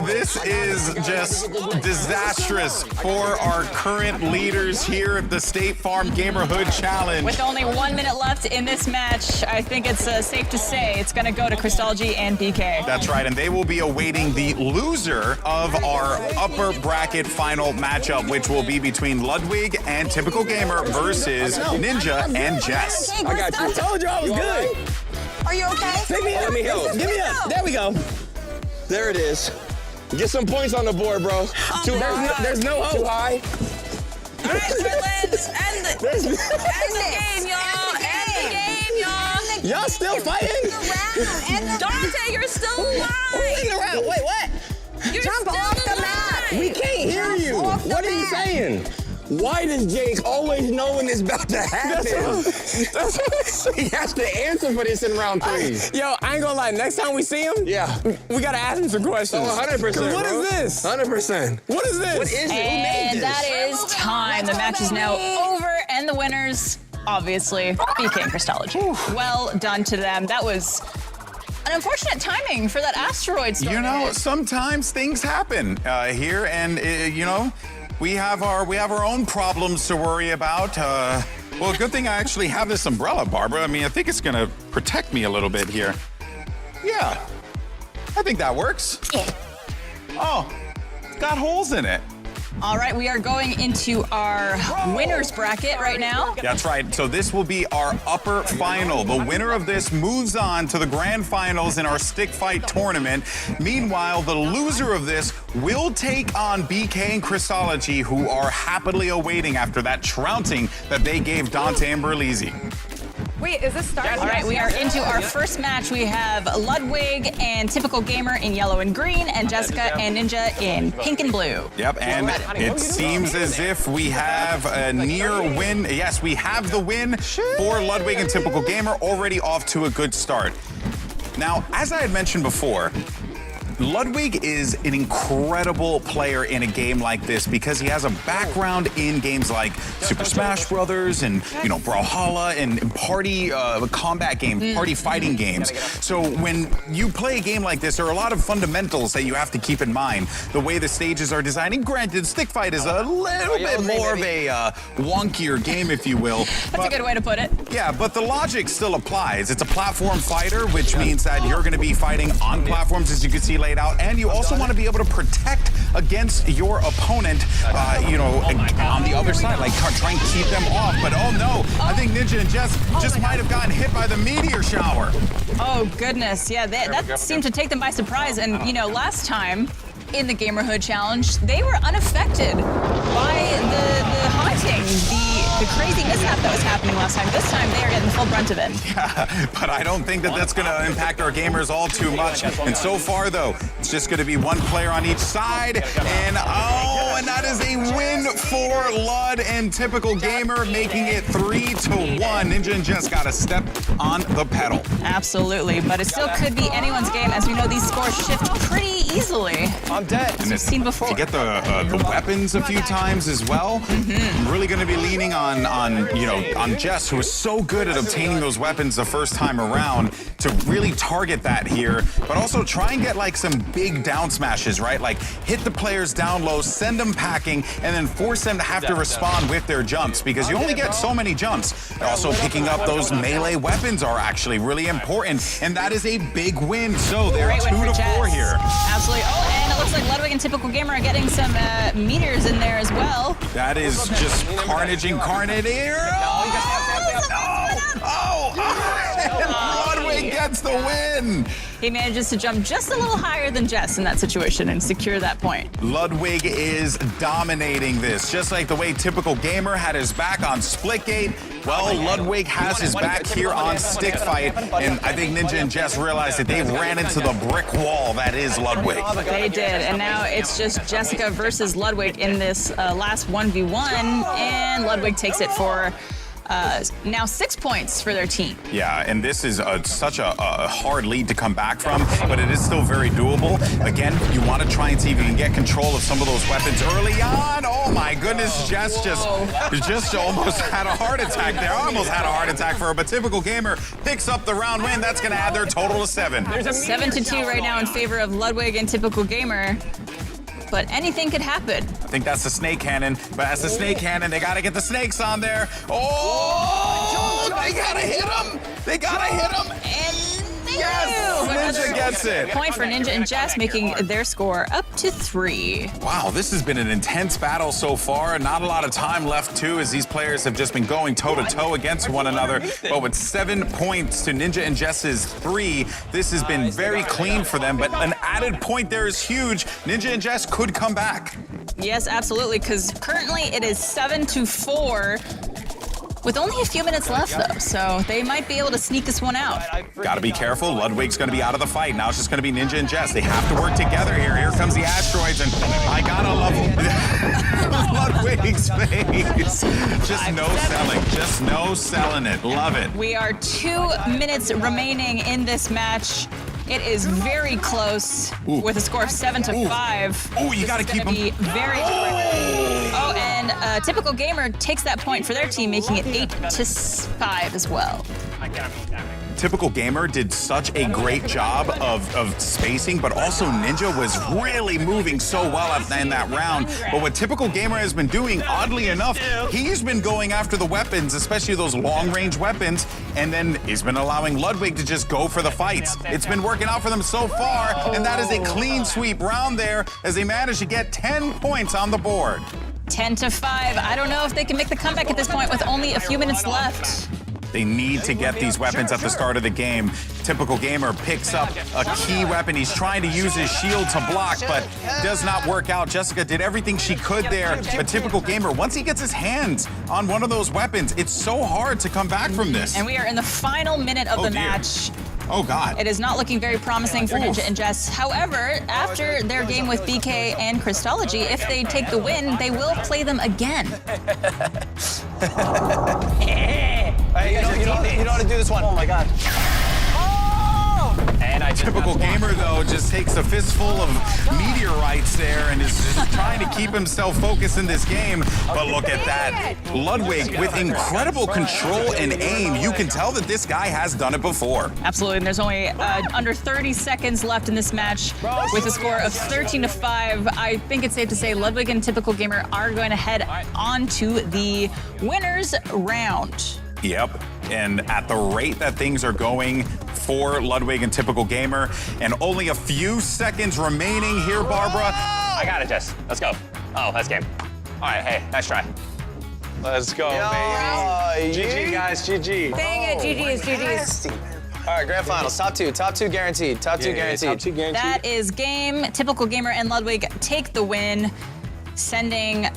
Speaker 6: this is just disastrous for our current leaders here at the State Farm Gamerhood Challenge.
Speaker 1: With only 1 minute left in this match, I think it's safe to say it's going to go to Crystology and BK.
Speaker 6: That's right, and they will be awaiting the loser of our upper bracket final matchup, which will be between Ludwig and Typical Gamer versus Ninja and Jess.
Speaker 9: I got you.
Speaker 13: I told you I was good.
Speaker 9: Are you okay?
Speaker 13: Pick me up. Let me help. Give me up. There we go.
Speaker 12: There it is. Get some points on the board, bro. Too high.
Speaker 13: There's no hope.
Speaker 12: Too high.
Speaker 8: All right, let's end the game, y'all. End the game, y'all.
Speaker 13: Y'all still fighting?
Speaker 8: Dante, you're still alive.
Speaker 13: Around. Wait, what?
Speaker 8: You're
Speaker 9: Jump
Speaker 8: still
Speaker 9: off the
Speaker 8: alive.
Speaker 13: We can't hear you. What are you saying?
Speaker 12: Why does Jake always know when it's about to happen? He has to answer for this in round 3.
Speaker 13: Yo, I ain't gonna lie. Next time we see him, we gotta ask him some questions.
Speaker 12: Oh, 100%.
Speaker 13: What is this?
Speaker 12: 100%.
Speaker 13: What is this?
Speaker 12: What is it? Who made
Speaker 1: And
Speaker 12: this?
Speaker 1: that is time. The match is now over, and the winners, obviously, BK and Crystology. Well done to them. That was an unfortunate timing for that asteroid storm.
Speaker 6: You know, sometimes things happen here, and you know, we have our own problems to worry about. Well, good thing I actually have this umbrella, Barbara. I mean, I think it's gonna protect me a little bit here. Yeah, I think that works.
Speaker 1: Yeah.
Speaker 6: Oh, it's got holes in it.
Speaker 1: All right, we are going into our winners bracket right now.
Speaker 6: That's right. So this will be our upper final. The winner of this moves on to the grand finals in our stick fight tournament. Meanwhile, the loser of this will take on BK and Crystology, who are happily awaiting after that trouncing that they gave Dante and Berlizzi.
Speaker 10: Wait, is this starting?
Speaker 1: All right, we are into our first match. We have Ludwig and Typical Gamer in yellow and green, and Jessica and Ninja in pink and blue.
Speaker 6: Yep, and it seems as if we have a near win. Yes, we have the win for Ludwig and Typical Gamer, already off to a good start. Now, as I had mentioned before, Ludwig is an incredible player in a game like this because he has a background in games like Super Smash Brothers and, you know, Brawlhalla and party combat games, party fighting games. So when you play a game like this, there are a lot of fundamentals that you have to keep in mind. The way the stages are designed, and granted, Stick Fight is a little bit more of a wonkier game, if you will.
Speaker 1: That's a good way to put it.
Speaker 6: Yeah, but the logic still applies. It's a platform fighter, which means that you're going to be fighting on platforms, as you can see laid out, and you also want to be able to protect against your opponent, you know, on the other side, like try and keep them off. But oh no, I think Ninja and Jess just might have gotten hit by the meteor shower.
Speaker 1: Oh goodness, yeah, that seemed to take them by surprise. And you know, last time in the Gamerhood Challenge, they were unaffected by the haunting, the crazy mishap that was happening last time. This time, they are getting the full brunt of it.
Speaker 6: Yeah, but I don't think that that's going to impact our gamers all too much. And so far, though, it's just going to be one player on each side. And oh, and that is a win for Lud and Typical Gamer, making it 3-1. Ninja and Jess got a step on the pedal.
Speaker 1: Absolutely, but it still could be anyone's game. As we know, these scores shift pretty easily.
Speaker 3: I'm dead.
Speaker 1: As we've seen before.
Speaker 6: To get the weapons a few times as well. I'm really going to be leaning on Jess, who was so good at obtaining those weapons the first time around, to really target that here, but also try and get like some big down smashes, right? Like hit the players down low, send them packing, and then force them to have to respond with their jumps, because you only get so many jumps. And also picking up those melee weapons are actually really important, and that is a big win. So they're 2-4 here.
Speaker 1: Absolutely. Oh, and it looks like Ludwig and Typical Gamer are getting some meters in there as well.
Speaker 6: That is just carnage incarnate here. Ludwig gets the win.
Speaker 1: He manages to jump just a little higher than Jess in that situation and secure that point.
Speaker 6: Ludwig is dominating this, just like the way Typical Gamer had his back on Splitgate. Well, Ludwig has his back here on Stick Fight, and I think Ninja and Jess realized that they ran into the brick wall that is Ludwig.
Speaker 1: They did, and now it's just Jessica versus Ludwig in this last 1v1, and Ludwig takes it for now 6 points for their team.
Speaker 6: Yeah, and this is such a hard lead to come back from, but it is still very doable. Again, you want to try and see if you can get control of some of those weapons early on. Oh my goodness, Jess just almost had a heart attack there. Almost had a heart attack for her, but Typical Gamer picks up the round win. That's going to add their total to 7.
Speaker 1: There's a 7-2 right now in favor of Ludwig and Typical Gamer. But anything could happen.
Speaker 6: I think that's the snake cannon, but as the snake cannon, they gotta get the snakes on there. Oh, they gotta hit him. They gotta hit him.
Speaker 1: And
Speaker 6: yes, Ninja gets it.
Speaker 1: Point for Ninja and Jess, making their score up to 3.
Speaker 6: Wow, this has been an intense battle so far. Not a lot of time left, too, as these players have just been going toe-to-toe against one another. But with 7 points to Ninja and Jess's 3, this has been very clean for them. But an added point there is huge. Ninja and Jess could come back.
Speaker 1: Yes, absolutely, because currently it is 7-4. With only a few minutes left, though, so they might be able to sneak this one out.
Speaker 6: Gotta be careful. Ludwig's gonna be out of the fight. Now it's just gonna be Ninja and Jess. They have to work together here. Here comes the asteroids, and I gotta love Ludwig's face. Just no selling. Just no selling it. Love it.
Speaker 1: We are 2 minutes remaining in this match. It is very close with a score of 7-5.
Speaker 6: Oh, you gotta keep them.
Speaker 1: Be very direct. Oh, and Typical Gamer takes that point for their team, making it 8-5 as well.
Speaker 6: Typical Gamer did such a great job of spacing, but also Ninja was really moving so well in that round. But what Typical Gamer has been doing, oddly enough, he's been going after the weapons, especially those long-range weapons, and then he's been allowing Ludwig to just go for the fights. It's been working out for them so far, and that is a clean sweep round there as they manage to get 10 points on the board.
Speaker 1: 10-5. I don't know if they can make the comeback at this point with only a few minutes left.
Speaker 6: They need to get these weapons at the start of the game. Typical Gamer picks up a key weapon. He's trying to use his shield to block, but does not work out. Jessica did everything she could there, but Typical Gamer, once he gets his hands on one of those weapons, it's so hard to come back from this.
Speaker 1: And we are in the final minute of the match.
Speaker 6: Oh, God.
Speaker 1: It is not looking very promising for Ninja and Jess. However, after their game with BK and Crystology, if they take the win, they will play them again.
Speaker 3: Hey, you know how to do this one. Oh, my God.
Speaker 6: And Typical Gamer, though, just takes a fistful of meteorites there and is just trying to keep himself focused in this game. But look at that. Ludwig with incredible control and aim. You can tell that this guy has done it before.
Speaker 1: Absolutely, and there's only under 30 seconds left in this match with a score of 13-5. I think it's safe to say Ludwig and Typical Gamer are going to head on to the winners round.
Speaker 6: Yep, and at the rate that things are going for Ludwig and Typical Gamer, and only a few seconds remaining here, Barbara.
Speaker 5: I got it, Jess. Let's go. Oh, that's game. All right, hey, nice try.
Speaker 16: Let's go, baby. GG, guys, GG.
Speaker 10: Dang it, GG is GG's.
Speaker 3: All right, grand finals, top two guaranteed, top two guaranteed.
Speaker 1: That is game. Typical Gamer and Ludwig take the win. sending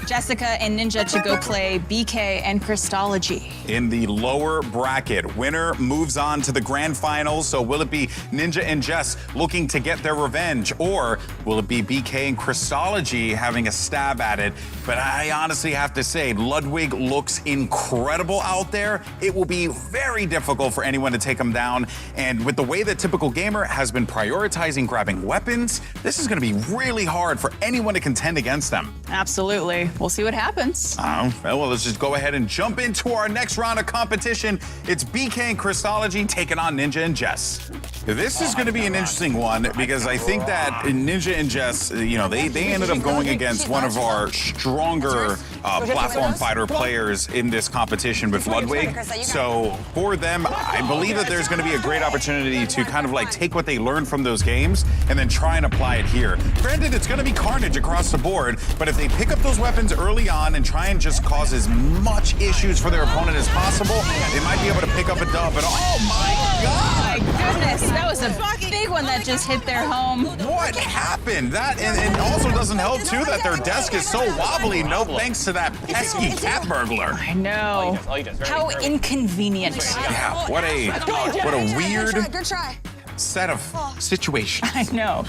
Speaker 1: Jessica and Ninja to go play BK and Crystology.
Speaker 6: In the lower bracket, winner moves on to the grand finals. So will it be Ninja and Jess looking to get their revenge, or will it be BK and Crystology having a stab at it? But I honestly have to say, Ludwig looks incredible out there. It will be very difficult for anyone to take him down. And with the way that Typical Gamer has been prioritizing grabbing weapons, this is going to be really hard for anyone to contend against them.
Speaker 1: Absolutely. We'll see what happens.
Speaker 6: Well, let's just go ahead and jump into our next round of competition. It's BK and Crystology taking on Ninja and Jess. This is going to be an interesting one because I think that Ninja and Jess, you know, they ended up going against one of our stronger platform fighter players in this competition with Ludwig. So for them, I believe that there's going to be a great opportunity to kind of like take what they learned from those games and then try and apply it here. Granted, it's going to be carnage across the board, but if they pick up those weapons early on and try and just cause as much issues for their opponent as possible, they might be able to pick up a dub. But oh my God!
Speaker 1: Oh my goodness, that was a big one that just hit their home.
Speaker 6: What happened? That and also doesn't help too that their desk is so wobbly. No thanks to that pesky cat burglar.
Speaker 1: I know. How inconvenient.
Speaker 6: Yeah, what a weird
Speaker 9: Good try.
Speaker 6: set of situations.
Speaker 1: I know.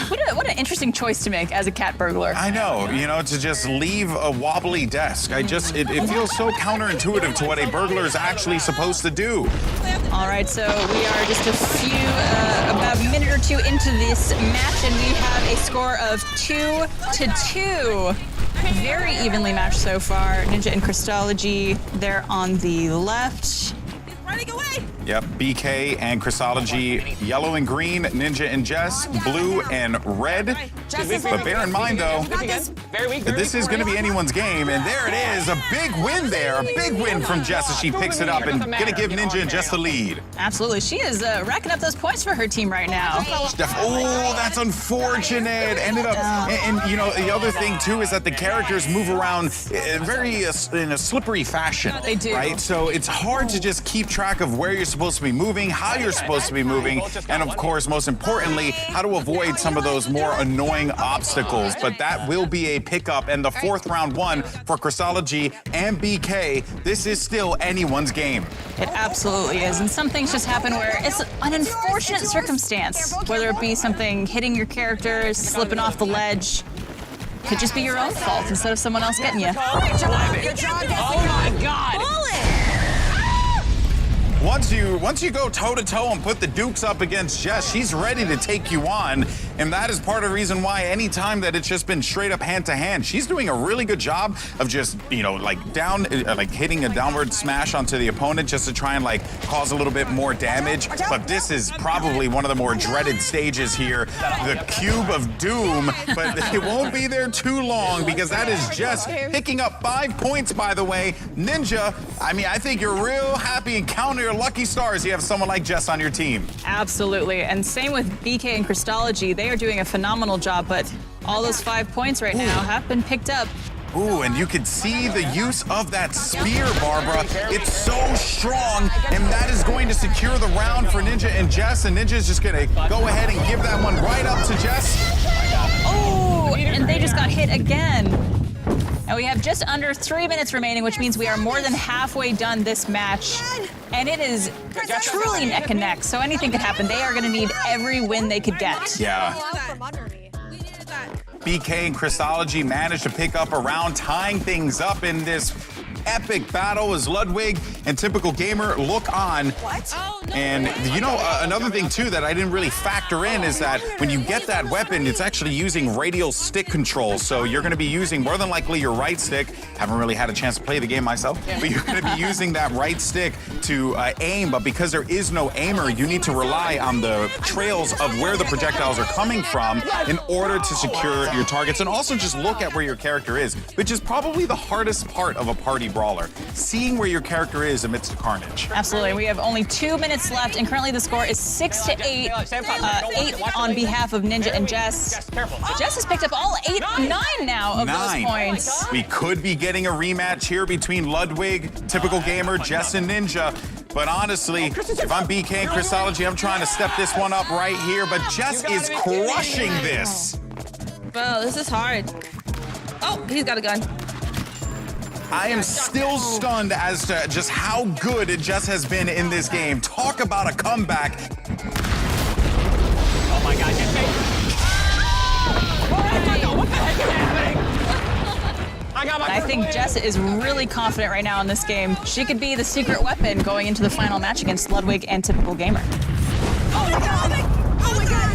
Speaker 1: What an interesting choice to make as a cat burglar.
Speaker 6: I know, you know, to just leave a wobbly desk. It feels so counterintuitive to what a burglar is actually supposed to do.
Speaker 1: All right, so we are just about a minute or two into this match, and we have a score of 2-2. Very evenly matched so far. Ninja and Crystology, they're on the left.
Speaker 8: Running away!
Speaker 6: Yep, BK and Crystology, yellow and green, Ninja and Jess, blue and red. But bear in mind, though, this is going to be anyone's game, and there it is, a big win there, a big win from Jess as she picks it up and going to give Ninja and Jess the lead.
Speaker 1: Absolutely, she is racking up those points for her team right now.
Speaker 6: Oh, that's unfortunate. Ended up, and you know, the other thing too is that the characters move around in a slippery fashion.
Speaker 1: They do.
Speaker 6: Right? So it's hard to just keep track of where you're supposed to be moving, how you're supposed to be moving, and of course, most importantly, how to avoid some of those more annoying obstacles. But that will be a pickup, and the fourth round one for Crystology and BK. This is still anyone's game.
Speaker 1: It absolutely is, and some things just happen where it's an unfortunate circumstance, whether it be something hitting your character, slipping off the ledge. Could just be your own fault instead of someone else getting you.
Speaker 9: Good job.
Speaker 1: Oh my God!
Speaker 6: Once you go toe-to-toe and put the Dukes up against Jess, she's ready to take you on. And that is part of the reason why any time that it's just been straight up hand-to-hand, she's doing a really good job of just, you know, like hitting a downward smash onto the opponent just to try and like cause a little bit more damage. But this is probably one of the more dreaded stages here, the Cube of Doom. But it won't be there too long because that is Jess picking up 5 points, by the way. Ninja, I mean, I think you're real happy and counting your lucky stars you have someone like Jess on your team.
Speaker 1: Absolutely, and same with BK and Crystology. They are doing a phenomenal job, but all those 5 points right now have been picked up.
Speaker 6: Ooh, and you can see the use of that spear, Barbara. It's so strong, and that is going to secure the round for Ninja and Jess, and Ninja's just gonna go ahead and give that one right up to Jess.
Speaker 1: Oh, and they just got hit again. And we have just under 3 minutes remaining, which means we are more than halfway done this match. And it is truly neck and neck, so anything could happen. They are going to need every win they could get.
Speaker 6: Yeah. BK and Crystology managed to pick up a round, tying things up in this epic battle as Ludwig and Typical Gamer look on.
Speaker 9: What?
Speaker 6: And you know, another thing too that I didn't really factor in is that when you get that weapon, it's actually using radial stick control. So you're going to be using more than likely your right stick. Haven't really had a chance to play the game myself, but you're going to be using that right stick to aim. But because there is no aimer, you need to rely on the trails of where the projectiles are coming from in order to secure your targets, and also just look at where your character is, which is probably the hardest part of a party brawler, seeing where your character is amidst the carnage.
Speaker 1: Absolutely. We have only 2 minutes left, and currently the score is 6-8. 8 on behalf of Ninja and Jess. Jess has picked up all 9 now of those points.
Speaker 6: We could be getting a rematch here between Ludwig, Typical Gamer, Jess, and Ninja. But honestly, if I'm BK and Crystology, I'm trying to step this one up right here. But Jess is crushing this.
Speaker 8: Bro, this is hard. Oh, he's got a gun.
Speaker 6: I am still stunned as to just how good Jess has been in this game. Talk about a comeback.
Speaker 16: Oh my God, get me. What the heck is happening?
Speaker 1: I think Jess is really confident right now in this game. She could be the secret weapon going into the final match against Ludwig and Typical Gamer.
Speaker 8: Oh my God! Oh my God!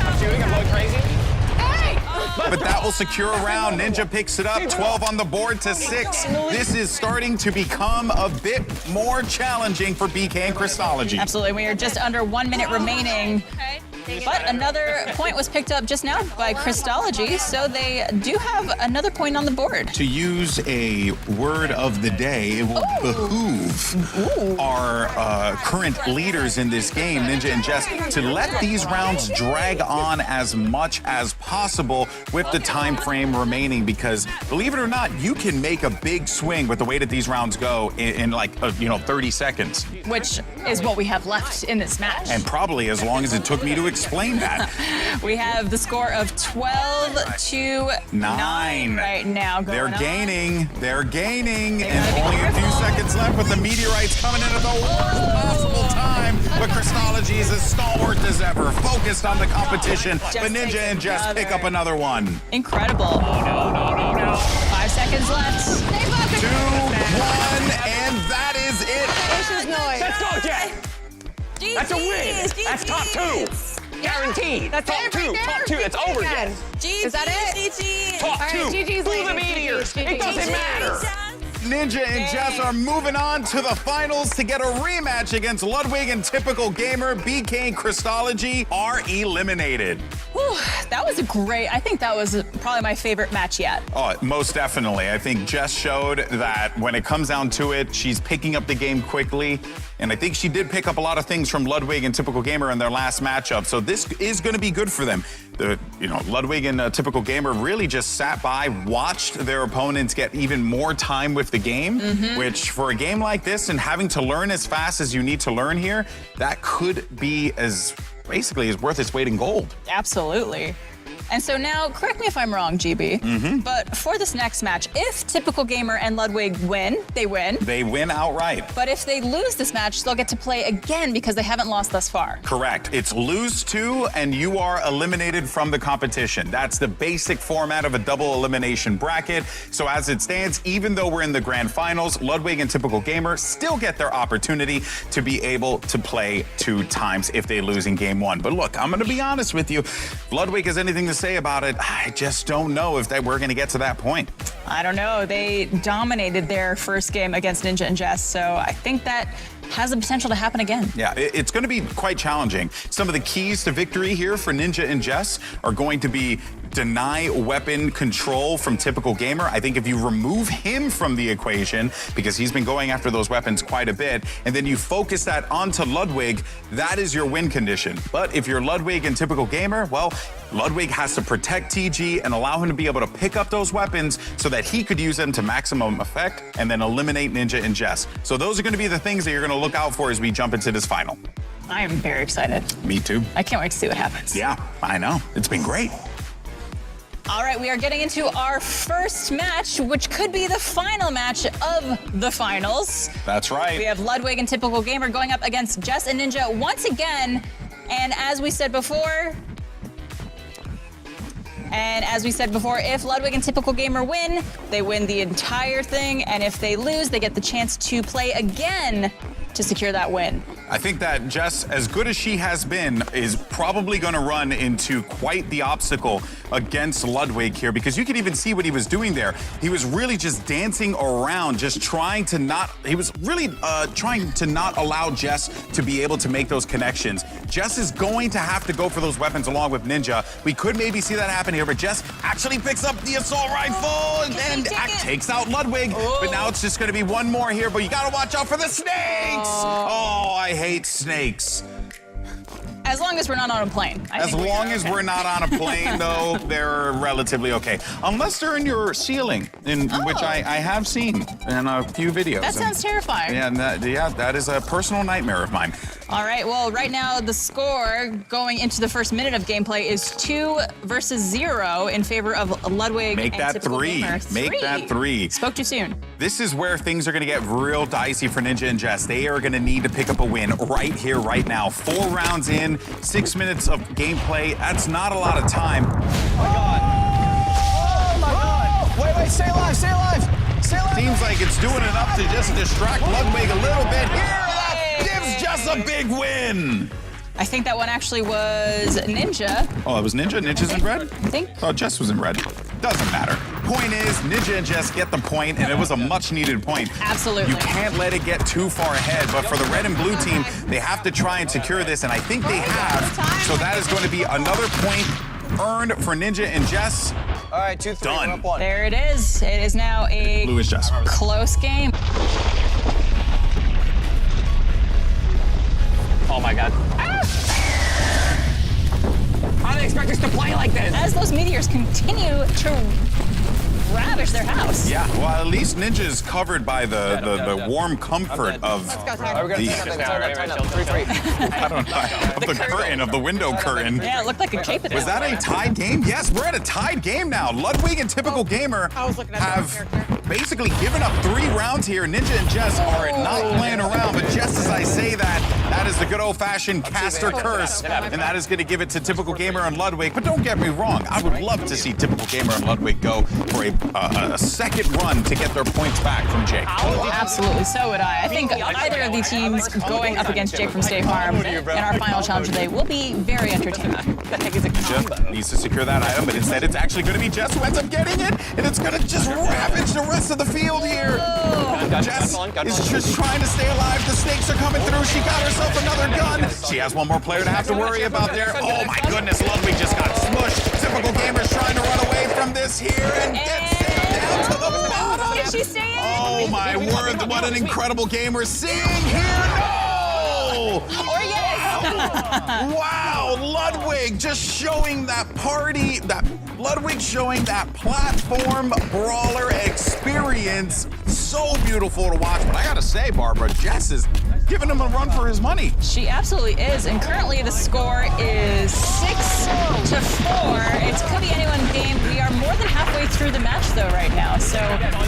Speaker 5: I'm shooting, I'm going crazy.
Speaker 6: But that will secure a round. Ninja picks it up, 12 on the board to 6. This is starting to become a bit more challenging for BK and Christology.
Speaker 1: Absolutely. We are just under 1 minute remaining. But another point was picked up just now by Christology, so they do have another point on the board.
Speaker 6: To use a word of the day, it will behoove our current leaders in this game, Ninja and Jess, to let these rounds drag on as much as possible with the time frame remaining, because believe it or not, you can make a big swing with the way that these rounds go in like 30 seconds.
Speaker 1: Which is what we have left in this match.
Speaker 6: And probably as long as it took me to explain that.
Speaker 1: We have the score of 12 to 9 right now.
Speaker 6: They're gaining, and only a few seconds left with the meteorites coming in at the worst possible time. But Christology is as stalwart as ever, focused on the competition. But Ninja and Jess pick up another one.
Speaker 1: Incredible. No. 5 seconds left.
Speaker 6: 2, 1, and that is it.
Speaker 5: That's not yet. That's a win. That's top 2. Guaranteed.
Speaker 10: That's
Speaker 5: top
Speaker 10: it
Speaker 5: two.
Speaker 10: right there.
Speaker 5: Top 2. It's over yet.
Speaker 10: Is that it?
Speaker 5: Top
Speaker 10: All
Speaker 5: 2.
Speaker 10: right, GG's
Speaker 5: Through the
Speaker 10: ladies.
Speaker 5: meteors. It doesn't matter.
Speaker 6: Ninja and Jess are moving on to the finals to get a rematch against Ludwig and Typical Gamer. BK and Christology are eliminated.
Speaker 1: Whew, that was I think that was probably my favorite match yet.
Speaker 6: Oh, most definitely. I think Jess showed that when it comes down to it, she's picking up the game quickly. And I think she did pick up a lot of things from Ludwig and Typical Gamer in their last matchup. So this is going to be good for them. Ludwig and Typical Gamer really just sat by, watched their opponents get even more time with the game, which for a game like this and having to learn as fast as you need to learn here, that could be basically is worth its weight in gold.
Speaker 1: Absolutely. And so now, correct me if I'm wrong, GB, but for this next match, if Typical Gamer and Ludwig win, they win.
Speaker 6: They win outright.
Speaker 1: But if they lose this match, they'll get to play again because they haven't lost thus far.
Speaker 6: Correct. It's lose 2 and you are eliminated from the competition. That's the basic format of a double elimination bracket. So as it stands, even though we're in the grand finals, Ludwig and Typical Gamer still get their opportunity to be able to play 2 times if they lose in game 1. But look, I'm going to be honest with you. If Ludwig has anything to say about it, I just don't know if we're going to get to that point.
Speaker 1: I don't know. They dominated their first game against Ninja and Jess, so I think that has the potential to happen again.
Speaker 6: Yeah, it's going to be quite challenging. Some of the keys to victory here for Ninja and Jess are going to be deny weapon control from Typical Gamer. I think if you remove him from the equation, because he's been going after those weapons quite a bit, and then you focus that onto Ludwig, that is your win condition. But if you're Ludwig and Typical Gamer, well, Ludwig has to protect TG and allow him to be able to pick up those weapons so that he could use them to maximum effect and then eliminate Ninja and Jess. So those are going to be the things that you're going to look out for as we jump into this final.
Speaker 1: I am very excited.
Speaker 6: Me too.
Speaker 1: I can't wait to see what happens.
Speaker 6: Yeah, I know. It's been great.
Speaker 1: All right, we are getting into our first match, which could be the final match of the finals.
Speaker 6: That's right.
Speaker 1: We have Ludwig and Typical Gamer going up against Jess and Ninja once again. And as we said before, if Ludwig and Typical Gamer win, they win the entire thing. And if they lose, they get the chance to play again to secure that win.
Speaker 6: I think that Jess, as good as she has been, is probably going to run into quite the obstacle against Ludwig here, because you could even see what he was doing there. He was really just dancing around, just trying to not allow Jess to be able to make those connections. Jess is going to have to go for those weapons along with Ninja. We could maybe see that happen here, but Jess actually picks up the assault rifle and takes out Ludwig. But now it's just going to be one more here, but you got to watch out for the snakes. Oh, I hate snakes.
Speaker 1: As long as we're not on a plane.
Speaker 6: As long as we're not on a plane, though, they're relatively okay. Unless they're in your ceiling, which I have seen in a few videos.
Speaker 1: That sounds terrifying.
Speaker 6: Yeah, that is a personal nightmare of mine.
Speaker 1: All right, well, right now the score going into the first minute of gameplay is 2 versus 0 in favor of Ludwig
Speaker 6: Make
Speaker 1: and
Speaker 6: that
Speaker 1: Typical
Speaker 6: 3.
Speaker 1: Gamer.
Speaker 6: Make that 3.
Speaker 1: Spoke too soon.
Speaker 6: This is where things are going to get real dicey for Ninja and Jess. They are going to need to pick up a win right here, right now. 4 rounds in, 6 minutes of gameplay. That's not a lot of time.
Speaker 3: Oh my God. Wait, stay alive, stay alive. Stay alive.
Speaker 6: Seems like it's doing enough to just distract Ludwig a little bit here. That gives Jess a big win.
Speaker 1: I think that one actually was Ninja.
Speaker 6: Oh, it was Ninja? Ninja's in red?
Speaker 1: I think.
Speaker 6: Oh, Jess was in red. Doesn't matter. Point is, Ninja and Jess get the point, and it was a much-needed point.
Speaker 1: Absolutely.
Speaker 6: You can't let it get too far ahead, but for the red and blue team, they have to try and secure this, and I think they have. So that is going to be another point earned for Ninja and Jess.
Speaker 3: All right, 2-3,
Speaker 6: Done.
Speaker 3: we're up 1.
Speaker 1: There it is. It is now a
Speaker 6: Blue is Jess.
Speaker 1: close game.
Speaker 5: Oh my God. How do they expect us to play like this?
Speaker 1: As those meteors continue to ravage their house.
Speaker 6: Yeah, well, at least Ninja's covered by the warm comfort of the curtain, of the window curtain.
Speaker 1: Yeah, it looked like a cape at
Speaker 6: Was
Speaker 1: this
Speaker 6: that a
Speaker 1: point.
Speaker 6: tied game? Yes, we're at a tied game now. Ludwig and Typical Gamer have basically given up 3 rounds here. Ninja and Jess are not playing around, but just as I say that, that is the good old-fashioned caster curse, and that is going to give it to Typical Gamer and Ludwig. But don't get me wrong, I would love to see Typical Gamer and Ludwig go for a second run to get their points back from Jake.
Speaker 1: Absolutely, so would I. I think either of the teams going up against Jake from State Farm in our final challenge today will be very entertaining.
Speaker 6: Ninja needs to secure that item, but instead it's actually going to be Jess who ends up getting it, and it's going to just ravage the rest of the field here. Jess is just trying to stay alive. The snakes are coming through. She got herself another gun. She has one more player to have to worry about there. Oh my goodness, Ludwig just got smushed. Typical Gamer's trying to run away from this here and gets it down to the bottom.
Speaker 1: Did she stay in?
Speaker 6: Oh my word, what an incredible game we're seeing here. No!
Speaker 1: Or yes!
Speaker 6: Wow, Ludwig just showing that party, Ludwig showing that platform brawler experience. So beautiful to watch. But I gotta say, Barbara, Jess is giving him a run for his money.
Speaker 1: She absolutely is, and currently the score is 6-4. It could be anyone's game. We are more than halfway through the match, though, right now, so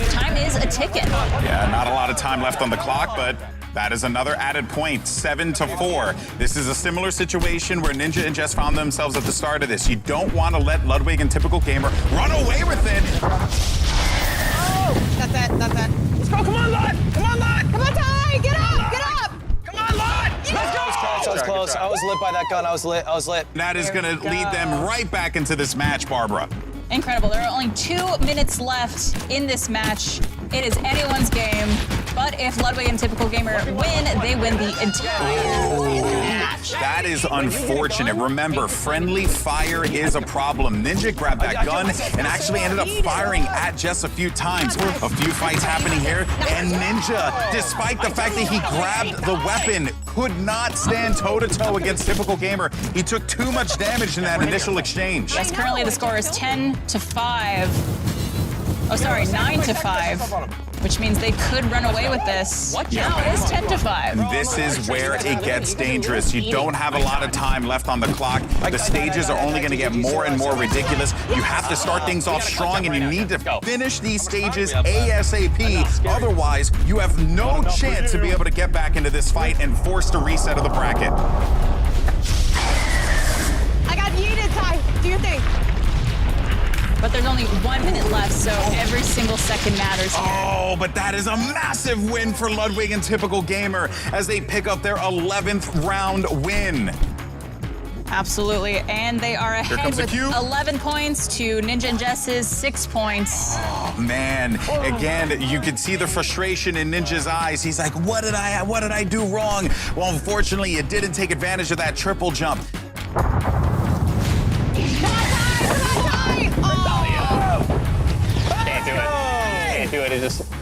Speaker 1: time is a ticking.
Speaker 6: Yeah, not a lot of time left on the clock, but that is another added point, 7-4. This is a similar situation where Ninja and Jess found themselves at the start of this. You don't want to let Ludwig and Typical Gamer run away with it.
Speaker 10: Oh, that's it, that's it.
Speaker 3: Let's go, come on, Lud! Come on, Lud!
Speaker 10: Come on, Ty, get up, get up!
Speaker 3: Come on, Lud! Let's go! I was close. I was lit by that gun. I was lit.
Speaker 6: That is going to lead them right back into this match, Barbara.
Speaker 1: Incredible. There are only 2 minutes left in this match. It is anyone's game, but if Ludwig and Typical Gamer win, they win the entire match.
Speaker 6: That is unfortunate. Remember, friendly fire is a problem. Ninja grabbed that gun and actually ended up firing at Jess a few times. A few fights happening here, and Ninja, despite the fact that he grabbed the weapon, could not stand toe-to-toe against Typical Gamer. He took too much damage in that initial exchange.
Speaker 1: Yes, currently the score is 10-5. Oh, sorry, 9-5, which means they could run away with this. Now it is 10-5.
Speaker 6: This is where it gets dangerous. You don't have a lot of time left on the clock. The stages are only going to get more and more ridiculous. You have to start things off strong, and you need to finish these stages ASAP. Otherwise, you have no chance to be able to get back into this fight and force the reset of the bracket.
Speaker 10: I got yeeted, Ty. Do your thing.
Speaker 1: But there's only 1 minute left, so every single second matters here.
Speaker 6: Oh, but that is a massive win for Ludwig and Typical Gamer as they pick up their 11th round win.
Speaker 1: Absolutely, and they are
Speaker 6: Here
Speaker 1: ahead
Speaker 6: comes the
Speaker 1: with
Speaker 6: cue.
Speaker 1: 11 points to Ninja and Jess's 6 points.
Speaker 6: Oh, man. Again, you can see the frustration in Ninja's eyes. He's like, what did I do wrong? Well, unfortunately, you didn't take advantage of that triple jump.
Speaker 5: Can't do it.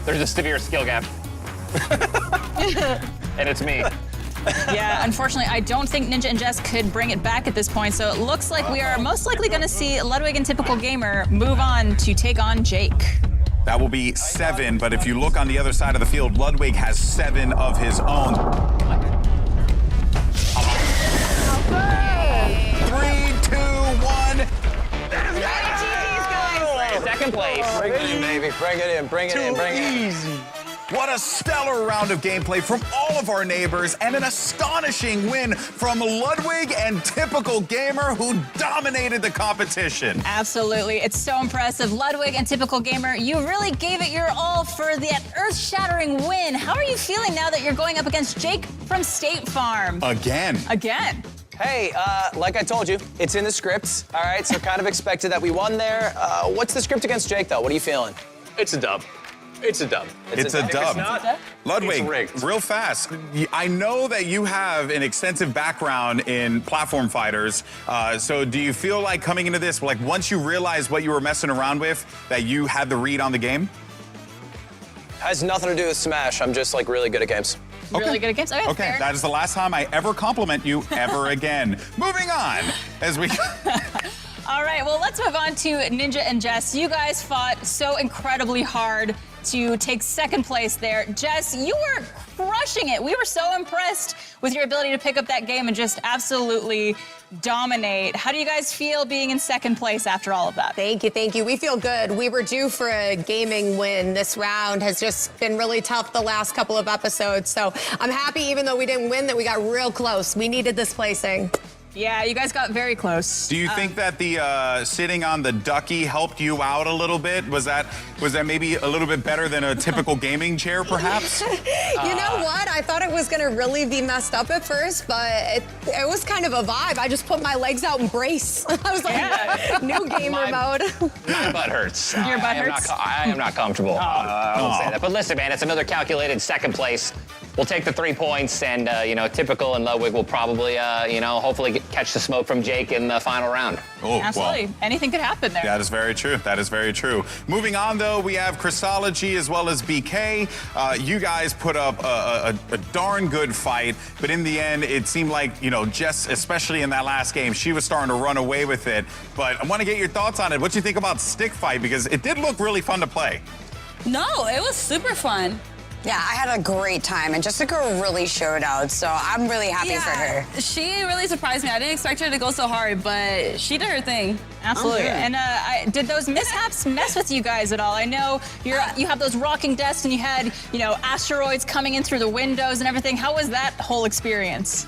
Speaker 5: There's a severe skill gap. And it's me.
Speaker 1: Yeah, unfortunately, I don't think Ninja and Jess could bring it back at this point, so it looks like we are most likely going to see Ludwig and Typical Gamer move on to take on Jake.
Speaker 6: That will be 7, but if you look on the other side of the field, Ludwig has 7 of his own.
Speaker 5: second place.
Speaker 3: Bring it in, baby. Bring it in. Bring it in. Bring it in.
Speaker 6: Easy. What a stellar round of gameplay from all of our neighbors and an astonishing win from Ludwig and Typical Gamer, who dominated the competition.
Speaker 1: Absolutely. It's so impressive. Ludwig and Typical Gamer, you really gave it your all for that earth-shattering win. How are you feeling now that you're going up against Jake from State Farm?
Speaker 6: Again.
Speaker 3: Hey, like I told you, it's in the scripts. All right, so kind of expected that we won there. What's the script against Jake, though? What are you feeling?
Speaker 16: It's a dub. It's a dub.
Speaker 6: It's a dub.
Speaker 16: If it's not,
Speaker 6: Ludwig,
Speaker 16: it's rigged.
Speaker 6: real fast. I know that you have an extensive background in platform fighters. So do you feel like coming into this, like once you realized what you were messing around with, that you had the read on the game?
Speaker 3: Has nothing to do with Smash. I'm just like really good at games.
Speaker 1: Really good at games? Okay, fair.
Speaker 6: That is the last time I ever compliment you ever again. Moving on as we...
Speaker 1: All right, well, let's move on to Ninja and Jess. You guys fought so incredibly hard to take second place there. Jess, you were crushing it. We were so impressed with your ability to pick up that game and just absolutely dominate. How do you guys feel being in second place after all of that?
Speaker 10: Thank you, thank you. We feel good. We were due for a gaming win. This round has just been really tough the last couple of episodes. So I'm happy, even though we didn't win, that we got real close. We needed this placing.
Speaker 1: Yeah, you guys got very close.
Speaker 6: Do you think that the sitting on the ducky helped you out a little bit? Was that maybe a little bit better than a typical gaming chair, perhaps?
Speaker 10: You know what? I thought it was going to really be messed up at first, but it was kind of a vibe. I just put my legs out and brace. I was like, new gamer mode.
Speaker 5: My butt hurts.
Speaker 1: Your butt hurts?
Speaker 5: I am not comfortable. I won't say that. But listen, man, it's another calculated second place. We'll take the 3 points, and Typical and Ludwig will probably, hopefully catch the smoke from Jake in the final round.
Speaker 6: Oh,
Speaker 1: absolutely.
Speaker 6: Well,
Speaker 1: anything could happen there.
Speaker 6: That is very true. That is very true. Moving on, though, we have Chrisology as well as BK. You guys put up a darn good fight, but in the end, it seemed like, Jess, especially in that last game, she was starting to run away with it. But I want to get your thoughts on it. What do you think about stick fight? Because it did look really fun to play.
Speaker 8: No, it was super fun.
Speaker 9: Yeah, I had a great time, and Jessica really showed out, so I'm really happy for her.
Speaker 8: She really surprised me. I didn't expect her to go so hard, but she did her thing.
Speaker 1: Absolutely. And did those mishaps mess with you guys at all? I know you have those rocking desks, and you had, asteroids coming in through the windows and everything. How was that whole experience?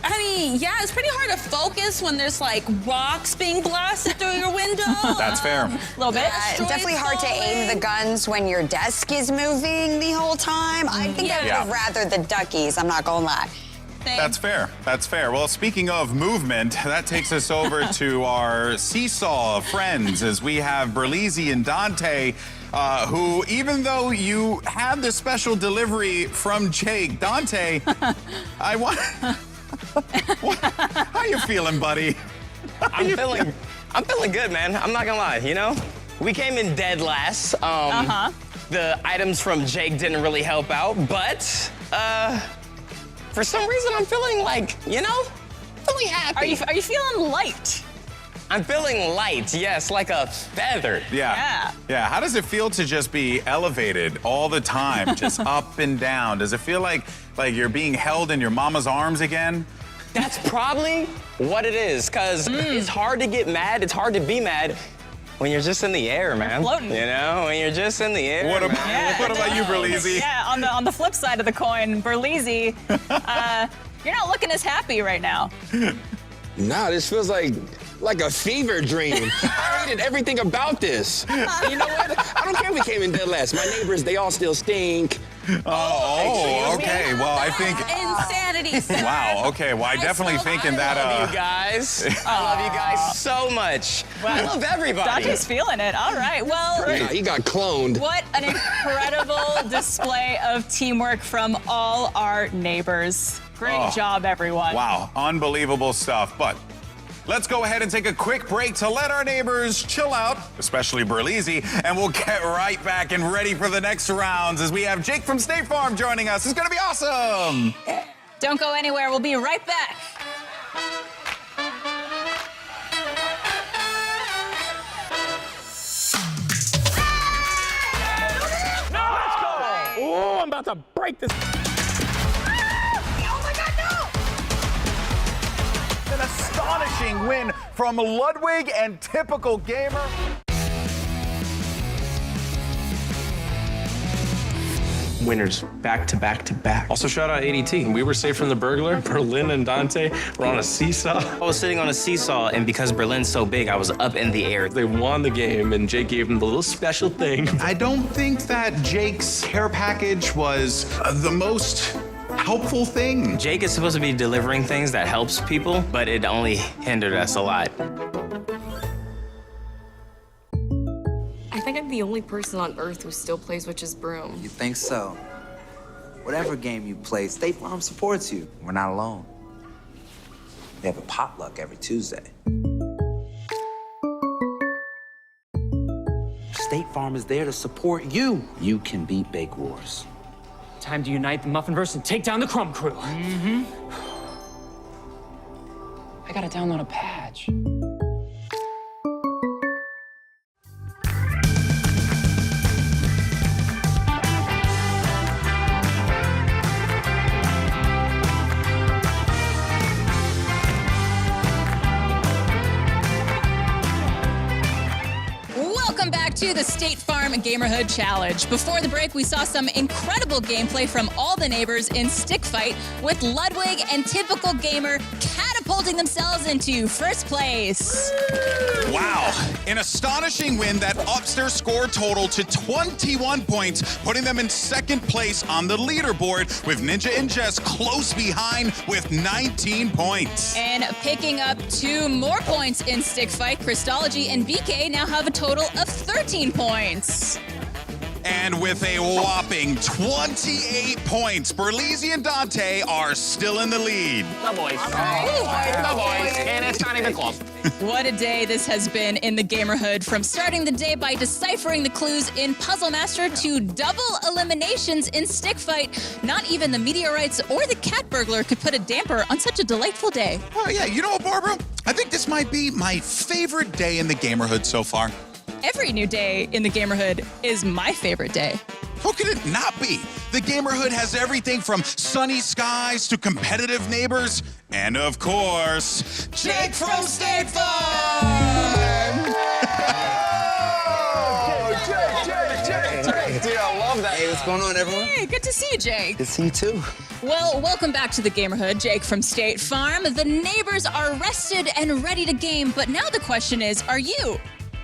Speaker 8: I mean, yeah, it's pretty hard to focus when there's like rocks being blasted through your window.
Speaker 6: That's fair.
Speaker 1: A little bit.
Speaker 9: Definitely hard to aim the guns when your desk is moving the whole time. I think I would have rather the duckies, I'm not gonna lie.
Speaker 6: That's fair. That's fair. Well, speaking of movement, that takes us over to our seesaw friends as we have Berlizzi and Dante, who, even though you had the special delivery from Jake, Dante, I want... How you feeling, buddy?
Speaker 17: I'm feeling good, man. I'm not gonna lie, We came in dead last. The items from Jake didn't really help out, but for some reason I'm feeling like, feeling happy.
Speaker 1: Are you feeling light?
Speaker 17: I'm feeling light, yes, like a feather.
Speaker 6: Yeah. How does it feel to just be elevated all the time, just up and down? Does it feel like you're being held in your mama's arms again?
Speaker 17: That's probably what it is, because it's hard to get mad, it's hard to be mad when you're just in the air, man.
Speaker 1: Floating.
Speaker 17: When you're just in the air.
Speaker 6: What about you, Berlizzi?
Speaker 1: Yeah, on the flip side of the coin, Berlizzi, you're not looking as happy right now.
Speaker 12: Nah, this feels like a fever dream. I hated everything about this. You know what? I don't care if we came in dead last. My neighbors, they all still stink.
Speaker 6: Oh, okay. Well, I think...
Speaker 8: Insanity.
Speaker 6: Wow, okay. Well, I definitely think in that...
Speaker 17: I love you guys. I love you guys so much. I love everybody.
Speaker 1: Dante's feeling it. All right, well...
Speaker 12: Yeah, he got cloned.
Speaker 1: What an incredible display of teamwork from all our neighbors. Great job, everyone.
Speaker 6: Wow, unbelievable stuff. But let's go ahead and take a quick break to let our neighbors chill out, especially Berlizzi, and we'll get right back and ready for the next rounds as we have Jake from State Farm joining us. It's going to be awesome.
Speaker 1: Don't go anywhere. We'll be right back.
Speaker 16: Oh, I'm about to break this.
Speaker 6: An astonishing win from Ludwig and Typical Gamer.
Speaker 16: winners back to back to back. Also, shout out ADT. We were safe from the burglar. Berlin and Dante were on a seesaw.
Speaker 17: I was sitting on a seesaw, and because Berlin's so big, I was up in the air.
Speaker 16: They won the game, and Jake gave them the little special thing.
Speaker 6: I don't think that Jake's care package was the most helpful thing.
Speaker 17: Jake is supposed to be delivering things that helps people, but it only hindered us a lot.
Speaker 18: I think I'm the only person on Earth who still plays Witch's Broom.
Speaker 14: You think so? Whatever game you play, State Farm supports you. We're not alone. They have a potluck every Tuesday. State Farm is there to support you. You can beat Bake Wars.
Speaker 19: Time to unite the Muffinverse and take down the Crumb Crew.
Speaker 12: I gotta download a patch.
Speaker 1: Welcome back to the State Farm Gamerhood Challenge. Before the break, we saw some incredible gameplay from all the neighbors in Stick Fight, with Ludwig and Typical Gamer catapulting themselves into first place.
Speaker 6: Wow. An astonishing win that ups their score total to 21 points, putting them in second place on the leaderboard, with Ninja and Jess close behind with 19 points.
Speaker 1: And picking up 2 more points in Stick Fight, Christology and BK now have a total of 13 points.
Speaker 6: And with a whopping 28 points, Berlizzi and Dante are still in the lead.
Speaker 5: The boys. The boys. And it's not even close.
Speaker 1: What a day this has been in the Gamerhood. From starting the day by deciphering the clues in Puzzle Master to double eliminations in Stick Fight, not even the meteorites or the cat burglar could put a damper on such a delightful day.
Speaker 6: Oh yeah, you know what, Barbara? I think this might be my favorite day in the Gamerhood so far.
Speaker 1: Every new day in the Gamerhood is my favorite day.
Speaker 6: How could it not be? The Gamerhood has everything from sunny skies to competitive neighbors, and of course, Jake from State Farm!
Speaker 11: Dude, I love that. Hey, what's going on, everyone?
Speaker 1: Hey, good to see you, Jake.
Speaker 11: Good to see you, too.
Speaker 1: Well, welcome back to the Gamerhood, Jake from State Farm. The neighbors are rested and ready to game, but now the question is, are you,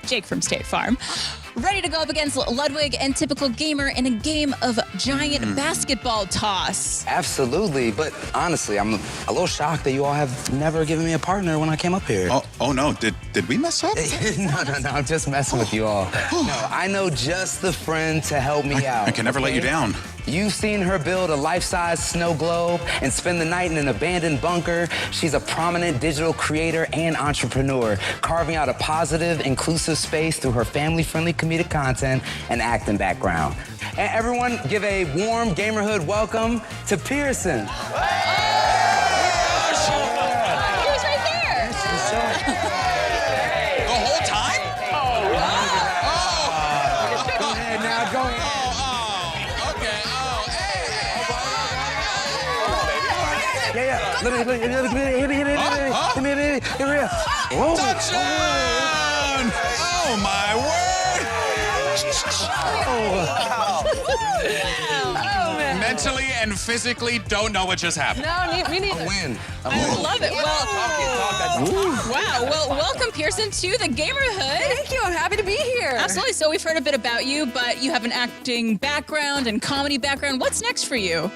Speaker 1: Jake from State Farm, ready to go up against Ludwig and Typical Gamer in a game of giant basketball toss?
Speaker 11: Absolutely, but honestly, I'm a little shocked that you all have never given me a partner when I came up here.
Speaker 6: Oh no, did we mess up?
Speaker 11: No, I'm just messing with you all. No, I know just the friend to help me out.
Speaker 6: I can never let you down.
Speaker 11: You've seen her build a life-size snow globe and spend the night in an abandoned bunker. She's a prominent digital creator and entrepreneur, carving out a positive, inclusive space through her family-friendly comedic content and acting background. And everyone, give a warm Gamerhood welcome to Pearson.
Speaker 1: He was right there.
Speaker 6: The whole time?
Speaker 11: Go ahead now, go ahead. Yeah. Let me hit me.
Speaker 6: Touchdown! Oh, my word! Mentally and physically don't know what just happened.
Speaker 10: No, me neither.
Speaker 11: A win.
Speaker 1: I love it. Well, welcome, Pearson, to the Gamerhood.
Speaker 10: Thank you. I'm happy to be here.
Speaker 1: Absolutely. So we've heard a bit about you, but you have an acting background and comedy background. What's next for you?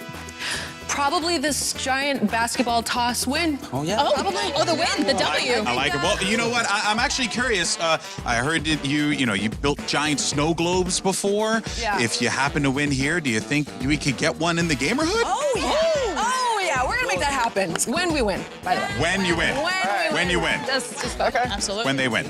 Speaker 10: Probably this giant basketball toss win.
Speaker 11: Oh, yeah.
Speaker 1: Oh, the win, the W.
Speaker 6: I like it. Well, you know what? I'm actually curious. I heard that you built giant snow globes before.
Speaker 10: Yeah.
Speaker 6: If you happen to win here, do you think we could get one in the Gamerhood?
Speaker 10: Oh, yeah. We're going to make that happen. When we win, by the way.
Speaker 6: When you win.
Speaker 10: When
Speaker 6: you win.
Speaker 10: Just okay.
Speaker 1: Absolutely.
Speaker 6: When they win.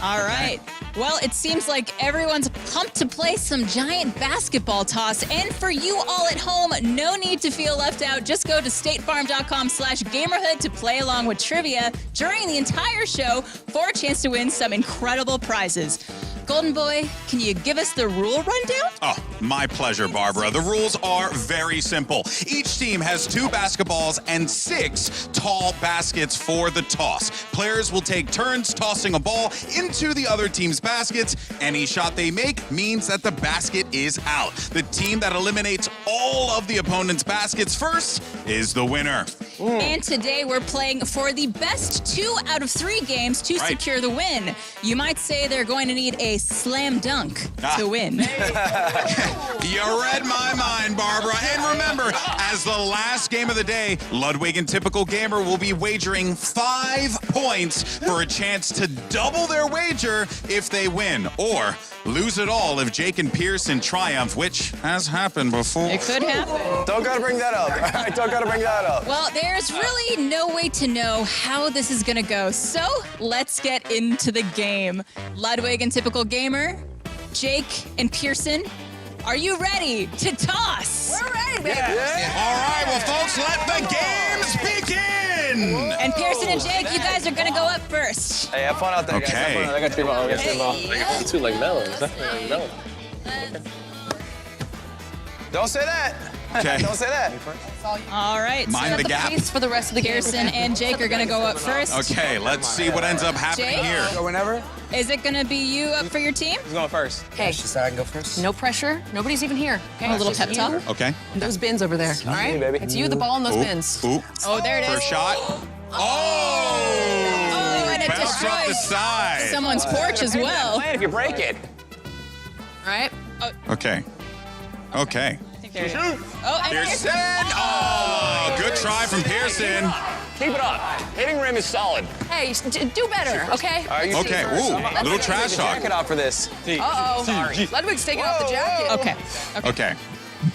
Speaker 1: All right. Well, it seems like everyone's pumped to play some giant basketball toss. And for you all at home, no need to feel left out. Just go to statefarm.com/Gamerhood to play along with trivia during the entire show for a chance to win some incredible prizes. Golden Boy, can you give us the rule rundown?
Speaker 6: Oh, my pleasure, Barbara. The rules are very simple. Each team has 2 basketballs and 6 tall baskets for the toss. Players will take turns tossing a ball into the other team's baskets. Any shot they make means that the basket is out. The team that eliminates all of the opponent's baskets first is the winner.
Speaker 1: And today we're playing for the best 2 out of 3 games to secure the win. You might say they're going to need a slam dunk to win.
Speaker 6: You read my mind, Barbara. And remember, as the last game of the day, Ludwig and Typical Gamer will be wagering 5 points for a chance to double their wager if they win, or lose it all if Jake and Pearson triumph, which has happened before.
Speaker 1: It could happen.
Speaker 3: Don't gotta bring that up. All right, don't gotta bring that up.
Speaker 1: Well, there's really no way to know how this is gonna go, so let's get into the game. Ludwig and Typical Gamer, Jake and Pearson, are you ready to toss?
Speaker 10: We're ready, baby.
Speaker 6: All right, well, folks, let the games begin.
Speaker 1: And Pearson and Jake, you guys are gonna go up first.
Speaker 3: Hey, have fun out there, guys.
Speaker 6: Okay.
Speaker 3: Have fun. I got 3 balls. I got 3 balls.
Speaker 16: I got 2 like melons. Like melon.
Speaker 3: Don't say that.
Speaker 6: Okay.
Speaker 3: Don't say that.
Speaker 1: All right.
Speaker 6: Mind the gap.
Speaker 10: For the rest of the
Speaker 1: Pearson and Jake are gonna go up first.
Speaker 6: Okay, let's see what ends up happening
Speaker 1: Jake?
Speaker 6: here.
Speaker 3: Go whenever.
Speaker 1: Is it gonna be you up for your team?
Speaker 3: Who's going first?
Speaker 10: Okay.
Speaker 14: She said I can go first.
Speaker 10: No pressure. Nobody's even here. Okay.
Speaker 1: A little pep talk.
Speaker 6: Okay.
Speaker 10: Those bins over there. All right.
Speaker 3: baby.
Speaker 10: It's you, the ball, and those
Speaker 6: Ooh,
Speaker 10: bins.
Speaker 6: ooh.
Speaker 1: Oh, there it is.
Speaker 6: First shot. Oh!
Speaker 1: and it
Speaker 6: Bounce off the
Speaker 1: destroys
Speaker 6: side.
Speaker 1: someone's porch as well.
Speaker 3: Plan if you break it.
Speaker 10: All right.
Speaker 6: Okay. Okay.
Speaker 1: There it is. Oh, and
Speaker 6: Pearson! Oh, good try from Pearson.
Speaker 5: Keep it up. Hitting rim is solid.
Speaker 10: Hey, do better, okay?
Speaker 6: Okay, ooh, a little trash talk.
Speaker 3: Jacket off for this.
Speaker 10: Uh-oh.
Speaker 3: Sorry.
Speaker 10: Ludwig's taking off the jacket.
Speaker 1: Okay.
Speaker 6: Okay.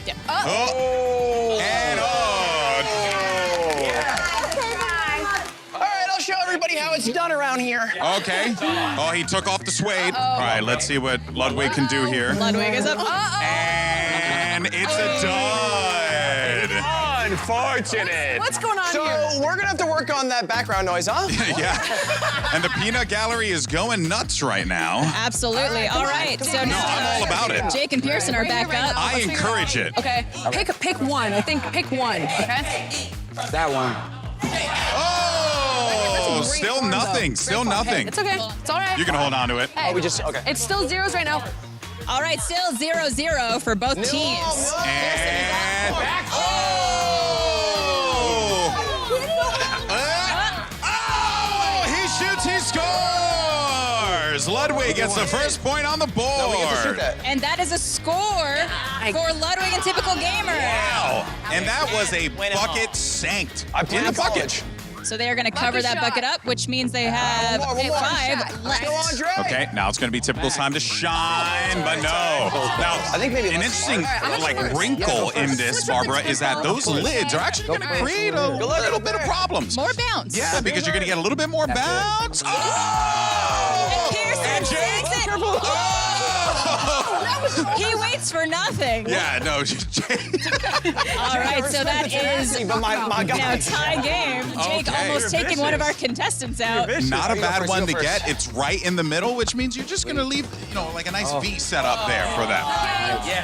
Speaker 1: Yeah.
Speaker 6: Oh! And
Speaker 17: All right, I'll show everybody how it's done around here.
Speaker 6: Okay. Oh, he took off the suede. All right, let's see what Ludwig can do here.
Speaker 1: Ludwig is up.
Speaker 6: And it's a dud.
Speaker 5: Unfortunate.
Speaker 10: What's going on here?
Speaker 3: So we're gonna have to work on that background noise, huh?
Speaker 6: Yeah. And the peanut gallery is going nuts right now.
Speaker 1: Absolutely. All right. So
Speaker 6: No, I'm all about it.
Speaker 1: Jake and Pearson are back up.
Speaker 6: I encourage it.
Speaker 10: Okay. Pick one. I think pick one. Okay.
Speaker 14: That one.
Speaker 6: Oh, still nothing. Still nothing.
Speaker 10: It's okay. It's all right.
Speaker 6: You can hold on to it.
Speaker 10: Hey,
Speaker 3: okay.
Speaker 10: It's still zeros right now.
Speaker 1: All right. Still 0-0 for both teams.
Speaker 6: And he shoots, he scores! Ludwig gets the first point on the board.
Speaker 1: And that is a score for Ludwig and Typical Gamer.
Speaker 6: Wow. And that was a bucket sanked in the bucket.
Speaker 1: So they are going to cover that bucket up, which means they have
Speaker 3: One more
Speaker 1: 5 left.
Speaker 6: Okay, now it's going to be Typical's time to shine, but no. Now,
Speaker 3: I think maybe
Speaker 6: an interesting wrinkle in this, Barbara, is that those lids are actually going to create a little bit of problems.
Speaker 1: More bounce.
Speaker 6: Yeah, because you're going to get a little bit more bounce. Oh!
Speaker 1: And Pearson takes it. He waits for nothing.
Speaker 6: Yeah, no.
Speaker 1: All right, so that is now tie game. Jake almost taking one of our contestants out.
Speaker 6: Not a bad one to get. It's right in the middle, which means you're just going to leave, like a nice V set up there for them.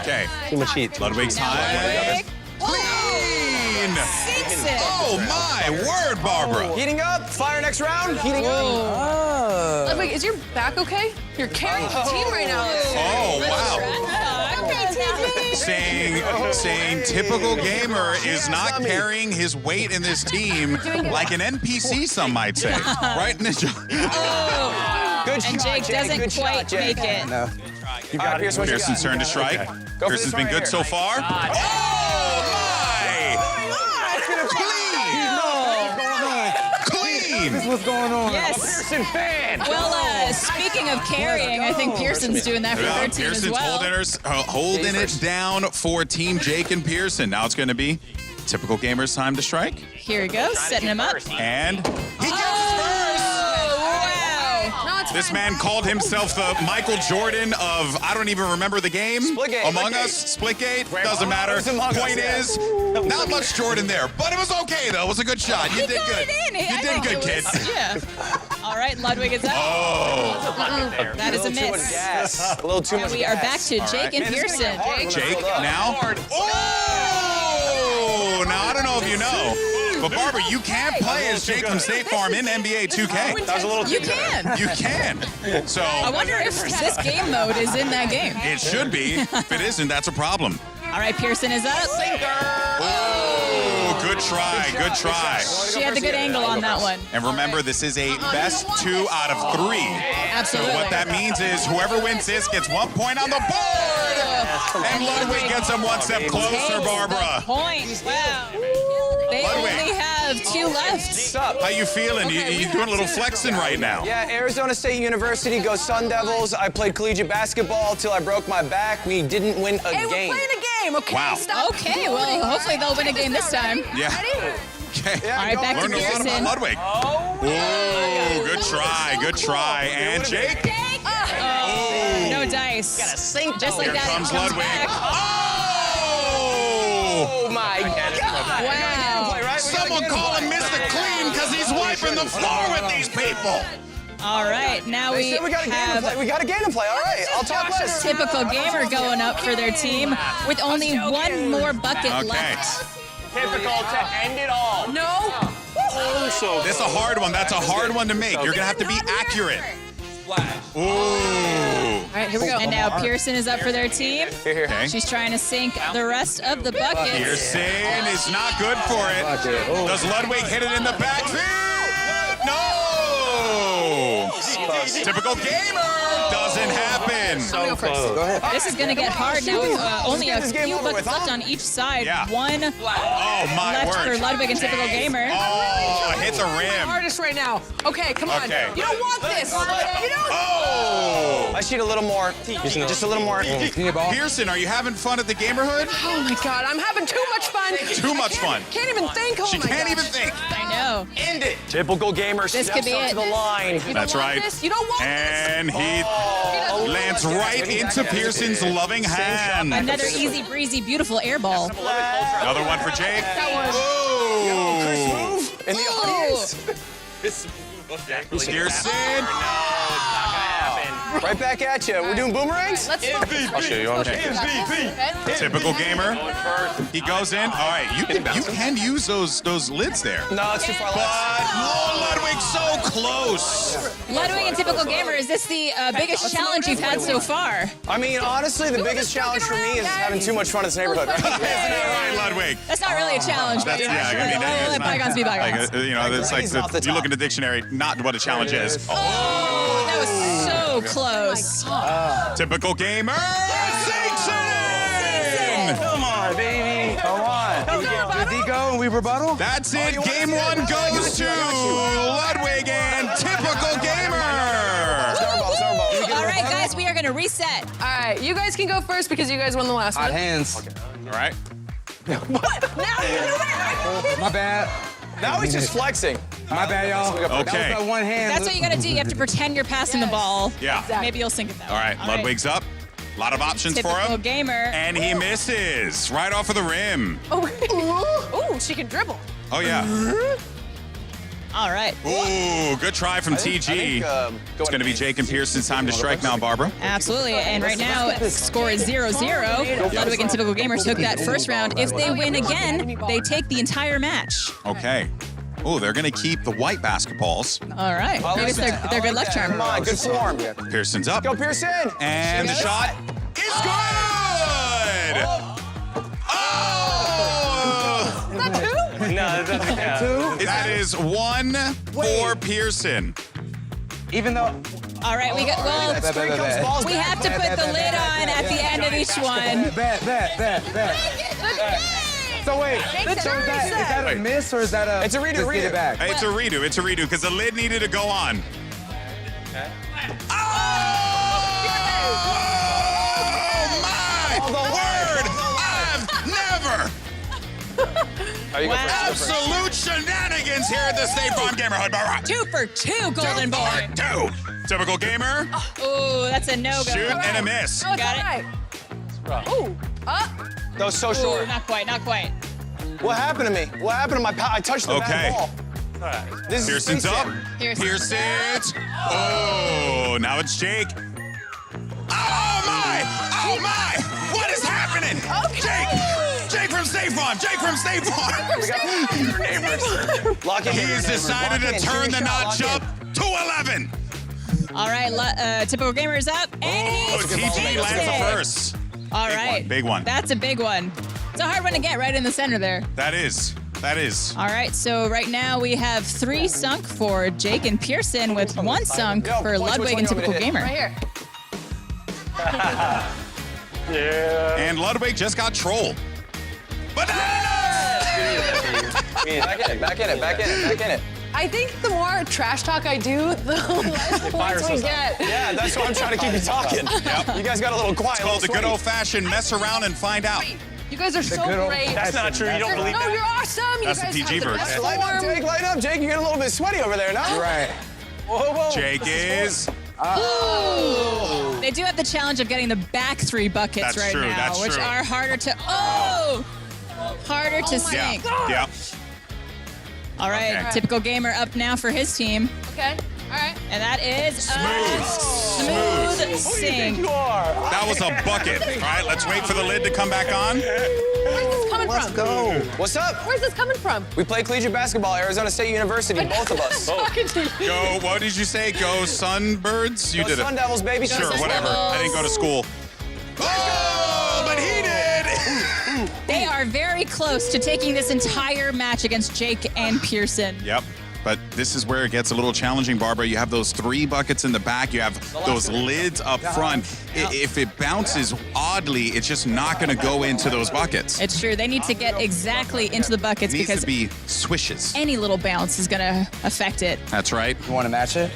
Speaker 6: Okay.
Speaker 3: Too much heat.
Speaker 6: Ludwig's time. Clean.
Speaker 1: Sinks it.
Speaker 6: Oh, my word, Barbara.
Speaker 3: Heating up. Fire next round. Heating up.
Speaker 10: Ludwig, is your back okay? You're carrying the team right now.
Speaker 6: Oh, wow. Saying Typical Gamer is not carrying his weight in this team like an NPC, some might say. Right, Ninja?
Speaker 3: Good
Speaker 1: And
Speaker 3: shot,
Speaker 1: Jake doesn't
Speaker 3: Good shot,
Speaker 1: quite
Speaker 3: Jake.
Speaker 1: make it.
Speaker 3: No. You got it.
Speaker 6: Pearson's turn to strike.
Speaker 3: Okay. Go for
Speaker 6: Pearson's
Speaker 3: this
Speaker 6: been
Speaker 3: right
Speaker 6: good
Speaker 3: here.
Speaker 6: so far. Oh, my! Clean!
Speaker 14: What's going on?
Speaker 1: Yes.
Speaker 5: Pearson fan.
Speaker 1: Well, speaking of carrying, I think Pearson's doing that for their team as
Speaker 6: Pearson's
Speaker 1: well.
Speaker 6: holding it down for Team Jake and Pearson. Now it's going to be Typical Gamer's time to strike.
Speaker 1: Here he goes, setting him up.
Speaker 6: And he gets his first! This man called himself the Michael Jordan of, I don't even remember the game.
Speaker 3: Splitgate.
Speaker 6: Among Us, Splitgate, doesn't matter. Point is, not much Jordan there, but it was okay though. It was a good shot. You did good.
Speaker 1: It in.
Speaker 6: You
Speaker 1: I
Speaker 6: did
Speaker 1: think
Speaker 6: good,
Speaker 1: it
Speaker 6: kid.
Speaker 1: was- Yeah. All right, Ludwig is up. That is a miss.
Speaker 3: Yes. A little too much
Speaker 1: We are back
Speaker 3: gas.
Speaker 1: to Jake and Pearson.
Speaker 6: Jake now. Oh! Now, I don't know if you know, but Barbara, you can play as Jake from State Farm in NBA 2K.
Speaker 3: That was a little too
Speaker 1: You
Speaker 3: good.
Speaker 1: can.
Speaker 6: You can. So
Speaker 1: I wonder if this game mode is in that game.
Speaker 6: it should be. If it isn't, that's a problem.
Speaker 1: All right, Pearson is up.
Speaker 6: Oh, good try. Good try.
Speaker 1: She had the good angle on that one.
Speaker 6: And remember, this is a best 2 out of 3.
Speaker 1: Absolutely.
Speaker 6: So what that means is whoever wins this gets 1 point on the board. And Ludwig gets him 1 step closer, Barbara.
Speaker 1: Point. Wow. They
Speaker 6: Ludwig.
Speaker 1: only have 2 left.
Speaker 3: What's up?
Speaker 6: How you feeling? You doing a little flexing right now.
Speaker 3: Yeah, Arizona State University, go Sun Devils. I played collegiate basketball till I broke my back. We didn't win a
Speaker 10: Hey, we're
Speaker 3: game.
Speaker 10: playing a game, okay?
Speaker 6: Wow.
Speaker 10: Stop.
Speaker 1: Okay, well, hopefully they'll win a game this time.
Speaker 6: Yeah.
Speaker 10: Ready?
Speaker 6: Okay.
Speaker 1: All right, back to
Speaker 6: Learned a lot about
Speaker 1: Pearson.
Speaker 6: Ludwig. Oh, good try. Good try. And Jake.
Speaker 1: Oh, no dice.
Speaker 3: Gotta sink.
Speaker 1: Just like
Speaker 6: Here
Speaker 1: that.
Speaker 6: comes
Speaker 1: it comes
Speaker 6: Ludwig.
Speaker 1: back.
Speaker 6: Oh!
Speaker 3: Oh my God.
Speaker 1: Wow.
Speaker 6: Someone call him Mr. Clean because he's wiping the floor with these people.
Speaker 1: All right, now we
Speaker 3: We got a game to
Speaker 1: have
Speaker 3: play. We got a game to play. All right, I'll talk less.
Speaker 1: Typical Gamer going up for their team with only 1 more bucket
Speaker 6: Okay.
Speaker 1: left.
Speaker 5: Typical to end it all.
Speaker 10: No.
Speaker 6: This is a hard one. That's a hard one to make. You're going to have to be accurate. Ooh.
Speaker 10: All right, here we go.
Speaker 1: And now Pearson is up for their team.
Speaker 6: Okay.
Speaker 1: She's trying to sink the rest of the buckets.
Speaker 6: Pearson is not good for it. Does Ludwig hit it in the backfield? No! Typical Gamer doesn't happen.
Speaker 10: I'm gonna go first. Go ahead.
Speaker 1: This is going to get hard now. Only a
Speaker 3: get this game
Speaker 1: few
Speaker 3: over
Speaker 1: buckets
Speaker 3: with,
Speaker 1: left
Speaker 3: huh?
Speaker 1: on each side.
Speaker 6: Yeah.
Speaker 1: 1
Speaker 6: Oh, my
Speaker 1: left
Speaker 6: word.
Speaker 1: for Ludwig and Typical Gamer.
Speaker 6: Oh, hit the rim.
Speaker 10: Hardest right now. Okay, come on.
Speaker 6: Okay.
Speaker 10: You don't want this. You don't.
Speaker 6: Oh!
Speaker 3: I need a little more. Just a little more.
Speaker 6: Pearson, are you having fun at the Gamerhood?
Speaker 10: Oh my God, I'm having too much fun.
Speaker 6: Too much fun.
Speaker 10: Can't even think. Oh
Speaker 6: She
Speaker 10: my
Speaker 6: can't
Speaker 10: gosh.
Speaker 6: even think.
Speaker 1: I know.
Speaker 3: End it. Typical gamer.
Speaker 1: This could be
Speaker 3: steps up
Speaker 1: it.
Speaker 3: to the line.
Speaker 10: You don't
Speaker 6: That's
Speaker 10: want
Speaker 6: right.
Speaker 10: This? You don't want
Speaker 6: And he lands right into Pearson's loving hand.
Speaker 1: Another easy breezy, beautiful air ball.
Speaker 6: Another one for Jake.
Speaker 3: Chris move in the audience.
Speaker 6: Pearson.
Speaker 3: Right back at you. We're doing boomerangs?
Speaker 10: Let's
Speaker 5: I'll show you.
Speaker 6: Typical gamer. He goes in. All right, you can use those lids there.
Speaker 3: No, it's too far
Speaker 6: But
Speaker 3: left.
Speaker 6: Ludwig's so close.
Speaker 1: Ludwig and Typical Gamer, is this the biggest challenge you've had so far?
Speaker 3: I mean, honestly, the biggest challenge for me is having too much fun in this neighborhood.
Speaker 6: Isn't that right, Ludwig?
Speaker 1: That's not really a challenge.
Speaker 6: That's,
Speaker 1: but
Speaker 6: yeah, I mean,
Speaker 1: let bygones be bygones.
Speaker 6: Like, you know, it's like
Speaker 3: He's off the
Speaker 6: you look
Speaker 3: top.
Speaker 6: in the dictionary, not what a challenge is.
Speaker 1: Oh, that was so close.
Speaker 6: Typical gamer sinks it in.
Speaker 14: Come on, baby. Come on. Did he go and we rebuttal?
Speaker 6: That's it. Game 1 goes to Ludwig and Typical Gamer.
Speaker 1: All right, guys, we are going to reset.
Speaker 10: All right, you guys can go first because you guys won the last
Speaker 14: Hot
Speaker 10: one.
Speaker 14: hands.
Speaker 6: All right.
Speaker 10: What? Now you do it.
Speaker 14: My bad.
Speaker 3: Now he's just flexing.
Speaker 14: My bad, y'all.
Speaker 6: Okay.
Speaker 14: That was that one hand.
Speaker 1: That's what you got to do. You have to pretend you're passing the ball.
Speaker 6: Yeah.
Speaker 1: Maybe you'll sink it that
Speaker 6: All
Speaker 1: way.
Speaker 6: right, Ludwig's up. A lot of options for
Speaker 1: Typical
Speaker 6: him.
Speaker 1: Gamer.
Speaker 6: And he misses right off of the rim.
Speaker 10: Oh, ooh, she can dribble.
Speaker 6: Oh, yeah.
Speaker 1: All right.
Speaker 6: Ooh, good try from TG. It's going to be Jake and Pearson's time to strike now, Barbara.
Speaker 1: Absolutely. And right now, the score is 0-0. Ludwig and Typical Gamer took that first round. If they win again, they take the entire match.
Speaker 6: Okay. Oh, they're going to keep the white basketballs.
Speaker 1: All right. Maybe it's their good luck charm.
Speaker 3: Come on, good form.
Speaker 6: Pearson's up.
Speaker 3: Go, Pearson.
Speaker 6: And the shot is good! Oh!
Speaker 10: Is that 2?
Speaker 5: No, that's
Speaker 6: That is 1 for Pearson.
Speaker 14: Even though.
Speaker 1: All right, we got, well, we have to put the lid on at the end of each one.
Speaker 14: Bet. So wait, is that a miss or is that a?
Speaker 3: It's a redo,
Speaker 14: just get it back?
Speaker 6: It's a redo, because the lid needed to go on. Oh, my word! I've never absolute shenanigans here at the State Farm Gamerhood.
Speaker 1: 2 for 2, Golden Boy.
Speaker 6: 2. Typical gamer.
Speaker 1: Oh, that's a no-go.
Speaker 6: Shoot and a miss.
Speaker 10: No, it's
Speaker 1: Got it.
Speaker 10: all right. Ooh, up.
Speaker 3: That was so
Speaker 1: Ooh,
Speaker 3: short.
Speaker 1: not quite.
Speaker 3: What happened to me? What happened to my I touched the bad ball.
Speaker 6: Pearson's up. Pearson. Oh, now it's Jake. Oh my! Oh my! What is happening? Jake from State Farm. Jake from State Farm. He's decided to turn the notch up to 11.
Speaker 1: All right, Typical Gamer is up, and he's
Speaker 6: TG lands the first.
Speaker 1: All right.
Speaker 6: Big one.
Speaker 1: That's a big one. It's a hard one to get right in the center there.
Speaker 6: That is.
Speaker 1: All right, so right now we have 3 sunk for Jake and Pearson with 1 sunk for Ludwig and Typical Gamer.
Speaker 10: Right here.
Speaker 6: Yeah. And Ludwig just got trolled. But
Speaker 3: Back in it.
Speaker 10: I think the more trash talk I do, the less points we get.
Speaker 3: Yeah, that's why I'm trying to keep you talking. Yep. You guys got a little quiet.
Speaker 6: It's called the good old-fashioned mess around and find out.
Speaker 10: You guys are so great.
Speaker 16: That's not true. You don't believe
Speaker 10: No,
Speaker 16: it?
Speaker 10: you're awesome.
Speaker 6: That's
Speaker 10: you guys
Speaker 6: the PG
Speaker 10: have the
Speaker 6: version.
Speaker 10: best
Speaker 3: Light up,
Speaker 10: form.
Speaker 3: Jake. Light up, Jake. You get a little bit sweaty over there, no?
Speaker 11: You're right.
Speaker 3: Whoa.
Speaker 6: Jake is.
Speaker 1: Ooh. They do have the challenge of getting the back 3 buckets
Speaker 6: That's true,
Speaker 1: now,
Speaker 6: that's
Speaker 1: which
Speaker 6: true.
Speaker 1: are harder to sink.
Speaker 6: Yeah.
Speaker 1: All right,
Speaker 6: Okay.
Speaker 1: Typical Gamer up now for his team.
Speaker 10: Okay, all right.
Speaker 1: And that is
Speaker 6: Smooth
Speaker 1: sink.
Speaker 6: That was a bucket. All right, let's wait for the lid to come back on.
Speaker 10: Where's this coming
Speaker 3: Let's
Speaker 10: from?
Speaker 3: go. What's up?
Speaker 10: Where's this coming from?
Speaker 3: We play collegiate basketball, Arizona State University, both of us.
Speaker 10: Talking to you.
Speaker 6: Go, what did you say? Go Sunbirds? You
Speaker 3: Go
Speaker 6: did it.
Speaker 3: Sun Devils, baby. Go
Speaker 6: Sure,
Speaker 3: Sun
Speaker 6: whatever.
Speaker 3: Devils.
Speaker 6: I didn't go to school. Oh, but he did.
Speaker 1: They are very close to taking this entire match against Jake and Pearson.
Speaker 6: Yep. But this is where it gets a little challenging, Barbara. You have those 3 buckets in the back. You have those lids up front. If it bounces oddly, it's just not going to go into those buckets.
Speaker 1: It's true. They need to get exactly into the buckets
Speaker 6: It needs
Speaker 1: because
Speaker 6: to be swishes.
Speaker 1: any little bounce is going to affect it.
Speaker 6: That's right.
Speaker 11: You want to match it?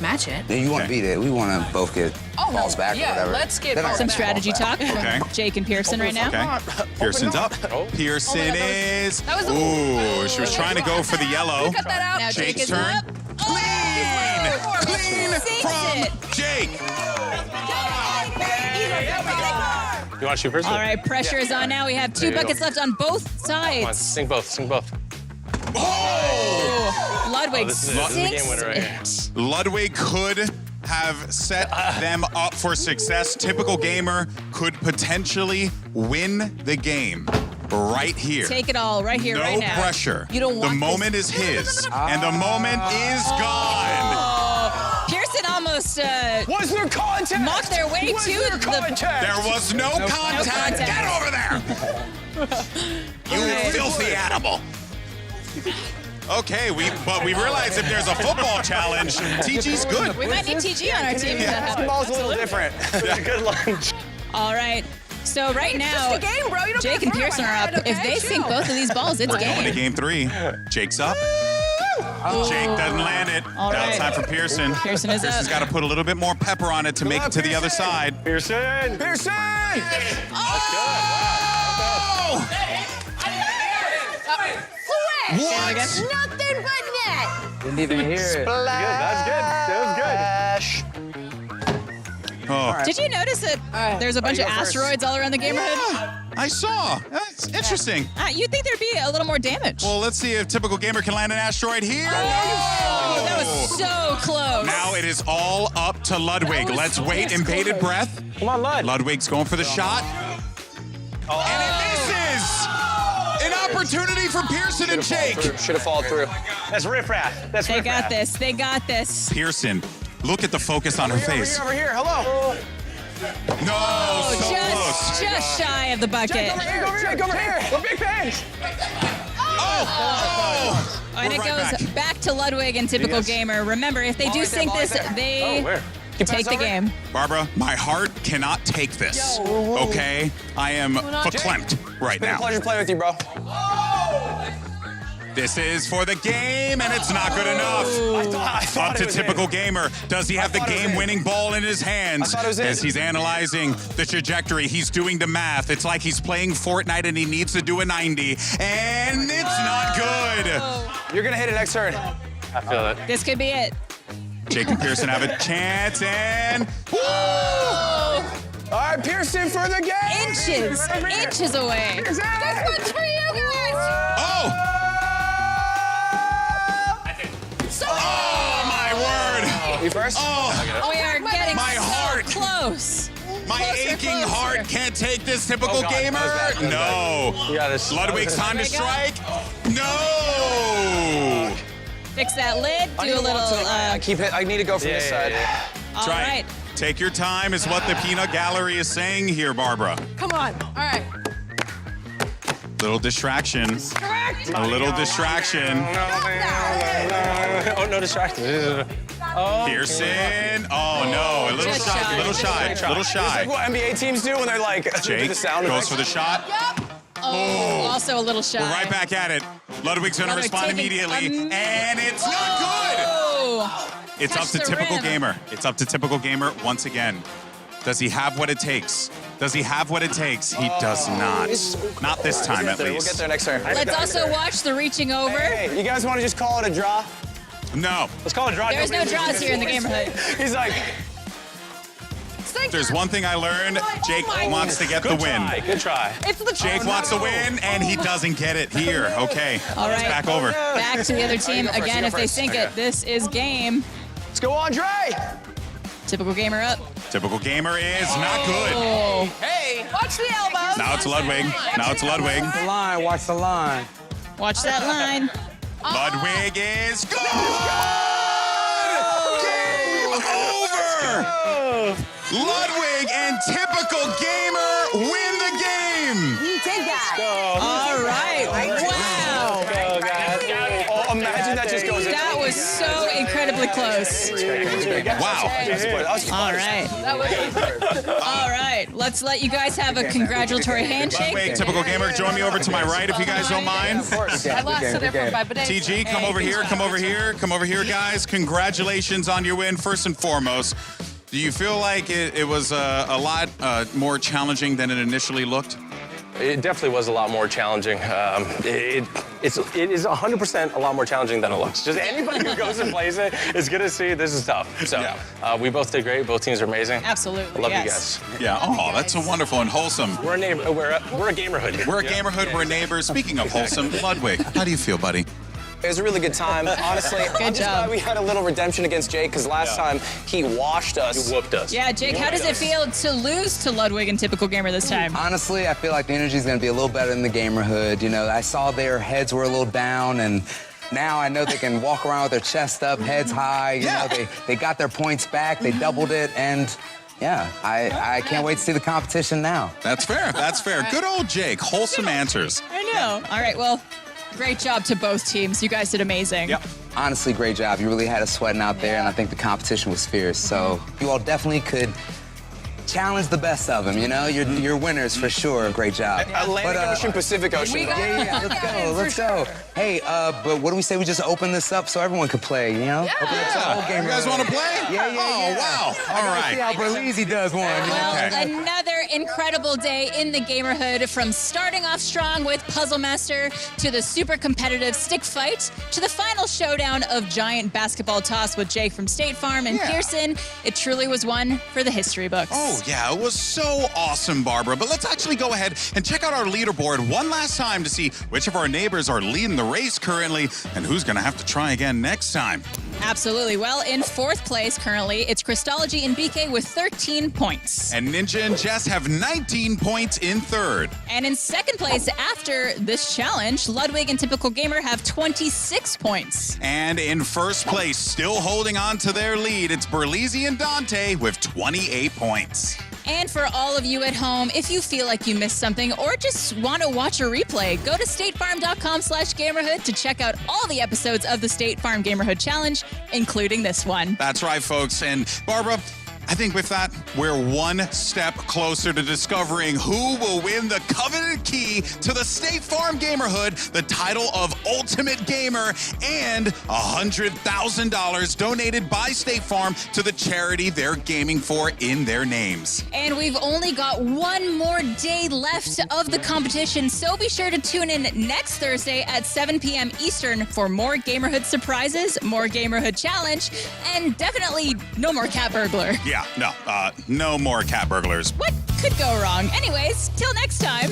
Speaker 10: Match it.
Speaker 11: Yeah, you want to beat it. We want to both get balls back or whatever.
Speaker 10: Let's get
Speaker 11: Then I
Speaker 10: balls
Speaker 1: Some
Speaker 11: got
Speaker 1: strategy
Speaker 11: balls back.
Speaker 1: talk from
Speaker 6: Okay.
Speaker 1: Jake and Pearson right now.
Speaker 6: Okay. Pearson's up. Pearson is.
Speaker 10: that was a-
Speaker 6: Ooh, she was trying to go for the yellow.
Speaker 10: Cut that out.
Speaker 1: Now Jake
Speaker 6: Jake's
Speaker 1: is
Speaker 6: turn.
Speaker 1: up.
Speaker 6: Clean from Jake.
Speaker 16: You want to shoot first?
Speaker 1: All right, pressure is on now. We have 2
Speaker 16: There you
Speaker 1: buckets
Speaker 16: go.
Speaker 1: left on both
Speaker 16: Come on,
Speaker 1: sides.
Speaker 16: sing both.
Speaker 6: Oh!
Speaker 1: Ludwig
Speaker 16: This is the game winner right here.
Speaker 6: Ludwig could have set them up for success. Typical Gamer could potentially win the game right here.
Speaker 1: Take it all right here,
Speaker 6: No
Speaker 1: right now.
Speaker 6: pressure.
Speaker 10: You don't want
Speaker 6: the
Speaker 10: this.
Speaker 6: moment is his, and the moment is gone.
Speaker 1: Oh, Pearson almost
Speaker 3: Was there contact?
Speaker 1: mocked their way
Speaker 3: Was
Speaker 1: to
Speaker 3: there
Speaker 1: the...
Speaker 3: contact?
Speaker 6: There was no contact.
Speaker 1: contact.
Speaker 6: Get over there. You filthy animal. Okay, but we realize if there's a football challenge, TG's good.
Speaker 1: We might need TG on our team. if that happens.
Speaker 3: Basketball's a little different.
Speaker 16: Good lunch.
Speaker 1: All right. So right now,
Speaker 10: Just a game, bro. You don't
Speaker 1: Jake
Speaker 10: gotta
Speaker 1: and
Speaker 10: throw
Speaker 1: Pearson
Speaker 10: my
Speaker 1: are up.
Speaker 10: head,
Speaker 1: If
Speaker 10: okay?
Speaker 1: they sink both of these balls, it's
Speaker 6: Going to
Speaker 1: game.
Speaker 6: game 3. Jake's up. Jake doesn't land it.
Speaker 1: All
Speaker 6: Now it's
Speaker 1: right.
Speaker 6: time for Pearson.
Speaker 1: Pearson is
Speaker 6: Pearson's
Speaker 1: up.
Speaker 6: got to put a little bit more pepper on it to make it to the other side.
Speaker 16: Pearson.
Speaker 3: Pearson!
Speaker 6: Oh!
Speaker 10: What?
Speaker 1: Again.
Speaker 10: Nothing but net.
Speaker 11: Didn't even hear it.
Speaker 16: That's good. That
Speaker 6: Oh.
Speaker 1: Did you notice that there's a bunch of asteroids all around the Gamerhood?
Speaker 6: I saw. That's interesting.
Speaker 1: You'd think there'd be a little more damage.
Speaker 6: Well, let's see if Typical Gamer can land an asteroid here.
Speaker 1: Oh, that was so close.
Speaker 6: Now it is all up to Ludwig. Let's wait in bated breath.
Speaker 16: Come on, Lud.
Speaker 6: Ludwig's going for the shot. And it misses! An opportunity for Pearson and Jake.
Speaker 3: Should have followed through.
Speaker 16: That's riffraff. That's
Speaker 1: They
Speaker 16: riffraff.
Speaker 1: got this. They got this.
Speaker 6: Pearson, look at the focus on her face.
Speaker 3: Over here. Hello.
Speaker 6: No, so close.
Speaker 1: Just shy of the bucket.
Speaker 3: Over here. The big page.
Speaker 6: Oh!
Speaker 1: And it
Speaker 6: We're
Speaker 1: goes
Speaker 6: right
Speaker 1: back to Ludwig and Typical Gamer. Remember, if they do sink this, they take the game.
Speaker 6: Barbara, my heart cannot take this. Okay? I am verklempt right
Speaker 3: It's been a
Speaker 6: now.
Speaker 3: pleasure playing with you, bro.
Speaker 6: This is for the game, and it's not good enough.
Speaker 3: I thought
Speaker 6: Up
Speaker 3: it
Speaker 6: to
Speaker 3: was
Speaker 6: Typical
Speaker 3: in.
Speaker 6: Gamer. Does he have the
Speaker 3: thought it was in.
Speaker 6: game-winning ball in his hands?
Speaker 3: I thought it was in.
Speaker 6: As he's analyzing the trajectory, he's doing the math. It's like he's playing Fortnite and he needs to do a 90, and it's not good.
Speaker 3: You're gonna hit it next turn.
Speaker 16: I feel it.
Speaker 1: This could be it.
Speaker 6: Jake and Pearson have a chance, and woo!
Speaker 3: All right, Pearson for the game.
Speaker 1: Inches away.
Speaker 10: This one's for you guys.
Speaker 6: Oh!
Speaker 3: first?
Speaker 6: Oh,
Speaker 1: We are getting
Speaker 6: my
Speaker 1: so
Speaker 6: heart.
Speaker 1: close.
Speaker 6: My
Speaker 1: Closer,
Speaker 6: aching
Speaker 1: closer.
Speaker 6: heart can't take this typical
Speaker 16: God,
Speaker 6: gamer.
Speaker 16: that was bad.
Speaker 6: No.
Speaker 16: You gotta-
Speaker 6: Ludwig's time to
Speaker 1: There we go.
Speaker 6: strike. No.
Speaker 1: Fix that lid.
Speaker 3: I
Speaker 1: Do a little.
Speaker 3: I need to go from this side.
Speaker 1: All
Speaker 6: Try it.
Speaker 1: right.
Speaker 6: Take your time is what the peanut gallery is saying here, Barbara.
Speaker 10: Come on. All right.
Speaker 6: Little distraction.
Speaker 10: Correct.
Speaker 6: A little distraction.
Speaker 16: Oh, no distraction. Oh,
Speaker 6: Pearson. Oh no, a little
Speaker 1: Just
Speaker 6: shy,
Speaker 1: shy.
Speaker 6: little shy,
Speaker 1: Just
Speaker 6: little
Speaker 3: It's like
Speaker 6: shy.
Speaker 3: what NBA teams do when they're like, do
Speaker 6: Jake
Speaker 3: the sound
Speaker 6: goes for the shot.
Speaker 1: Oh, also a little shy.
Speaker 6: We're right back at it. Ludwig's gonna
Speaker 1: Ludwig
Speaker 6: respond
Speaker 1: taking
Speaker 6: immediately, and it's not good.
Speaker 1: Oh.
Speaker 6: It's
Speaker 1: Catch
Speaker 6: up to
Speaker 1: the
Speaker 6: typical
Speaker 1: rim.
Speaker 6: gamer. It's up to typical gamer once again. Does he have what it takes? Does he have what it takes? He does not. Not this time, at
Speaker 3: We'll get
Speaker 6: least.
Speaker 3: there next turn.
Speaker 1: Let's also watch the reaching over.
Speaker 3: Hey, you guys want to just call it a draw?
Speaker 6: No.
Speaker 16: Let's call it a draw.
Speaker 1: There's no draws here in the Gamerhood.
Speaker 3: He's like,
Speaker 6: There's one thing I learned. Jake wants to get the win.
Speaker 16: Try. Good try.
Speaker 10: It's the
Speaker 6: Jake wants to win, and he doesn't get it here. Okay,
Speaker 1: All
Speaker 6: it's
Speaker 1: right.
Speaker 6: back over.
Speaker 1: Back to the other team.
Speaker 3: go first,
Speaker 1: Again,
Speaker 3: you
Speaker 1: if
Speaker 3: go
Speaker 1: they
Speaker 3: first.
Speaker 1: sink
Speaker 3: Okay.
Speaker 1: it, this is game.
Speaker 3: let's go, Andre.
Speaker 1: Typical gamer up.
Speaker 6: Typical gamer is not good.
Speaker 1: Oh.
Speaker 3: Hey.
Speaker 10: Watch the elbows.
Speaker 6: Now it's Ludwig. Now it's Ludwig.
Speaker 14: The line, watch the line.
Speaker 1: Watch that line.
Speaker 6: Ludwig is good! Game over! Ludwig and typical gamer win the game!
Speaker 9: Take that.
Speaker 1: All right. Wow.
Speaker 3: Oh, imagine that just goes in.
Speaker 1: That was so incredibly close.
Speaker 6: Wow.
Speaker 1: All right. All right. Let's let you guys have a congratulatory handshake.
Speaker 6: Ludwig, typical gamer, join me over to my right if you guys don't mind.
Speaker 10: I lost it from my bidet.
Speaker 6: TG, come over here, come over here, come over here, guys. Congratulations on your win, first and foremost. Do you feel like it was a lot more challenging than it initially looked?
Speaker 16: It definitely was a lot more challenging. It is 100% a lot more challenging than it looks. Just anybody who goes and plays it is gonna see this is tough. So we both did great. Both teams are amazing.
Speaker 1: Absolutely.
Speaker 16: I love
Speaker 1: yes.
Speaker 16: you guys.
Speaker 6: Yeah. Oh, that's so wonderful and wholesome.
Speaker 16: We're a neighbor. We're a Gamerhood.
Speaker 6: We're a Gamerhood. We're neighbors. Speaking of wholesome, Ludwig, how do you feel, buddy?
Speaker 3: It was a really good time. Honestly, I'm just glad we had a little redemption against Jake because last time he washed us.
Speaker 16: You whooped us.
Speaker 1: Yeah, Jake, how does it feel to lose to Ludwig and typical gamer this time?
Speaker 14: Honestly, I feel like the energy is going to be a little better in the Gamerhood. You know, I saw their heads were a little down, and now I know they can walk around with their chest up, heads high. You know, they got their points back, they doubled it, and yeah, I can't wait to see the competition now.
Speaker 6: That's fair. That's fair. Good old Jake. Wholesome answers.
Speaker 1: I know. All right, well, great job to both teams. You guys did amazing.
Speaker 6: Yep.
Speaker 14: Honestly, great job. You really had us sweating out there, and I think the competition was fierce. So you all definitely could challenge the best of them. You know, you're winners for sure. Great job.
Speaker 3: Atlantic Ocean, Pacific Ocean.
Speaker 14: Yeah, let's go. Hey, but what do we say we just open this up so everyone could play? You know, open up the whole game.
Speaker 6: You guys want to play?
Speaker 14: Yeah.
Speaker 6: Oh, wow. All right.
Speaker 14: See how Berlizzi does one.
Speaker 1: Well, another incredible day in the Gamerhood, from starting off strong with Puzzle Master to the super competitive stick fight to the final showdown of giant basketball toss with Jake from State Farm and Pearson. It truly was one for the history books.
Speaker 6: Oh, yeah, it was so awesome, Barbara. But let's actually go ahead and check out our leaderboard one last time to see which of our neighbors are leading the race currently and who's going to have to try again next time.
Speaker 1: Absolutely. Well, in fourth place currently, it's Christology and BK with 13 points.
Speaker 6: And Ninja and Jess have 19 points in third.
Speaker 1: And in second place after this challenge, Ludwig and Typical Gamer have 26 points.
Speaker 6: And in first place, still holding on to their lead, it's Berlizzi and Dante with 28 points.
Speaker 1: And for all of you at home, if you feel like you missed something or just want to watch a replay, go to statefarm.com/Gamerhood to check out all the episodes of the State Farm Gamerhood Challenge, including this one.
Speaker 6: That's right, folks. And Barbara, I think with that, we're one step closer to discovering who will win the coveted key to the State Farm Gamerhood, the title of Ultimate Gamer, and $100,000 donated by State Farm to the charity they're gaming for in their names.
Speaker 1: And we've only got one more day left of the competition, so be sure to tune in next Thursday at 7 p.m. Eastern for more Gamerhood surprises, more Gamerhood challenge, and definitely no more cat burglar.
Speaker 6: Yeah, no more cat burglars.
Speaker 1: What could go wrong? Anyways, till next time.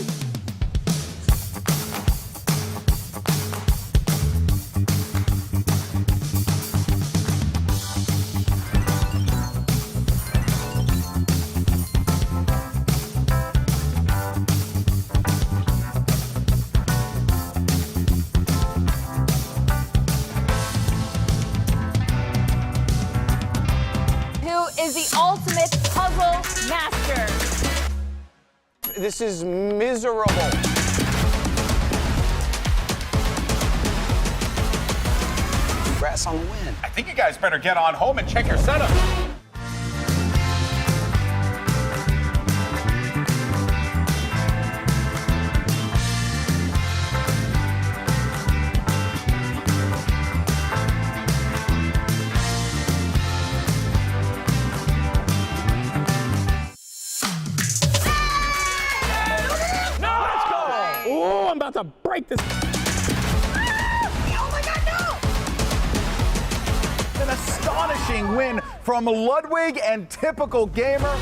Speaker 3: This is miserable.
Speaker 11: Congrats on the win.
Speaker 6: I think you guys better get on home and check your setup.
Speaker 16: Oh, I'm about to break this.
Speaker 2: An astonishing win from Ludwig and Typical Gamer.